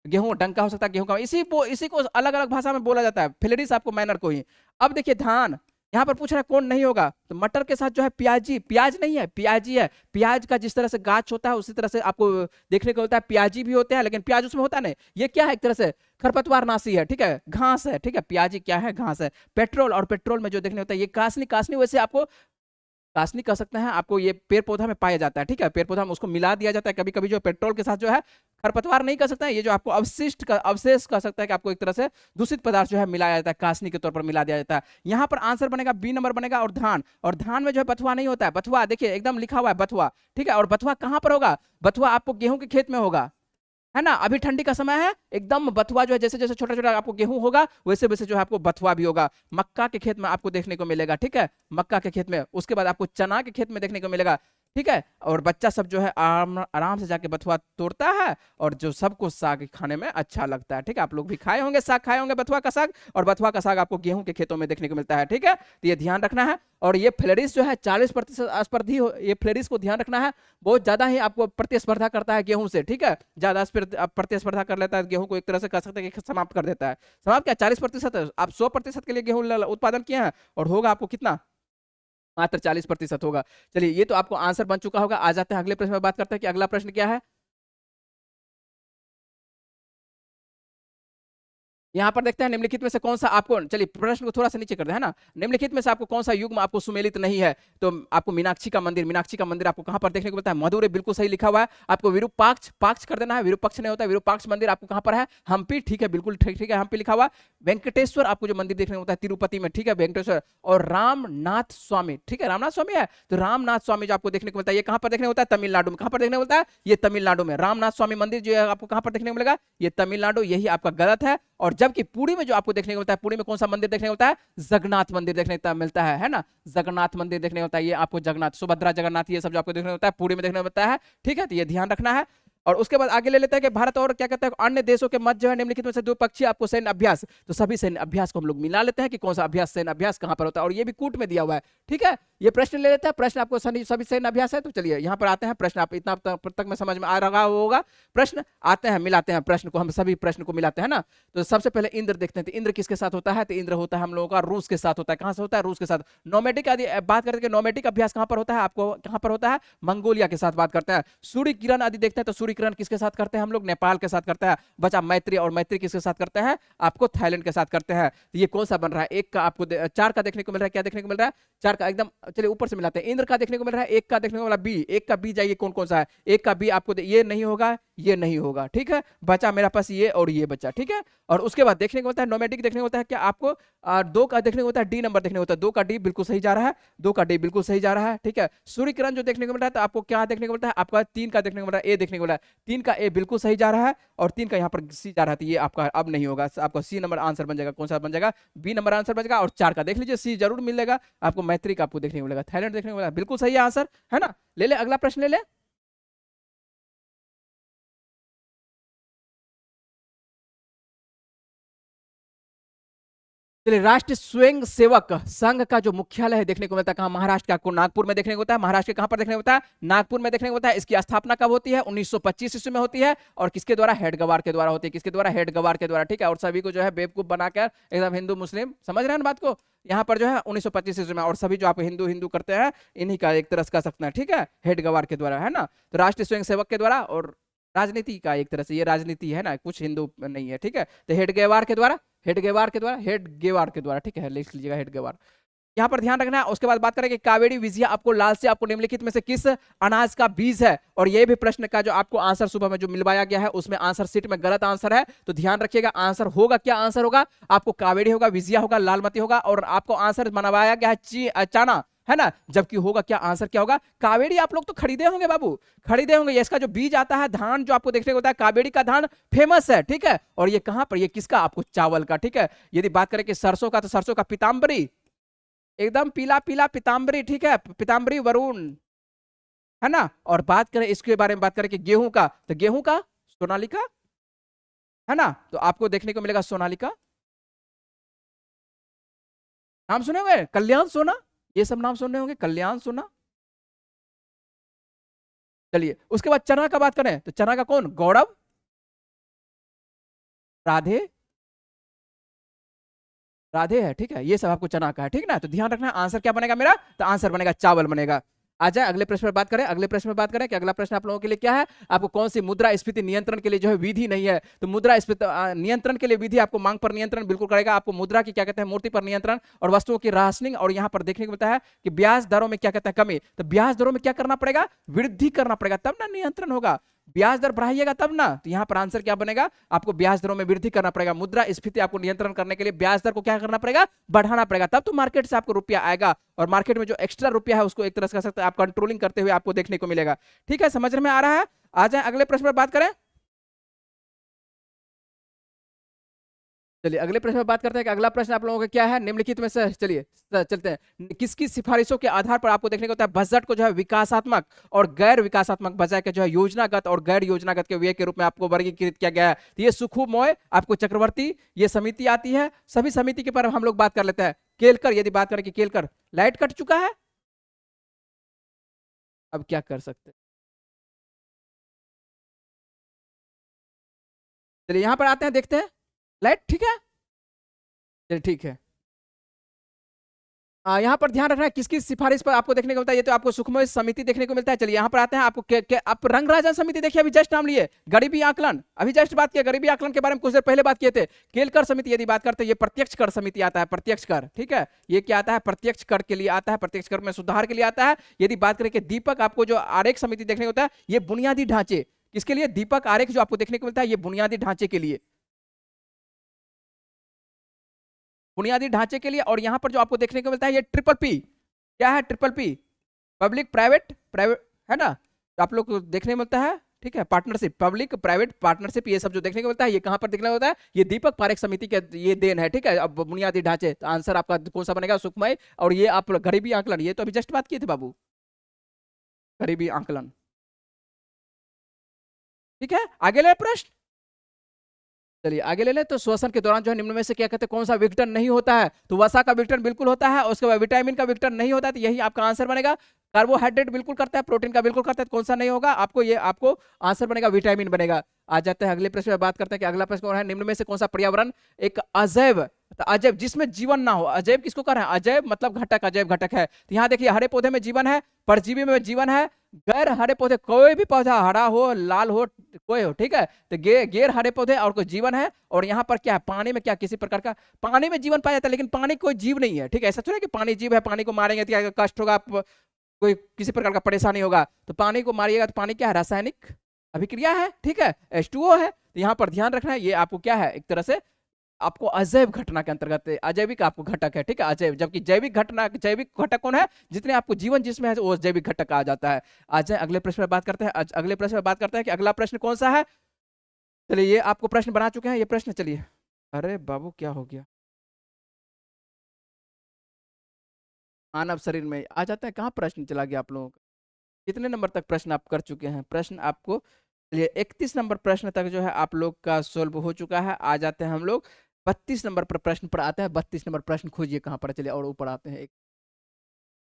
गेहूं डंका हो सकता है, गेहूं का, इसी को अलग अलग भाषा में बोला जाता है, फिलरिस आपको मैनर को ही। अब देखिए धान, यहाँ पर पूछ रहा है कौन नहीं होगा, तो मटर के साथ जो है प्याजी, प्याज नहीं है, प्याजी है। प्याज का जिस तरह से गाछ होता है उसी तरह से आपको देखने को होता है, प्याजी भी होते हैं, लेकिन प्याज उसमें होता नहीं। ये क्या है? एक तरह से खरपतवार नाशी है। ठीक है, घास है। ठीक है, प्याजी क्या है? घास है। पेट्रोल, और पेट्रोल में जो देखने होता है ये कासनी, कासनी वैसे आपको कासनी कह सकते हैं, आपको ये पेड़ पौधा में पाया जाता है। ठीक है, पेड़ पौधा में उसको मिला दिया जाता है कभी कभी, जो पेट्रोल के साथ जो है खरपतवार नहीं कर सकता है, ये जो आपको अवशिष्ट का अवशेष कह सकता है कि आपको एक तरह से दूषित पदार्थ जो है मिलाया जाता है, कासनी के तौर पर मिला दिया जाता है। यहाँ पर आंसर बनेगा बी नंबर बनेगा। और धान, और धान में जो है बथुआ नहीं होता है, बथुआ देखिए एकदम लिखा हुआ है बथुआ। ठीक है, और बथुआ कहाँ पर होगा? बथुआ आपको गेहूं के खेत में होगा, है ना। अभी ठंडी का समय है, एकदम बथुआ जो है जैसे जैसे छोटा छोटा आपको गेहूं होगा वैसे वैसे जो है आपको बथुआ भी होगा। मक्का के खेत में आपको देखने को मिलेगा। ठीक है, मक्का के खेत में। उसके बाद आपको चना के खेत में देखने को मिलेगा। ठीक है, और बच्चा सब जो है आराम से जाके बथुआ तोड़ता है, और जो सबको साग खाने में अच्छा लगता है। ठीक है, आप लोग भी खाए होंगे, साग खाए होंगे, बथुआ का साग, और बथुआ का साग आपको गेहूं के खेतों में देखने को मिलता है। ठीक है, तो ये ध्यान रखना है। और ये फ्लेरिस जो है 40% स्पर्धी, ये फ्लेरिस को ध्यान रखना है, बहुत ज्यादा ही आपको प्रतिस्पर्धा करता है गेहूं से। ठीक है, ज्यादा प्रतिस्पर्धा कर लेता है गेहूं को, एक तरह से कह सकते हैं कि समाप्त कर देता है। समाप्त क्या? 40%, आप 100% के लिए गेहूं उत्पादन किए हैं, और होगा आपको कितना? मात्र 40% होगा। चलिए ये तो आपको आंसर बन चुका होगा। आ जाते हैं अगले प्रश्न में, बात करते हैं कि अगला प्रश्न क्या है। यहाँ पर देखते हैं निम्नलिखित में से कौन सा आपको, चलिए प्रश्न को थोड़ा सा नीचे कर दे, है ना। निम्नलिखित में से आपको कौन सा युग्म आपको सुमेलित नहीं है? तो आपको मीनाक्षी का मंदिर, मीनाक्षी का मंदिर आपको कहां पर देखने को मिलता है? मधुरै, बिल्कुल सही लिखा हुआ है। आपको विरूपाक्ष, पाक्ष कर देना है, विरूपाक्ष नहीं होता है। विरूपाक्ष मंदिर आपको कहां पर है? हम्पी। ठीक है, बिल्कुल ठीक है, हम्पी लिखा हुआ। वेंकटेश्वर आपको जो मंदिर देखने को मिलता है तिरुपति में। ठीक है, वेंकटेश्वर। और रामनाथ स्वामी, ठीक है, रामनाथ स्वामी है, तो रामनाथ स्वामी जो आपको देखने को मिलता है ये कहां पर देखने को मिलता है? तमिलनाडु में। कहां पर देखने को मिलता है? ये तमिलनाडु में। रामनाथ स्वामी मंदिर जो है आपको कहां पर देखने को मिलेगा? ये तमिलनाडु। यही आपका गलत है। और जबकि पुरी में जो आपको देखने को मिलता है, पुरी में कौन सा मंदिर देखने को मिलता है? जगन्नाथ मंदिर देखने को मिलता है ना, जगन्नाथ मंदिर देखने को मिलता है। ये आपको जगन्नाथ, सुभद्रा जगन्नाथ, ये सब जो आपको देखने को मिलता है पुरी में देखने को मिलता है, ठीक है, तो ये ध्यान रखना है। और उसके बाद आगे ले लेते हैं कि भारत और क्या कहते हैं अन्य देशों के मध्य जो है निम्नलिखित में से द्विपक्षीय आपको सैन्य अभ्यास, तो सभी सैन्य अभ्यास को हम लोग मिला लेते हैं कि कौन सा अभ्यास, सैन्य अभ्यास कहां पर होता है, और ये भी कूट में दिया हुआ है, ठीक है। ये प्रश्न ले लेते हैं, प्रश्न आपको सभी सैन्य अभ्यास है। तो चलिए यहाँ पर आते हैं प्रश्न, आप इतना तक में समझ में आ रहा होगा। प्रश्न आते हैं, मिलाते हैं प्रश्न को, हम सभी प्रश्न को मिलाते हैं ना। तो सबसे पहले इंद्र देखते हैं, तो इंद्र किसके साथ होता है? तो इंद्र होता है हम लोगों का रूस के साथ होता है। कहां से होता है? रूस के साथ। नोमेटिक आदि बात करते हैं, नोमेटिक अभ्यास कहां पर होता है? आपको कहां पर होता है? मंगोलिया के साथ बात करते हैं। सूर्य किरण आदि देखते हैं, तो सूर्य किरण किसके साथ करते हैं हम लोग? नेपाल के साथ करते हैं। बचा मैत्री, और मैत्री किसके साथ करते हैं? आपको थाईलैंड के साथ करते हैं। तो ये कौन सा बन रहा है? एक का आपको 4 का देखने को मिल रहा है। क्या देखने को मिल रहा है? 4 का एकदम। चलिए ऊपर से मिलाते हैं। इंद्र का देखने को मिल रहा है, एक का देखने को मिल रहा है बी, एक का बी जाइए कौन कौन सा है? एक का बी आपको ये नहीं होगा, ये नहीं होगा, ठीक है। बचा मेरा पास ये और ये बचा, ठीक है। और उसके बाद देखने को होता है नोमेटिक, देखने को होता है क्या आपको 2 का देखने को होता है, डी नंबर देखने को होता है। 2 का डी बिल्कुल सही जा रहा है, 2 का डी बिल्कुल सही जा रहा है, ठीक है। सूर्य किरण जो देखने को मिल रहा है, तो आपको क्या देखने को मिलता है? आपका 3 का देखने को मिल रहा है, ए देखने को मिल रहा है। 3 का ए बिल्कुल सही जा रहा है, और 3 का यहाँ पर सी जा रहा है, तो ये आपका अब नहीं होगा, आपका सी नंबर आंसर बन जाएगा। कौन सा बन जाएगा? बी नंबर आंसर बन जाएगा। और 4 का देख लीजिए, सी जरूर मिलेगा आपको। मैत्री का आपको देखने को मिलेगा, थाईलैंड देखने को मिलेगा, बिल्कुल सही आंसर है ना। ले ले अगला प्रश्न ले ले। चलिए, राष्ट्रीय स्वयं सेवक संघ का जो मुख्यालय है देखने को मिलता है कहां? महाराष्ट्र के, आपको नागपुर में देखने को होता है। महाराष्ट्र के कहां पर देखने को होता है? नागपुर में देखने को होता है। इसकी स्थापना कब होती है? 1925 ईस्वी में होती है। और किसके द्वारा? हेडगवार के द्वारा होती है। किसके द्वारा? हेडगवार के द्वारा, ठीक है। और सभी को जो है बेवकूफ बनाकर एकदम हिंदू मुस्लिम, समझ रहे हैं ना बात को? यहाँ पर जो है 1925 ईस्वी में, और सभी जो आप हिंदू हिंदू करते हैं इन्हीं का एक तरह से कह सकते हैं, ठीक है, हेडगवार के द्वारा, है ना। तो राष्ट्रीय स्वयं सेवक के द्वारा, और राजनीति का एक तरह से ये राजनीति है ना, कुछ हिंदू नहीं है, ठीक है। तो हेडगेवार के द्वारा, हेडगेवार के द्वारा, हेडगेवार के द्वारा, ठीक है, लिख लीजिएगा हेडगेवार। यहाँ पर ध्यान रखना है। उसके बाद बात करें कि कावेरी विजया आपको लाल से आपको निम्नलिखित में से किस अनाज का बीज है? और ये भी प्रश्न का जो आपको आंसर सुबह में जो मिलवाया गया है उसमें आंसर सीट में गलत आंसर है, तो ध्यान रखिएगा। आंसर होगा क्या? आंसर होगा आपको कावेरी होगा, विजया होगा, लालमती होगा, और आपको आंसर बनवाया गया है चाना, है ना। जबकि होगा क्या? आंसर क्या होगा? कावेरी। आप लोग तो खरीदे होंगे बाबू, खरीदे होंगे। इसका जो बीज आता है, धान जो आपको देखने को होता है, कावेरी का धान फेमस है, ठीक है। और ये कहां पर? ये किसका? आपको चावल का, ठीक है। यदि बात करें कि सरसों का, तो सरसों का पीताम्बरी, एकदम पीला पीला पीताम्बरी, ठीक है, पीताम्बरी वरुण, है ना। और बात करें इसके बारे में, बात करें कि गेहूं का, तो गेहूं का सोनालिका, है ना। तो आपको देखने को मिलेगा सोनालिका। नाम सुने होंगे, कल्याण सोना, ये सब नाम सुने होंगे, कल्याण सोना। चलिए, उसके बाद चना का बात करें, तो चना का कौन? गौरव, राधे, राधे है, ठीक है। ये सब आपको चना का है, ठीक ना। तो ध्यान रखना, आंसर क्या बनेगा मेरा? तो आंसर बनेगा चावल बनेगा। आ जाए अगले प्रश्न पर बात करें। अगले प्रश्न में बात करें कि अगला प्रश्न आप लोगों के लिए क्या है? आपको कौन सी मुद्रास्फीति नियंत्रण के लिए जो है विधि नहीं है? तो मुद्रास्फीति नियंत्रण के लिए विधि आपको मांग पर नियंत्रण बिल्कुल करेगा। आपको मुद्रा की क्या कहते हैं? मूर्ति पर नियंत्रण, और वस्तुओं की राशनिंग। और यहाँ पर देखने को मिलता है कि ब्याज दरों में क्या कहते हैं? कमी। तो ब्याज दरों में क्या करना पड़ेगा? वृद्धि करना पड़ेगा, तब ना नियंत्रण होगा। ब्याज दर बढ़ाइएगा तब ना। तो यहाँ पर आंसर क्या बनेगा? आपको ब्याज दरों में वृद्धि करना पड़ेगा। मुद्रास्फीति आपको नियंत्रण करने के लिए ब्याज दर को क्या करना पड़ेगा? बढ़ाना पड़ेगा, तब तो मार्केट से आपको रुपया आएगा। और मार्केट में जो एक्स्ट्रा रुपया है उसको एक तरह से कह सकते हैं आप कंट्रोलिंग करते हुए आपको देखने को मिलेगा, ठीक है। समझ में आ रहा है? आ जाए अगले प्रश्न पर बात करें। चलिए, अगले प्रश्न पर बात करते हैं कि अगला प्रश्न आप लोगों का क्या है? निम्नलिखित में से, चलिए चलते हैं, किसकी सिफारिशों के आधार पर आपको देखने को होता है बजट को जो है विकासात्मक और गैर विकासात्मक बजाय के जो है योजनागत और गैर योजनागत के व्यय के रूप में आपको वर्गीकृत किया गया है। तो ये सुखमय, आपको चक्रवर्ती, ये समिति आती है। सभी समिति के पर हम लोग बात कर लेते हैं। केलकर, यदि बात करें कि केलकर, लाइट कट चुका है, अब क्या कर सकते हैं? चलिए यहां पर आते हैं, देखते हैं। लाइट ठीक है, चलिए ठीक है। यहाँ पर ध्यान रखना है किसकी सिफारिश पर आपको देखने को मिलता है। ये तो आपको सुखमय समिति देखने को मिलता है। चलिए यहाँ पर आते हैं, आपको आप रंगराजन समिति देखिए, अभी जस्ट नाम लिए। गरीबी आकलन, अभी जस्ट बात किया, गरीबी आकलन के बारे में कुछ देर पहले बात किए थे। केलकर समिति यदि बात करते हैं, ये प्रत्यक्ष कर समिति आता है, प्रत्यक्ष कर, ठीक है। ये क्या आता है? प्रत्यक्ष कर के लिए आता है, प्रत्यक्ष कर में सुधार के लिए आता है। यदि बात करें कि दीपक, आपको जो आरेख समिति देखने को होता है, ये बुनियादी ढांचे, किसके लिए? दीपक आरेख जो आपको देखने को मिलता है, ये बुनियादी ढांचे के लिए, बुनियादी ढांचे के लिए। और यहां पर जो आपको देखने को मिलता है, ये ट्रिपल पी, क्या है? Triple P, public private, private, है ना। तो आप लोग को देखने को मिलता है ठीक है, पार्टनरशिप, पब्लिक प्राइवेट पार्टनरशिप, ये सब जो देखने को मिलता है ये कहां पर देखने को मिलता है, ये दीपक पारेख समिति के ये देन है, ठीक है। अब बुनियादी ढांचे, तो आंसर आपका कौन सा बनेगा, सुखमय। और ये आप गरीबी आंकलन, ये तो अभी जस्ट बात किए थे बाबू, गरीबी आंकलन, ठीक है। आगे ले प्रश्न, चलिए आगे ले ले। तो श्वसन के दौरान जो है निम्न में से क्या कहते हैं, कौन सा विघटन नहीं होता है, तो वसा का विघटन बिल्कुल होता है, उसके बाद विटामिन का विघटन नहीं होता है, तो यही आपका आंसर बनेगा। कार्बोहाइड्रेट बिल्कुल करता है, प्रोटीन का बिल्कुल करता है, तो कौन सा नहीं होगा आपको, ये आपको आंसर बनेगा विटामिन बनेगा। आ जाते हैं अगले प्रश्न में, बात करते हैं कि अगला प्रश्न कौन है, निम्न में से कौन सा पर्यावरण एक अजैव, तो अजैव जिसमें जीवन ना हो, अजैव किसको कह रहे हैं, अजैव मतलब घटक, अजैव घटक है। तो यहाँ देखिए हरे पौधे में जीवन है, परजीवी में जीवन है, गैर हरे पौधे, कोई भी पौधा हरा हो लाल हो कोई हो, ठीक है, तो गैर हरे पौधे और कोई जीवन है। और यहाँ पर क्या है, पानी में क्या किसी प्रकार का, पानी में जीवन पाया जाता है, लेकिन पानी कोई जीव नहीं है, ठीक है। ऐसा थोड़ा कि पानी जीव है, पानी को मारेंगे तो क्या कष्ट होगा, कोई किसी प्रकार का परेशानी होगा, तो पानी को मारिएगा तो पानी क्या है, रासायनिक अभिक्रिया है, ठीक है, H2O है। तो यहाँ पर ध्यान रखना है, ये आपको क्या है, एक तरह से आपको अजैव घटना के अंतर्गत अजैविक आपको घटक है, ठीक है, अजैव। जबकि जैविक घटना, जैविक घटक कौन है, जितने आपको जीवन जिसमें है वो जैविक घटक आ जाता है। आ जाए अगले प्रश्न में बात करते हैं, अगले प्रश्न में बात करते हैं कि अगला प्रश्न कौन सा है। चलिए ये आपको प्रश्न बना चुके हैं ये प्रश्न, चलिए, अरे बाबू क्या हो गया, मानव शरीर में आ जाता है, कहाँ प्रश्न चला गया आप लोगों का, कितने नंबर तक प्रश्न आप कर चुके हैं, प्रश्न आपको, चलिए 31 नंबर प्रश्न तक जो है आप लोग का सोल्व हो चुका है। आ जाते हैं हम लोग 32 नंबर पर प्रश्न पर आते हैं, 32 नंबर प्रश्न खोजिए कहाँ पर, चलिए और ऊपर आते हैं,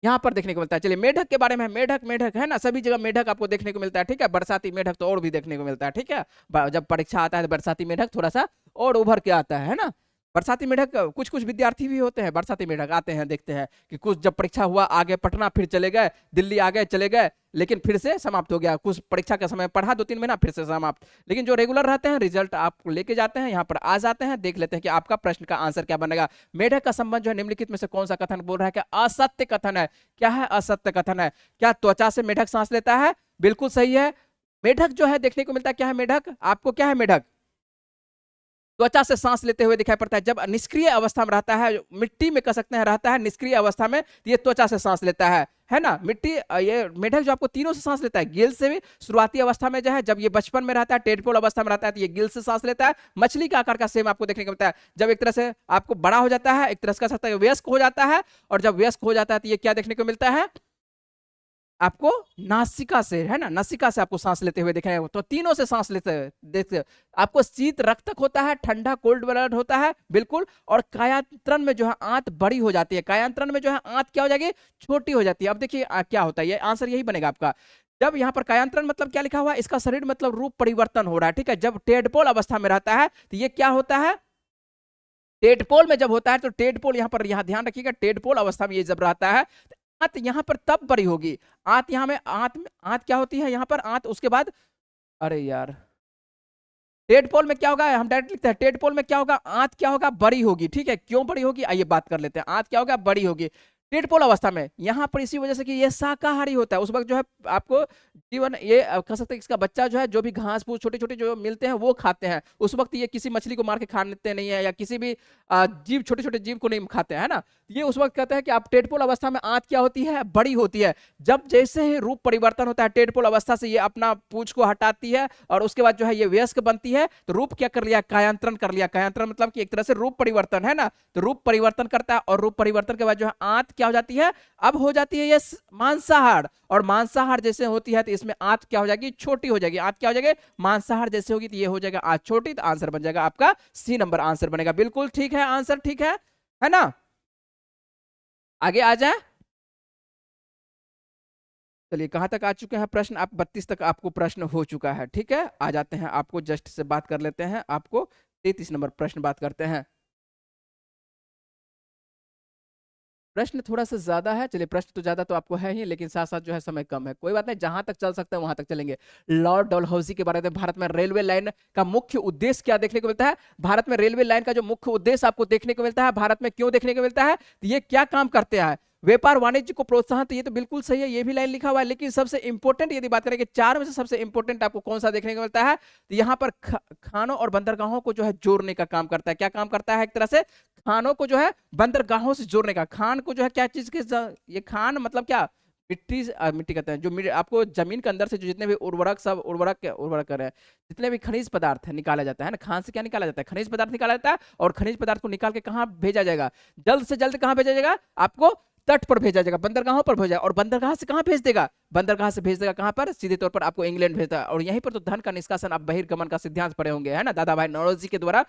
यहाँ पर देखने को मिलता है। चलिए मेढक के बारे में, मेढक, मेढक है ना, सभी जगह मेढक आपको देखने को मिलता है, ठीक है। बरसाती मेढक तो और भी देखने को मिलता है, ठीक है, जब परीक्षा आता है तो बरसाती मेढक थोड़ा सा और उभर के आता है ना। बरसाती मेढक कुछ कुछ विद्यार्थी भी होते हैं, बरसाती मेढक आते हैं, देखते हैं कि कुछ जब परीक्षा हुआ आगे पटना फिर चले गए, दिल्ली आ गए चले गए, लेकिन फिर से समाप्त हो गया, कुछ परीक्षा का समय पढ़ा 2-3 महीना फिर से समाप्त। लेकिन जो रेगुलर रहते हैं रिजल्ट आप लेके जाते हैं, यहाँ पर आ जाते हैं, देख लेते हैं कि आपका प्रश्न का आंसर क्या बनेगा। मेढक का संबंध जो है निम्नलिखित में से कौन सा कथन बोल रहा है, क्या असत्य कथन है, क्या है असत्य कथन है। क्या त्वचा से मेढक सांस लेता है, बिल्कुल सही है। मेढक जो है देखने को मिलता है, क्या है मेढक, आपको क्या है मेढक, त्वचा से सांस लेते हुए दिखाई पड़ता है। जब निष्क्रिय अवस्था में रहता है, मिट्टी में कह सकते हैं रहता है निष्क्रिय अवस्था में, तो ये त्वचा से सांस लेता है ना। मिट्टी, ये मेढक जो आपको तीनों से सांस लेता है, गिल से भी शुरुआती अवस्था में जो है, जब ये बचपन में रहता है टेडपोल अवस्था में रहता है तो ये गिल से सांस लेता है। मछली का आकार का सेम आपको देखने को मिलता है, जब एक तरह से आपको बड़ा हो जाता है, एक तरह से कह सकता है वयस्क हो जाता है, और जब वयस्क हो जाता है तो ये क्या देखने को मिलता है आपको, नासिका से, है ना, नासिका से आपको सांस लेते हुए दिखाया, तो तीनों से सांस लेते हुए देखते आपको शीत रक्तक होता है, ठंडा कोल्ड ब्लड होता है, बिल्कुल। और कायांतरण में जो है आंत बड़ी हो जाती है, कायांतरण में जो है आंत क्या हो जाएगी, छोटी हो जाती है। अब देखिए क्या होता है, ये आंसर यही बनेगा आपका। जब यहाँ पर कायांतरण मतलब क्या लिखा हुआ है, इसका शरीर मतलब रूप परिवर्तन हो रहा है, ठीक है। जब टेडपोल अवस्था में रहता है तो ये क्या होता है, टेडपोल में जब होता है तो टेडपोल, यहाँ पर यहाँ ध्यान रखिएगा, टेडपोल अवस्था में ये जब रहता है, आंत यहाँ पर तब बड़ी होगी। आंत यहाँ में आंत क्या होती है यहाँ पर, आंत, उसके बाद, अरे यार, टेडपोल में क्या होगा, हम डायरेक्ट लिखते हैं, टेडपोल में क्या होगा, आंत क्या होगा, बड़ी होगी, ठीक है। क्यों बड़ी होगी, आइए बात कर लेते हैं। आंत क्या होगा, बड़ी होगी टेडपोल अवस्था में, यहाँ पर इसी वजह से कि ये शाकाहारी होता है, उस वक्त जो है आपको जीवन, ये कह सकते हैं इसका बच्चा जो है जो भी घास फूस छोटे छोटे जो मिलते हैं वो खाते हैं, उस वक्त ये किसी मछली को मार के खाते नहीं है, या किसी भी जीव, छोटे छोटे जीव को नहीं खाते हैं ना। ये उस वक्त कहते हैं कि आप टेडपोल अवस्था में आंत क्या होती है, बड़ी होती है। जब जैसे ही रूप परिवर्तन होता है टेडपोल अवस्था से, ये अपना पूंछ को हटाती है और उसके बाद जो है ये वयस्क बनती है, तो रूप क्या कर लिया, कायांतरण कर लिया। कायांतरण मतलब कि एक तरह से रूप परिवर्तन, है ना, तो रूप परिवर्तन करता है, और रूप परिवर्तन के बाद जो है आंत क्या हो जाती है, अब हो जाती है ये मांसाहार, और मांसाहार जैसे होती है तो इसमें आंत क्या हो जाएगी, छोटी हो जाएगी। आंत क्या हो जाएगी, मांसाहार जैसे होगी तो ये हो जाएगा आंत छोटी, तो आंसर बन जाएगा आपका सी नंबर आंसर बनेगा। बिल्कुल ठीक है आंसर, ठीक है ना। आगे आ जाए, चलिए कहां तक आ चुके हैं प्रश्न, आप 32 तक आपको प्रश्न हो चुका है, ठीक है। आ जाते हैं, आपको जस्ट से बात कर लेते हैं, आपको 33 नंबर प्रश्न बात करते हैं। प्रश्न थोड़ा सा ज्यादा है, चलिए प्रश्न तो ज्यादा तो आपको है ही, लेकिन साथ साथ जो है समय कम है, कोई बात नहीं, जहां तक चल सकते हैं वहां तक चलेंगे। लॉर्ड डलहौजी के बारे में, भारत में रेलवे लाइन का मुख्य उद्देश्य क्या देखने को मिलता है, भारत में रेलवे लाइन का जो मुख्य उद्देश्य आपको देखने को मिलता है, भारत में क्यों देखने को मिलता है, तो ये क्या काम करते हैं, व्यापार वाणिज्य को प्रोत्साहन, तो ये तो बिल्कुल सही है, ये भी लाइन लिखा हुआ है। लेकिन सबसे इंपॉर्टेंट यदि बात करें कि चार में से सबसे इंपॉर्टेंट आपको कौन सा देखने को मिलता है, तो यहाँ पर खानों और बंदरगाहों को जो है जोड़ने का काम करता है। क्या काम करता है, एक तरह से खानों को जो है बंदरगाहों से जोड़ने का, खान को जो है क्या चीज के, ये खान मतलब क्या, मिट्टी कहते हैं जो आपको जमीन के अंदर से जो जितने भी उर्वरक सब उर्वरक कर रहे हैं, जितने भी खनिज पदार्थ है निकाला जाता है ना। खान से क्या निकाला जाता है? खनिज पदार्थ निकाला जाता है। और खनिज पदार्थ को निकाल के कहाँ भेजा जाएगा? जल्द से जल्द कहाँ भेजा जाएगा? आपको तट पर भेजा जाएगा, बंदरगाहों पर भेजा। और बंदरगाह से कहाँ भेज देगा? बंदरगाह से भेज देगा कहाँ पर? सीधे तौर पर आपको इंग्लैंड भेजता है। और यहीं पर तो धन का निष्कासन, आप बहिर्गमन का सिद्धांत पढ़े होंगे, है ना, दादा भाई नौरोजी के द्वारा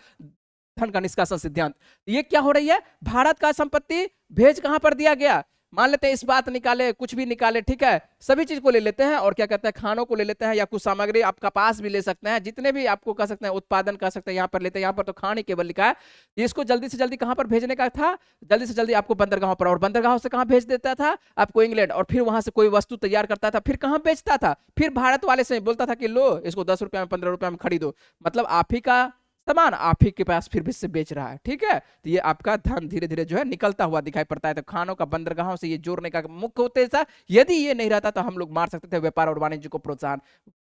धन का निष्कासन सिद्धांत। ये क्या हो रही है? भारत का संपत्ति भेज कहां पर दिया गया? मान लेते हैं इस बात निकाले, कुछ भी निकाले, ठीक है, सभी चीज को ले लेते हैं और क्या कहते हैं, खानों को ले लेते हैं या कुछ सामग्री आप कपास भी ले सकते हैं, जितने भी आपको कह सकते हैं उत्पादन कर सकते हैं यहाँ पर लेते हैं। यहाँ पर तो खान ही केवल लिखा है। इसको जल्दी से जल्दी कहां पर भेजने का था? जल्दी से जल्दी आपको बंदरगाहों पर। और बंदरगाहों से कहां भेज देता था? आपको इंग्लैंड। और फिर वहां से कोई वस्तु तैयार करता था, फिर कहां बेचता था? फिर भारत वाले से बोलता था कि लो इसको 10 रुपया में 15 रुपया में खरीदो। मतलब आप ही का सामान आप ही के पास फिर भी से बेच रहा है, ठीक है। तो ये आपका धन धीरे धीरे जो है निकलता हुआ दिखाई पड़ता है। तो खानों का बंदरगाहों से ये जोड़ने का मुख्य उद्देश्य था। यदि ये नहीं रहता तो हम लोग मार सकते थे व्यापार और वाणिज्य को प्रोत्साहन।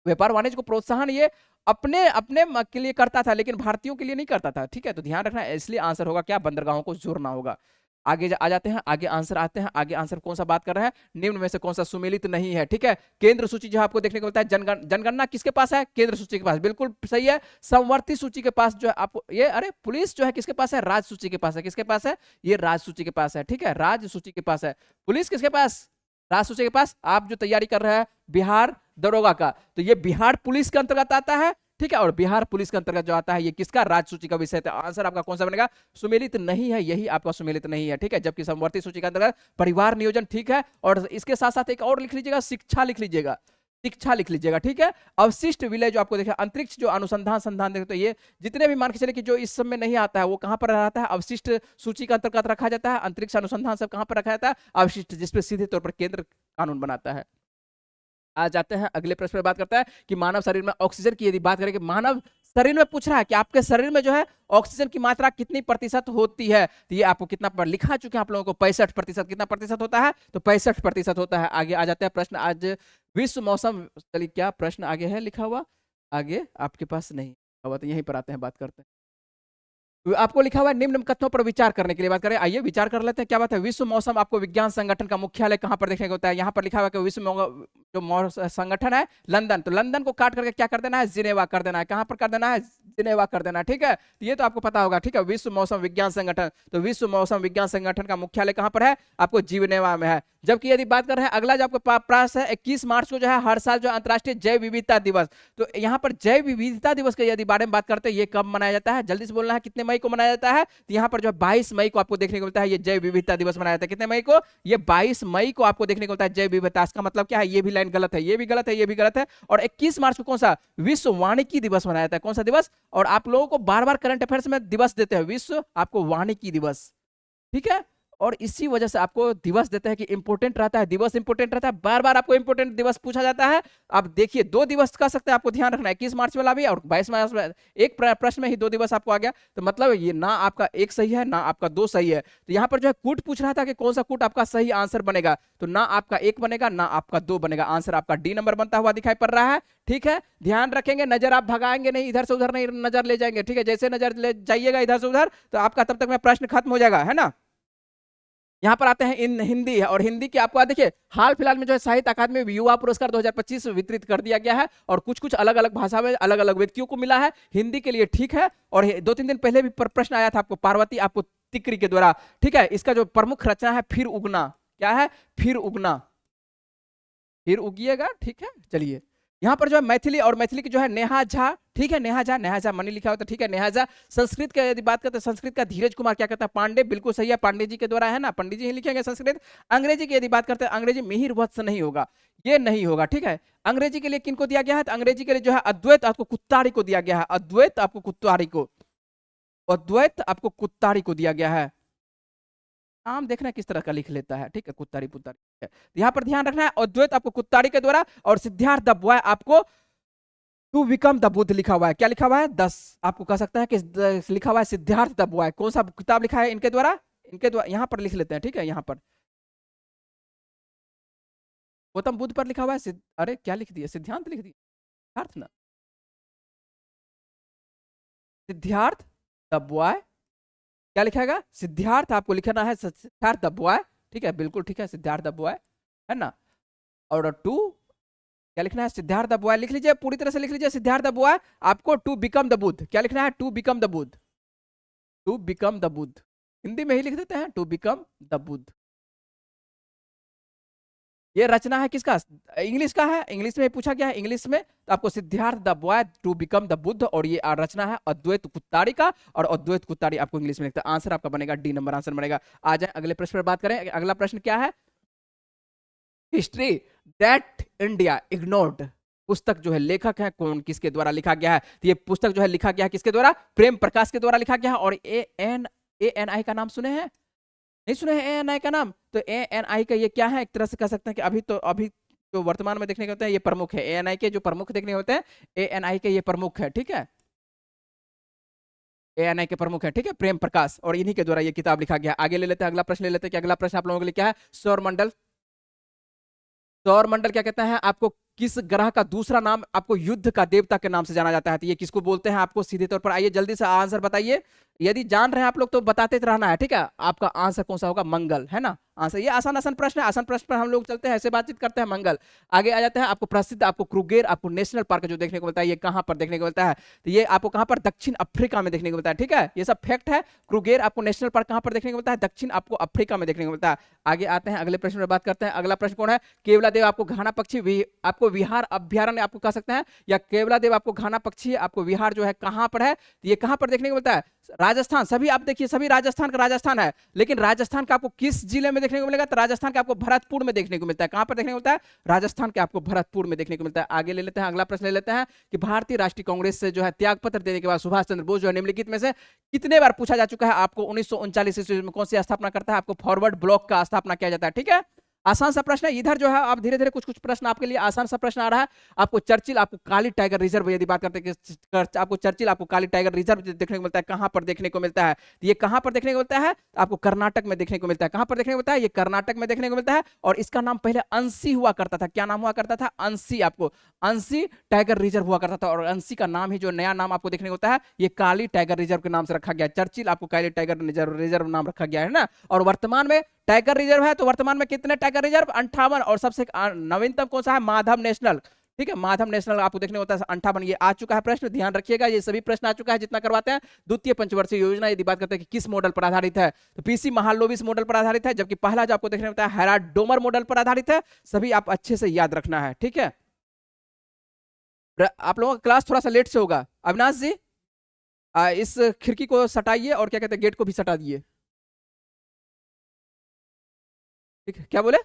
व्यापार वाणिज्य को प्रोत्साहन ये अपने अपने के लिए करता था, लेकिन भारतीयों के लिए नहीं करता था, ठीक है। तो ध्यान रखना, इसलिए आंसर होगा क्या? बंदरगाहों को जोड़ना होगा। आगे आ जाते हैं, आगे आंसर आते हैं। आगे आंसर कौन सा बात कर रहा है? निम्न में से कौन सा सुमेलित नहीं है, ठीक है। केंद्र सूची जो आपको देखने को मिलता है, जनगणना किसके पास है? केंद्र सूची के पास, बिल्कुल सही है। समवर्ती सूची के पास जो है आपको ये, अरे पुलिस जो है किसके पास है? राज्य सूची के पास है। किसके पास है? ये राज्य सूची के पास है, ठीक है, राज्य सूची के पास है। पुलिस किसके पास? राज्य सूची के पास। आप जो तैयारी कर रहे हैं बिहार दरोगा का, तो ये बिहार पुलिस के अंतर्गत आता है, ठीक है। और बिहार पुलिस के अंतर्गत जो आता है ये किसका? राज्य सूची का विषय है। आंसर आपका कौन सा बनेगा? सुमेलित नहीं है, यही आपका सुमेलित नहीं है, ठीक है। जबकि समवर्ती सूची के अंतर्गत परिवार नियोजन, ठीक है। और इसके साथ साथ एक और लिख लीजिएगा, शिक्षा लिख लीजिएगा, शिक्षा लिख लीजिएगा, ठीक है। अवशिष्ट विलय जो आपको देखा, अंतरिक्ष जो अनुसंधान संधान देखते, तो ये जितने भी मान के चले कि जो इस समय नहीं आता है वो कहां पर रहता है? अवशिष्ट सूची के अंतर्गत रखा जाता है। अंतरिक्ष अनुसंधान सब कहां पर रखा जाता है? अवशिष्ट, जिसपे सीधे तौर पर केंद्र कानून बनाता है। आ जाते हैं अगले प्रश्न पर, बात करता है कि मानव शरीर में ऑक्सीजन की यदि बात करें कि मानव शरीर में पूछ रहा है कि आपके शरीर में जो है ऑक्सीजन की मात्रा कितनी प्रतिशत होती है। तो ये आपको कितना पर लिखा चुके हैं आप लोगों को? 65%। कितना प्रतिशत होता है? तो 65% होता है। आगे आ जाते हैं प्रश्न। आज विश्व मौसम, चलिए क्या प्रश्न आगे है लिखा हुआ? आगे आपके पास नहीं हुआ, तो यहीं पर आते हैं, बात करते हैं। आपको लिखा हुआ है निम्न कथनों पर विचार करने के लिए बात करें। आइए विचार कर लेते हैं, क्या बात है। विश्व मौसम आपको विज्ञान संगठन का मुख्यालय कहां पर देखने को होता है? यहाँ पर लिखा हुआ है कि विश्व जो संगठन है लंदन, तो लंदन को काट करके क्या कर देना है? जिनेवा कर देना है। कहां पर कर देना है? जिनेवा कर देना है, ठीक है। ये तो आपको पता होगा, ठीक है। विश्व मौसम विज्ञान संगठन, तो विश्व मौसम विज्ञान संगठन का मुख्यालय कहां पर है? आपको जिनेवा में है। जबकि यदि बात कर रहे हैं अगला जो आपको पास है 21 मार्च को जो है हर साल जो अंतर्राष्ट्रीय जैव विविधता दिवस, तो यहाँ पर जैव विविधता दिवस के यदि बारे में बात करते हैं, ये कब मनाया जाता है? जल्दी से बोलना है, कितने मई को मनाया जाता है? तो यहाँ पर जो 22 मई को आपको देखने को मिलता है ये जैव विविधता दिवस मनाया जाता है। कितने मई को? ये 22 मई को आपको देखने को मिलता है जैव विविधता। इसका मतलब क्या है? ये भी लाइन गलत है, ये भी गलत है, ये भी गलत है। और 21 मार्च को कौन सा? विश्व वानिकी दिवस मनाया जाता है। कौन सा दिवस? और आप लोगों को बार बार करंट अफेयर्स में दिवस देते हैं, विश्व आपको वानिकी दिवस, ठीक है। और इसी वजह से आपको दिवस देते हैं कि इंपोर्टेंट रहता है, दिवस इंपोर्टेंट रहता है, बार बार आपको इंपोर्टेंट दिवस पूछा जाता है। आप देखिए 2 दिवस कर सकते हैं, आपको ध्यान रखना है, 21 मार्च वाला भी और 22 मार्च में। एक प्रश्न में ही 2 दिवस आपको आ गया, तो मतलब ये ना आपका एक सही है ना आपका 2 सही है। तो यहाँ पर जो है कूट पूछ रहा था कि कौन सा कूट आपका सही आंसर बनेगा, तो ना आपका 1 बनेगा ना आपका 2 बनेगा। आंसर आपका डी नंबर बनता हुआ दिखाई पड़ रहा है, ठीक है। ध्यान रखेंगे, नजर आप भगाएंगे नहीं, इधर से उधर नहीं नजर ले जाएंगे, ठीक है। जैसे नजर ले जाइएगा इधर से उधर तो आपका तब तक में प्रश्न खत्म हो जाएगा, है ना। यहाँ पर आते हैं इन हिंदी है, और हिंदी की आपको देखिए हाल फिलहाल में जो है साहित्य अकादमी युवा पुरस्कार 2025 वितरित कर दिया गया है, और कुछ कुछ अलग अलग भाषा में अलग अलग व्यक्तियों को मिला है। हिंदी के लिए ठीक है। और 2-3 दिन पहले भी प्रश्न आया था आपको पार्वती आपको तिकरी के द्वारा, ठीक है। इसका जो प्रमुख रचना है फिर उगना, क्या है? फिर उगना, फिर उगिएगा, ठीक है। चलिए यहाँ पर जो है मैथिली, और मैथिली की जो है नेहा झा, ठीक है। नेहा झा मनी लिखा होता है, ठीक है, नेहा झा। संस्कृत का यदि बात करते हैं, संस्कृत का धीरज कुमार क्या कहता है? पांडे, बिल्कुल सही है, पांडे जी के द्वारा है ना, पंडित जी ही लिखेंगे संस्कृत। अंग्रेजी की यदि बात करते हैं, अंग्रेजी मिहिर वत्स नहीं होगा, ये नहीं होगा, ठीक है। अंग्रेजी के लिए किनको दिया गया है? तो अंग्रेजी के लिए जो है अद्वैत आपको कुत्तारी को दिया गया है, अद्वैत आपको कुत्तारी को, अद्वैत आपको कुत्तारी को दिया गया है। नाम देखना किस तरह का लिख लेता है, ठीक है, कुत्तारी पुत्तारी। यहाँ पर ध्यान रखना है, अद्वैत आपको कुत्तारी के द्वारा, और सिद्धार्थ द बॉय आपको टू बिकम द बुद्ध लिखा हुआ है। क्या लिखा हुआ है? 10 आपको कह सकता है कि लिखा हुआ है सिद्धार्थ द बॉय। कौन सा किताब लिखा है इनके द्वारा? इनके द्वारा यहाँ पर लिख लेते हैं, ठीक है। यहाँ पर गौतम बुद्ध पर लिखा हुआ है अरे क्या लिख दिया? सिद्धांत लिख दिया, सिद्धार्थ ना, सिद्धार्थ द बॉय। क्या लिखेगा? सिद्धार्थ आपको लिखना है, सिद्धार्थ द बॉय, ठीक है, बिल्कुल ठीक है, सिद्धार्थ द बॉय, है ना। और टू क्या लिखना है, सिद्धार्थ द बॉय लिख लीजिए, पूरी तरह से लिख लीजिए सिद्धार्थ द बॉय। आपको टू बिकम द बुद्ध, क्या लिखना है, to become the Buddha, to become the Buddha, Hindi में ही लिख देते हैं टू बिकम द बुद्ध। ये रचना है किसका, इंग्लिश का है, इंग्लिश में पूछा गया है इंग्लिश में, तो आपको Siddharth the boy to become the Buddha, और ये रचना है अद्वैत कुत्तारी का, और अद्वैत कुत्तारी आपको इंग्लिश में लिखता है। आंसर आपका बनेगा डी नंबर आंसर बनेगा। आ जाए अगले प्रश्न पर बात करें। अगला प्रश्न क्या है, हिस्ट्री दैट इंडिया इग्नोर्ड, पुस्तक जो है लेखक है कौन, किसके द्वारा लिखा गया है, तो ये पुस्तक जो है लिखा गया है किसके द्वारा, प्रेम प्रकाश के द्वारा लिखा गया है। और ANI का नाम सुने हैं, नहीं सुने हैं ANI का नाम, तो ANI का ये क्या है, एक तरह से कह सकते हैं कि अभी जो वर्तमान में देखने को होते हैं ये प्रमुख है, ANI के जो प्रमुख देखने होते हैं ANI के ये प्रमुख है, ठीक है, ANI के प्रमुख है, ठीक है, प्रेम प्रकाश, और इन्हीं के द्वारा ये किताब लिखा गया। आगे ले लेते हैं, अगला प्रश्न ले लेते हैं कि अगला प्रश्न आप लोगों के लिए क्या है, सौरमंडल। सौरमंडल क्या कहता है, आपको किस ग्रह का दूसरा नाम आपको युद्ध का देवता के नाम से जाना जाता है, तो ये किसको बोलते हैं आपको सीधे तौर पर, आइए जल्दी से आंसर बताइए। यदि जान रहे हैं आप लोग तो बताते रहना है, ठीक है। आपका आंसर कौन सा होगा, मंगल, है ना आंसर। ये आसान आसान प्रश्न है, आसान प्रश्न पर हम लोग चलते हैं, ऐसे बातचीत करते हैं, मंगल। आगे आ जाते हैं, आपको प्रसिद्ध आपको क्रूगेर आपको नेशनल पार्क जो देखने को मिलता है, ये कहां पर देखने को मिलता है, तो ये आपको कहां पर, दक्षिण अफ्रीका में देखने को मिलता है, ठीक है, ये सब फैक्ट है। क्रूगेर आपको नेशनल पार्क कहां पर देखने को मिलता है, दक्षिण आपको अफ्रीका में देखने को मिलता है। आगे आते हैं अगले प्रश्न में बात करते हैं। अगला प्रश्न कौन है, केवलादेव आपको घाना पक्षी आपको विहार अभ्यारण्य आपको कह सकते हैं, या केवलादेव आपको घाना पक्षी आपको विहार जो है कहां पर है, तो ये कहां पर देखने को मिलता है, राजस्थान। सभी आप देखिए सभी राजस्थान का राजस्थान है, लेकिन राजस्थान का आपको किस जिले में देखने को मिलेगा, तो राजस्थान का आपको भरतपुर में देखने को मिलता है। कहां पर देखने को मिलता है, राजस्थान के आपको भरतपुर में देखने को मिलता है। आगे ले लेते हैं, अगला प्रश्न ले लेते हैं कि भारतीय राष्ट्रीय कांग्रेस से जो है त्यागपत्र देने के बाद सुभाष चंद्र बोस जो है निम्नलिखित में से कितने बार पूछा जा चुका है आपको 1939 ईस्वी में कौन सी स्थापना करता है, आपको फॉरवर्ड ब्लॉक का स्थापना किया जाता है, ठीक है। आसान सा प्रश्न है, इधर जो है आप धीरे धीरे कुछ कुछ प्रश्न आपके लिए आसान सा प्रश्न आ रहा है। आपको चर्चिल आपको काली टाइगर रिजर्व, यदि बात करते हैं कि आपको चर्चिल आपको काली टाइगर रिजर्व देखने को मिलता है, कहां पर देखने को मिलता है, तो ये कहां पर देखने को मिलता है, आपको कर्नाटक में देखने को मिलता है। कहां पर देखने को मिलता है, ये कर्नाटक में देखने को मिलता है। और इसका नाम पहले अंशी हुआ करता था, क्या नाम हुआ करता था, अंशी, आपको अंशी टाइगर रिजर्व हुआ करता था, और अंशी का नाम ही जो नया नाम आपको देखने को होता है ये काली टाइगर रिजर्व के नाम से रखा गया। चर्चिल आपको काली टाइगर रिजर्व नाम रखा गया है ना। और वर्तमान में टाइगर रिजर्व है, तो वर्तमान में कितने टाइगर रिजर्व, 58, और सबसे नवीनतम कौन सा है, माधव नेशनल, ठीक है, माधव नेशनल आपको देखने को होता है 58। ये आ चुका है प्रश्न, ध्यान रखिएगा, ये सभी प्रश्न आ चुका है जितना करवाते हैं। द्वितीय पंचवर्षीय योजना यदि बात करते हैं कि किस मॉडल पर आधारित है, तो पीसी महालोबिस मॉडल पर आधारित है, जबकि पहला जो आपको देखने को होता है हेराल्ड डोमर मॉडल पर आधारित है। सभी आप अच्छे से याद रखना है, ठीक है। आप लोगों का क्लास थोड़ा सा लेट से होगा। अविनाश जी इस खिड़की को सटाइए, और क्या कहते हैं गेट को भी सटा दिए, ठीक है, क्या बोले,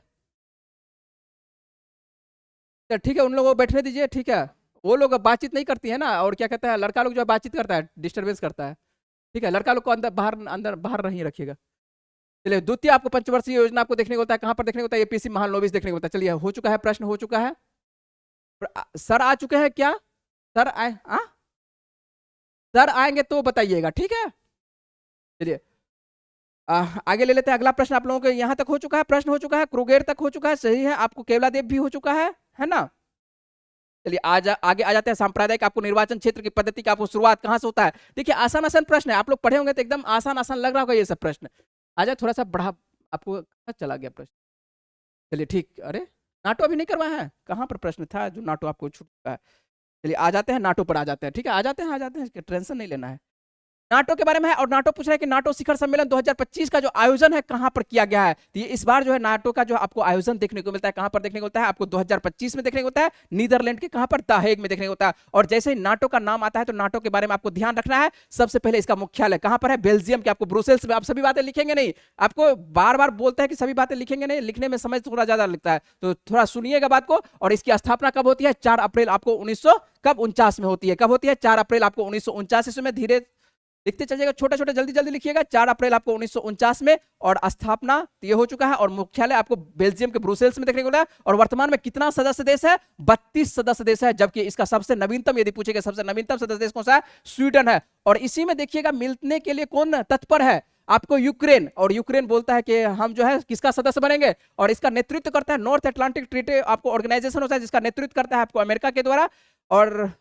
ठीक है, उन लोगों को बैठने दीजिए, ठीक है। वो लोग बातचीत नहीं करती है ना, और क्या कहता है लड़का लोग जो है बातचीत करता है, डिस्टरबेंस करता है, ठीक है। लड़का लोग को अंदर बाहर नहीं रखिएगा। चलिए, द्वितीय आपको पंचवर्षीय योजना आपको देखने को होता है, कहां पर देखने को होता है, ये पीसी महालोबिस देखने को होता है। चलिए, हो चुका है प्रश्न, हो चुका है। सर आ चुके हैं क्या, सर आए, सर आएंगे तो बताइएगा, ठीक है। चलिए आगे ले लेते हैं। अगला प्रश्न आप लोगों को यहां तक हो चुका है, प्रश्न हो चुका है, क्रूगेर तक हो चुका है, सही है। आपको केवलादेव भी हो चुका है ना। चलिए आगे आ जाते हैं। सांप्रदायिक आपको निर्वाचन क्षेत्र की पद्धति का आपको शुरुआत कहां से होता है, देखिए आसान आसान प्रश्न है, आप लोग पढ़े होंगे तो एकदम आसान आसान लग रहा होगा ये सब प्रश्न। आ जाए थोड़ा सा बढ़ा, आपको चला गया प्रश्न। चलिए ठीक, अरे नाटो अभी नहीं करवाया है, कहां पर प्रश्न था जो नाटो आपको छूट चुका है। चलिए आ जाते हैं, नाटो पर आ जाते हैं, ठीक है, आ जाते हैं, टेंशन नहीं लेना है। नाटो के बारे में है, और नाटो पूछ रहा है कि नाटो शिखर सम्मेलन 2025 का जो आयोजन है कहां पर किया गया है, तो ये इस बार जो है नाटो का जो आपको आयोजन देखने को मिलता है, कहां पर देखने को मिलता है, आपको 2025 में देखने को मिलता है, नीदरलैंड के कहां पर, द हेग में देखने को मिलता है। और जैसे ही नाटो का नाम आता है तो नाटो के बारे में आपको ध्यान रखना है। सबसे पहले इसका मुख्यालय कहां पर है, बेल्जियम के आपको ब्रुसेल्स में। आप सभी बातें लिखेंगे नहीं, आपको बार बार बोलते हैं कि सभी बातें लिखेंगे नहीं, लिखने में समय थोड़ा ज्यादा लगता है, तो थोड़ा सुनिएगा बात को। और इसकी स्थापना कब होती है, 4 अप्रैल आपको 1949 में होती है। कब होती है, 4 अप्रैल आपको 1949 में। धीरे लिखते चलिएगा, छोटा छोटा जल्दी जल्दी लिखिएगा। 4 अप्रैल आपको 1949 में, और स्थापना ये हो चुका है, और मुख्यालय आपको बेल्जियम के ब्रुसेल्स में देखने को मिला है। और वर्तमान में कितना सदस्य देश है, 32 सदस्य देश है, जबकि इसका सबसे नवीनतम यदि पूछेगा सबसे नवीनतम सदस्य देश कौन सा है, स्वीडन है। और इसी में देखिएगा मिलने के लिए कौन तत्पर है, आपको यूक्रेन। और यूक्रेन बोलता है कि हम जो है किसका सदस्य बनेंगे, और इसका नेतृत्व करता है नॉर्थ अटलांटिक ट्रीटी आपको ऑर्गेनाइजेशन होता है, जिसका नेतृत्व करता है आपको अमेरिका के द्वारा। और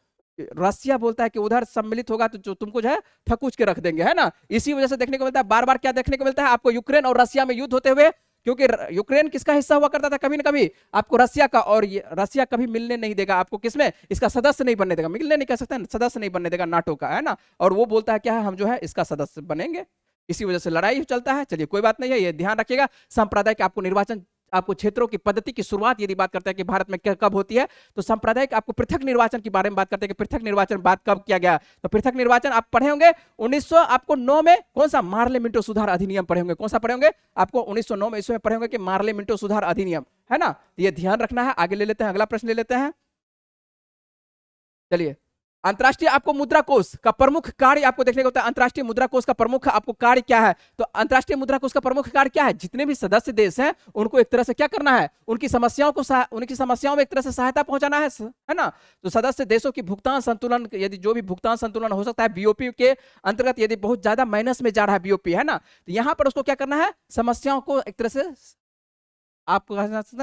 रसिया बोलता है कि उधर सम्मिलित होगा तो जो तुमको जो है ठकूच के रख देंगे, है ना। इसी वजह से देखने को मिलता है बार बार क्या देखने को मिलता है आपको, यूक्रेन और रसिया में युद्ध होते हुए क्योंकि यूक्रेन किसका हिस्सा हुआ करता था कभी ना कभी, आपको रसिया का, और ये रसिया कभी मिलने नहीं देगा आपको, किसमें, इसका सदस्य नहीं बनने देगा, मिलने नहीं कह सकते, सदस्य नहीं बनने देगा नाटो का, है ना। और वो बोलता है क्या है, हम जो है इसका सदस्य बनेंगे, इसी वजह से लड़ाई चलता है। चलिए कोई बात नहीं है, ये ध्यान रखिएगा। सांप्रदायिक आपको निर्वाचन, आपको क्षेत्रों की पद्धति की शुरुआत यदि बात करते हैं कि भारत में कब होती है, तो सांप्रदायिक आपको पृथक निर्वाचन के बारे में बात करते हैं कि पृथक निर्वाचन बात कब किया गया। तो पृथक निर्वाचन आप पढ़े होंगे 1900 आपको 9 में, कौन सा, मार्ले मिंटो सुधार अधिनियम पढ़े होंगे, कौन सा पढ़े होंगे, आपको 1909 में इसमें पढ़े होंगे कि मार्ले मिंटो सुधार अधिनियम, है ना। तो ये ध्यान रखना है। आगे ले लेते हैं, अगला प्रश्न ले लेते हैं। चलिए, अंतरराष्ट्रीय आपको मुद्रा कोष का प्रमुख कार्य आपको देखने को होता है। अंतरराष्ट्रीय मुद्रा कोष का प्रमुख आपको कार्य क्या है, तो अंतरराष्ट्रीय मुद्रा कोष का प्रमुख कार्य क्या है, जितने भी सदस्य देश हैं उनको एक तरह से क्या करना है, उनकी समस्याओं में एक तरह से सहायता पहुंचाना है ना। तो सदस्य देशों की भुगतान संतुलन, यदि जो भी भुगतान संतुलन हो सकता है बीओपी के अंतर्गत, यदि बहुत ज्यादा माइनस में जा रहा है बीओपी, है ना, तो यहां पर उसको क्या करना है, समस्याओं को एक तरह से आपको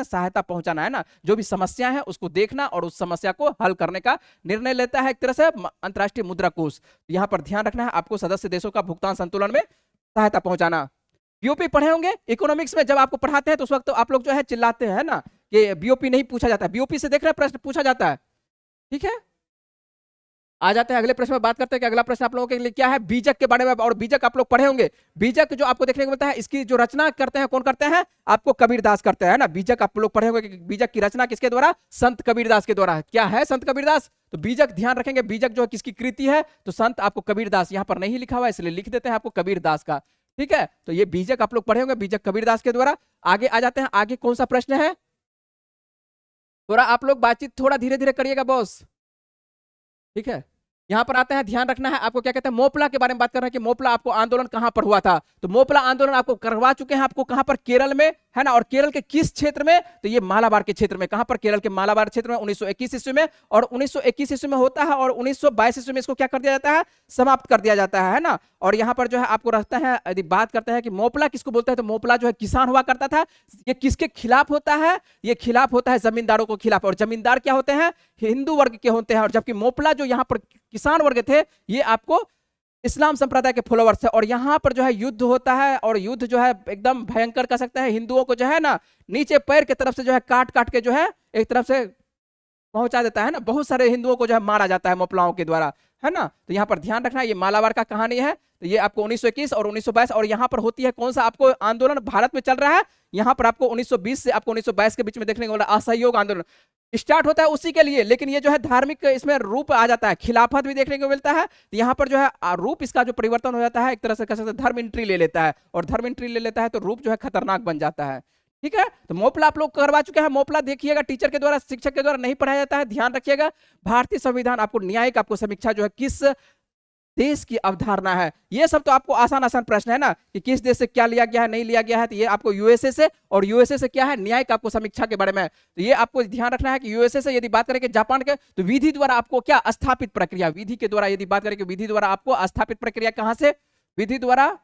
सहायता पहुंचाना, है ना। जो भी समस्या है उसको देखना और उस समस्या को हल करने का निर्णय लेता है एक तरह से अंतरराष्ट्रीय मुद्रा कोष। यहां पर ध्यान रखना है आपको, सदस्य देशों का भुगतान संतुलन में सहायता पहुंचाना। बीओपी पढ़े होंगे इकोनॉमिक्स में, जब आपको पढ़ाते हैं तो उस वक्त तो आप लोग जो है चिल्लाते हैं ना कि बीओपी नहीं पूछा जाता है, बीओपी से देख रहे हैं प्रश्न पूछा जाता है, ठीक है। आ जाते हैं अगले प्रश्न में, बात करते हैं कि अगला प्रश्न आप लोगों के लिए क्या है, बीजक के बारे में। और बीजक आप लोग पढ़े होंगे, बीजक जो आपको देखने को मिलता है, इसकी जो रचना करते हैं कौन करते हैं, आपको कबीरदास करते हैं ना। बीजक आप लोग पढ़े होंगे कि बीजक की रचना किसके द्वारा, संत कबीरदास के द्वारा। क्या है संत कबीरदास, तो बीजक ध्यान रखेंगे, बीजक जो है किसकी कृति है, तो संत आपको कबीरदास, यहां पर नहीं लिखा हुआ है इसलिए लिख देते हैं आपको कबीरदास का, ठीक है। तो ये बीजक आप लोग पढ़े होंगे, बीजक कबीरदास के द्वारा। आगे आ जाते हैं, आगे कौन सा प्रश्न है, थोड़ा आप लोग बातचीत थोड़ा धीरे धीरे करिएगा बॉस, ठीक है। यहां पर आते हैं, ध्यान रखना है आपको, क्या कहते हैं, मोपला के बारे में बात कर रहे हैं कि मोपला आपको आंदोलन कहां पर हुआ था। तो मोपला आंदोलन आपको करवा चुके हैं, आपको कहां पर, केरल में, है ना। और केरल के किस क्षेत्र में, तो ये मालाबार के क्षेत्र में। कहां पर, केरल के मालाबार क्षेत्र में 1921 ईस्वी में। और 1921 ईस्वी में होता है और 1922 ईस्वी में इसको क्या कर दिया जाता है, समाप्त कर दिया जाता है ना। और यहां पर जो है आपको रखता है, यदि बात करते हैं कि मोपला किसको बोलते हैं, तो मोपला जो है किसान हुआ करता था। ये किसके खिलाफ होता है, ये खिलाफ होता है जमींदारों को खिलाफ। और जमींदार क्या होते हैं, हिंदू वर्ग के होते हैं। और जबकि मोपला जो यहाँ पर किसान वर्ग थे, ये आपको इस्लाम संप्रदाय के फॉलोवर्स है। और यहां पर जो है युद्ध होता है, और युद्ध जो है एकदम भयंकर कह सकते हैं, हिंदुओं को जो है ना नीचे पैर की तरफ से जो है काट काट के जो है एक तरफ से पहुंचा देता है ना। बहुत सारे हिंदुओं को जो है मारा जाता है मोपलाओं के द्वारा, है ना। तो यहाँ पर ध्यान रखना, ये मालाबार का कहानी है। तो ये आपको 1921 और 1922, और यहाँ पर होती है कौन सा आपको आंदोलन भारत में चल रहा है, यहाँ पर आपको 1920 से आपको 1922 के बीच में देखने को मिला, असहयोग आंदोलन स्टार्ट होता है उसी के लिए। लेकिन ये जो है धार्मिक इसमें रूप आ जाता है, खिलाफत भी देखने को मिलता है। तो यहाँ पर जो है रूप इसका जो परिवर्तन हो जाता है, एक तरह से कह सकते हैं धर्म एंट्री ले लेता है। और धर्म एंट्री ले लेता है तो रूप जो है खतरनाक बन जाता है, ठीक है। तो मोपला आप लोग करवा चुके हैं। मोपला देखिएगा टीचर के द्वारा, शिक्षक के द्वारा नहीं पढ़ाया जाता है, ध्यान रखिएगा। भारतीय संविधान आपको न्यायिक आपको समीक्षा जो है किस देश की अवधारणा है, ये सब तो आपको आसान आसान प्रश्न है ना, कि किस देश से क्या लिया गया है नहीं लिया गया है। तो ये आपको यूएसए से, और यूएसए से क्या है, न्यायिक आपको समीक्षा के बारे में। तो ये आपको ध्यान रखना है कि यूएसए से यदि बात करें कि जापान के, तो विधि द्वारा आपको क्या, स्थापित प्रक्रिया, विधि के द्वारा यदि बात करें कि विधि द्वारा आपको स्थापित प्रक्रिया कहां से, विधि द्वारा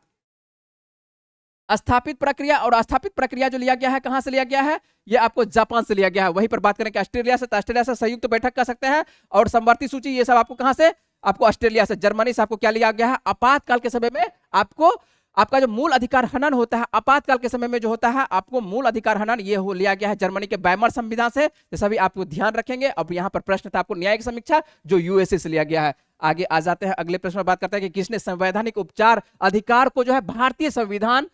स्थापित प्रक्रिया। और स्थापित प्रक्रिया जो लिया गया है कहां से लिया गया है, ये आपको जापान से लिया गया है। वहीं पर बात करें कि ऑस्ट्रेलिया से, तो ऑस्ट्रेलिया से संयुक्त बैठक कर सकते हैं। और समवर्ती सूची ये सब आपको कहां से, आपको ऑस्ट्रेलिया से। जर्मनी से आपको क्या लिया गया है, आपातकाल के समय में आपको आपका जो मूल अधिकार हनन होता है, आपातकाल के समय में जो होता है आपको मूल अधिकार हनन, ये हो लिया गया है जर्मनी के वाइमर संविधान से। ये सभी आपको ध्यान रखेंगे। अब यहाँ पर प्रश्न था आपको न्यायिक समीक्षा, जो यूएसए से लिया गया है। आगे आ जाते हैं, अगले प्रश्न में बात करते हैं कि किसने संवैधानिक उपचार अधिकार को जो है भारतीय संविधान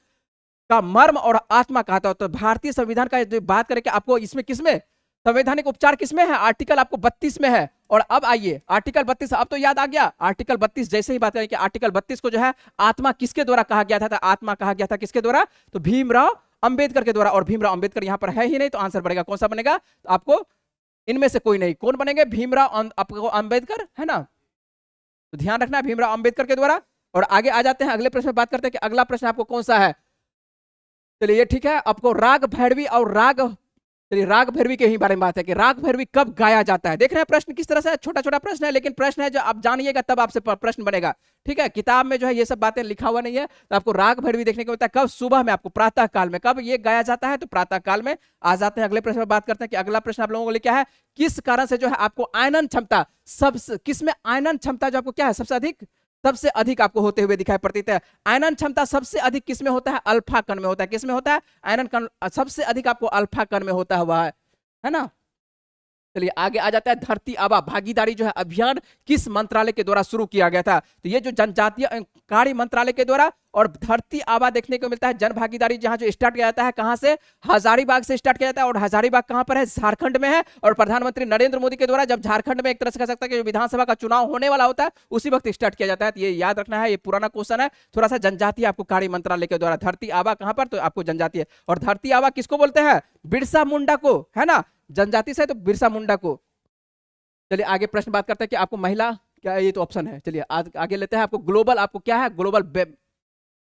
का मर्म और आत्मा कहा था। तो भारतीय संविधान का जो बात करें कि आपको इसमें किसमें संवैधानिक उपचार किसमें है, आर्टिकल आपको 32 में है। और अब आइए आर्टिकल 32, अब तो याद आ गया। आर्टिकल 32 जैसे ही बात करें कि आर्टिकल 32 को जो है आत्मा किसके द्वारा कहा गया था, तो आत्मा कहा गया था किसके द्वारा, तो भीमराव अंबेडकर के द्वारा। और भीमराव अंबेडकर यहाँ पर है ही नहीं, तो आंसर बनेगा कौन सा बनेगा, तो आपको इनमें से कोई नहीं, कौन बनेंगे, भीमराव आपको अंबेडकर, है ना। तो ध्यान रखना है भीमराव अंबेडकर के द्वारा। और आगे आ जाते हैं अगले प्रश्न में बात करते हैं कि अगला प्रश्न आपको कौन सा है। चलिए ये ठीक है, आपको राग भैरवी और राग, चलिए राग भैरवी के ही बारे में बात है कि राग भैरवी कब गाया जाता है। देख रहे हैं प्रश्न किस तरह से, छोटा छोटा प्रश्न है लेकिन प्रश्न है जो आप जानिएगा तब आपसे प्रश्न बनेगा, ठीक है। किताब में जो है ये सब बातें लिखा हुआ नहीं है। तो आपको राग भैरवी देखने को मिलता है कब, सुबह में, आपको प्रातः काल में। कब ये गाया जाता है, तो प्रातः काल में। आ जाते हैं अगले प्रश्न में बात करते हैं कि अगला प्रश्न आप लोगों को लिए क्या है, किस कारण से जो है आपको आयनन क्षमता, सब किस में आयनन क्षमता जो आपको क्या है सबसे अधिक सबसे अधिक आपको होते हुए दिखाई पड़ती है। आयनन क्षमता सबसे अधिक किस में होता है? अल्फा कण में होता है। किस में होता है? आयनन कण सबसे अधिक आपको अल्फा कण में होता हुआ है ना। चलिए आगे आ जाता है, धरती आबा भागीदारी जो है अभियान किस मंत्रालय के द्वारा शुरू किया गया था? तो ये जो जनजातीय कार्य मंत्रालय के द्वारा, और धरती आबा देखने को मिलता है जन भागीदारी जहां जो स्टार्ट किया जाता है, कहां से? हजारीबाग से स्टार्ट किया जाता है। और हजारीबाग कहां पर है? झारखंड में है। और प्रधानमंत्री नरेंद्र मोदी के द्वारा जब झारखंड में एक तरह से कह सकता है कि विधानसभा का चुनाव होने वाला होता है, उसी वक्त स्टार्ट किया जाता है। तो ये याद रखना है, ये पुराना क्वेश्चन है। थोड़ा सा जनजातीय आपको कार्य मंत्रालय के द्वारा, धरती आबा कहां पर? तो आपको जनजातीय। और धरती आबा किसको बोलते हैं? बिरसा मुंडा को, है ना। जनजाति से तो बिरसा मुंडा को। चलिए आगे प्रश्न बात करते हैं कि आपको महिला क्या, ये तो ऑप्शन है। चलिए आगे लेते हैं। आपको ग्लोबल, आपको क्या है? ग्लोबल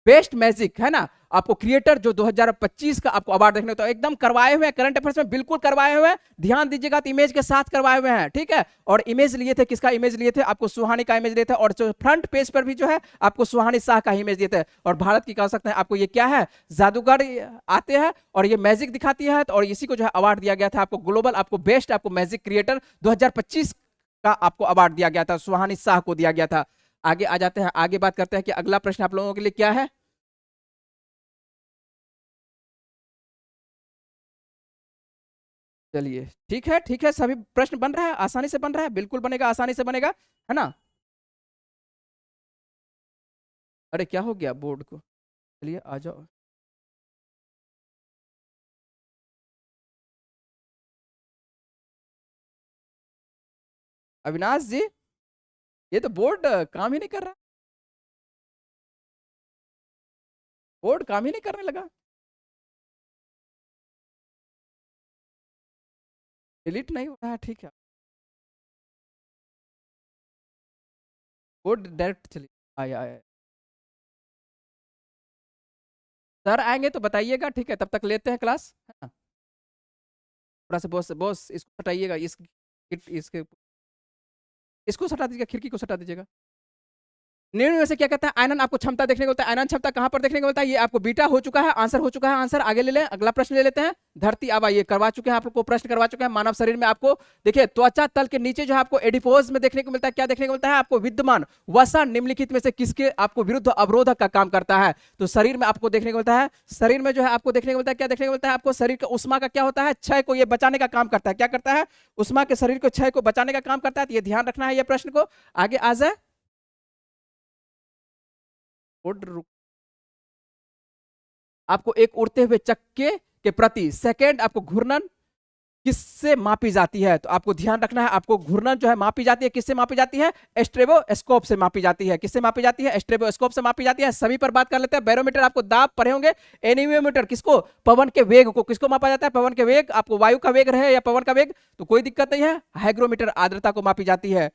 बेस्ट मैजिक, है ना। आपको क्रिएटर जो 2025 का आपको अवार्ड देखने को, तो एकदम करवाए हुए हैं, करंट अफेयर्स में बिल्कुल करवाए हुए हैं। ध्यान दीजिएगा, तो इमेज के साथ करवाए हुए हैं, ठीक है। और इमेज लिए थे, किसका इमेज लिए थे? आपको सुहानी का इमेज लिए थे। और जो फ्रंट पेज पर भी जो है आपको सुहानी शाह का इमेज दिए थे। और भारत की कह सकते हैं आपको ये क्या है? जादूगर आते हैं और ये मैजिक दिखाती है, और इसी को जो है अवार्ड दिया गया था आपको ग्लोबल, आपको बेस्ट आपको मैजिक क्रिएटर 2025 का आपको अवार्ड दिया गया था, सुहानी शाह को दिया गया था। आगे आ जाते हैं, आगे बात करते हैं कि अगला प्रश्न आप लोगों के लिए क्या है। चलिए ठीक है, ठीक है, सभी प्रश्न बन रहा है, आसानी से बन रहा है, बिल्कुल बनेगा, आसानी से बनेगा, है ना। अरे क्या हो गया बोर्ड को? चलिए आ जाओ। अविनाश जी, ये तो बोर्ड काम ही नहीं कर रहा। बोर्ड काम ही नहीं करने लगा। डिलीट नहीं हो रहा है, ठीक है। बोर्ड डायरेक्ट चलिए, आया आया। सर आएंगे तो बताइएगा, ठीक है, तब तक लेते हैं क्लास, है ना। थोड़ा सा बॉस बॉस इसको हटाइएगा, इसके इसको हटा दीजिएगा, खिड़की को हटा दीजिएगा। निर्णय में से क्या कहता है? आयनन आपको क्षमता देखने को मिलता है। आयनन क्षमता कहां पर देखने को मिलता है? ये आपको बीटा हो चुका है, आंसर हो चुका है। आंसर आगे ले लें, अगला प्रश्न ले लेते हैं। धरती आबा ये करवा चुके हैं, आप लोग को प्रश्न करवा चुके हैं। मानव शरीर में आपको देखिए त्वचा तल के नीचे जो है आपको एडिपोज में देखने को मिलता है, क्या देखने को मिलता है? आपको विद्यमान वसा निम्नलिखित में से किसके आपको विरुद्ध अवरोधक का काम करता है? तो शरीर में आपको देखने को मिलता है, शरीर में जो है आपको देखने को मिलता है, क्या देखने को मिलता है? आपको शरीर का उष्मा का क्या होता है? क्षय को ये बचाने का काम करता है। क्या करता है? उष्मा के शरीर को क्षय को बचाने का काम करता है। तो ये ध्यान रखना है ये प्रश्न को। आगे आ जाए, आपको एक उड़ते हुए चक्के के प्रति सेकंड आपको घूर्णन किससे मापी जाती है? तो आपको ध्यान रखना है, आपको घूर्णन जो है मापी जाती है, किससे मापी जाती है? स्ट्रेबोस्कोप से मापी जाती है। किससे मापी जाती है? स्ट्रेबोस्कोप से मापी जाती है। सभी पर बात कर लेते हैं। बैरोमीटर आपको दाब पढ़े होंगे। एनीमोमीटर किसको? पवन के वेग को किसको मापा जाता है? पवन के वेग, आपको वायु का वेग रहे या पवन का वेग तो कोई दिक्कत नहीं है। हाइग्रोमीटर आर्द्रता को मापी जाती है।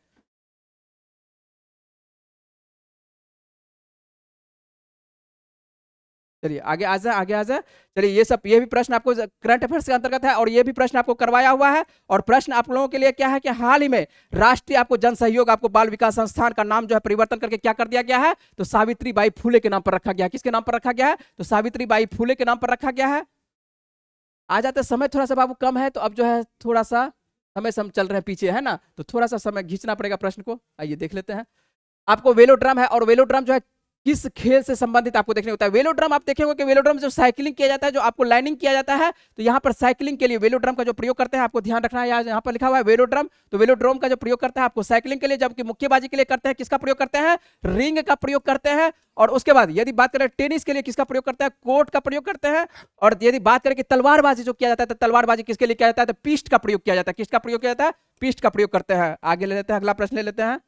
चलिए आगे आ जाए, आगे आ जाए। चलिए ये भी प्रश्न आपको करंट अफेयर्स के अंतर्गत है, और ये भी प्रश्न आपको करवाया हुआ है। और प्रश्न आप लोगों के लिए क्या है कि हाल ही में राष्ट्रीय आपको जन सहयोग आपको बाल विकास संस्थान का नाम जो है परिवर्तन करके क्या कर दिया गया है? तो सावित्री बाई फूले के नाम पर रखा गया है। किसके नाम पर रखा गया है? तो सावित्री बाई फूले के नाम पर रखा गया है। आ जाते, समय थोड़ा सा बाबू कम है, तो अब जो है थोड़ा सा समय से हम चल रहे हैं पीछे, है ना, तो थोड़ा सा समय खींचना पड़ेगा प्रश्न को। आइए देख लेते हैं। आपको वेलोड्रम है, और वेलोड्रम जो है किस खेल से संबंधित आपको देखने को होता है? वेलोड्रम आप देखेंगे कि वेलोड्रम जो साइकिलिंग किया जाता है, जो आपको लाइनिंग किया जाता है, तो यहाँ पर साइकिलिंग के लिए वेलोड्रम का जो प्रयोग करते हैं, आपको ध्यान रखना है। यहाँ पर लिखा हुआ है वेलोड्रम, तो वेलोड्रम का जो प्रयोग करता है आपको साइकिलिंग के लिए, जबकि मुक्केबाजी के लिए करते हैं किसका प्रयोग करते हैं? रिंग का प्रयोग करते हैं। और उसके बाद यदि बात करें टेनिस के लिए किसका प्रयोग करते हैं? कोर्ट का प्रयोग करते हैं। और यदि बात करें कि तलवारबाजी जो किया जाता है, तो तलवारबाजी किसके लिए किया जाता है? तो पीस्ट का प्रयोग किया जाता है। किसका प्रयोग किया जाता है? पीस्ट का प्रयोग करते हैं। आगे ले लेते हैं, अगला प्रश्न ले लेते हैं।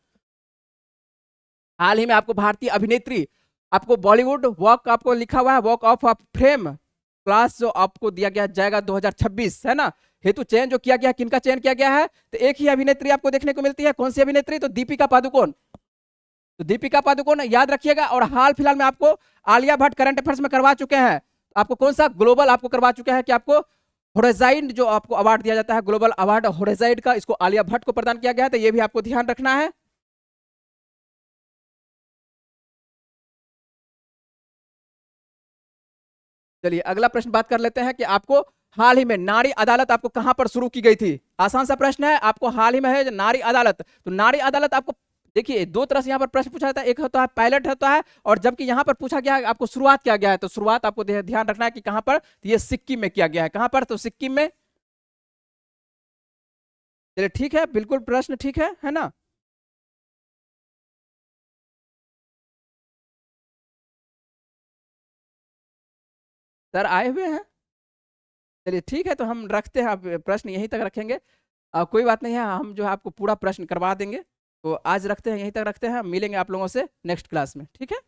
हाल ही में आपको भारतीय अभिनेत्री, आपको बॉलीवुड वॉक आपको लिखा हुआ है, वॉक ऑफ फेम क्लास जो आपको दिया गया जाएगा 2026, है ना, हेतु चयन जो किया गया, किनका चयन किया गया है? तो एक ही अभिनेत्री आपको देखने को मिलती है। कौन सी अभिनेत्री? तो दीपिका पादुकोण। तो दीपिका पादुकोण याद रखिएगा। और हाल फिलहाल में आपको आलिया भट्ट करंट अफेयर्स में करवा चुके हैं। आपको कौन सा ग्लोबल आपको करवा चुके हैं कि आपको होराइजन जो आपको अवार्ड दिया जाता है, ग्लोबल अवार्ड होराइजन का, इसको आलिया भट्ट को प्रदान किया गया है। तो ये भी आपको ध्यान रखना है। चलिए अगला प्रश्न बात कर लेते हैं कि आपको हाल ही में नारी अदालत आपको कहां पर शुरू की गई थी? आसान सा प्रश्न है। आपको हाल ही में है नारी अदालत, तो नारी अदालत आपको देखिए दो तरह से यहाँ पर प्रश्न पूछा जाता है, एक होता है पायलट होता है, और जबकि यहाँ पर पूछा गया है आपको शुरुआत किया गया है, तो शुरुआत आपको ध्यान रखना है कि कहाँ पर, तो ये सिक्किम में किया गया है। कहाँ पर, तो सिक्किम में। चलिए ठीक है, बिल्कुल प्रश्न ठीक है ना। सर आए हुए हैं। चलिए ठीक है, तो हम रखते हैं, आप प्रश्न यहीं तक रखेंगे। कोई बात नहीं है, हम जो है आपको पूरा प्रश्न करवा देंगे। तो आज रखते हैं, यहीं तक रखते हैं, मिलेंगे आप लोगों से नेक्स्ट क्लास में, ठीक है।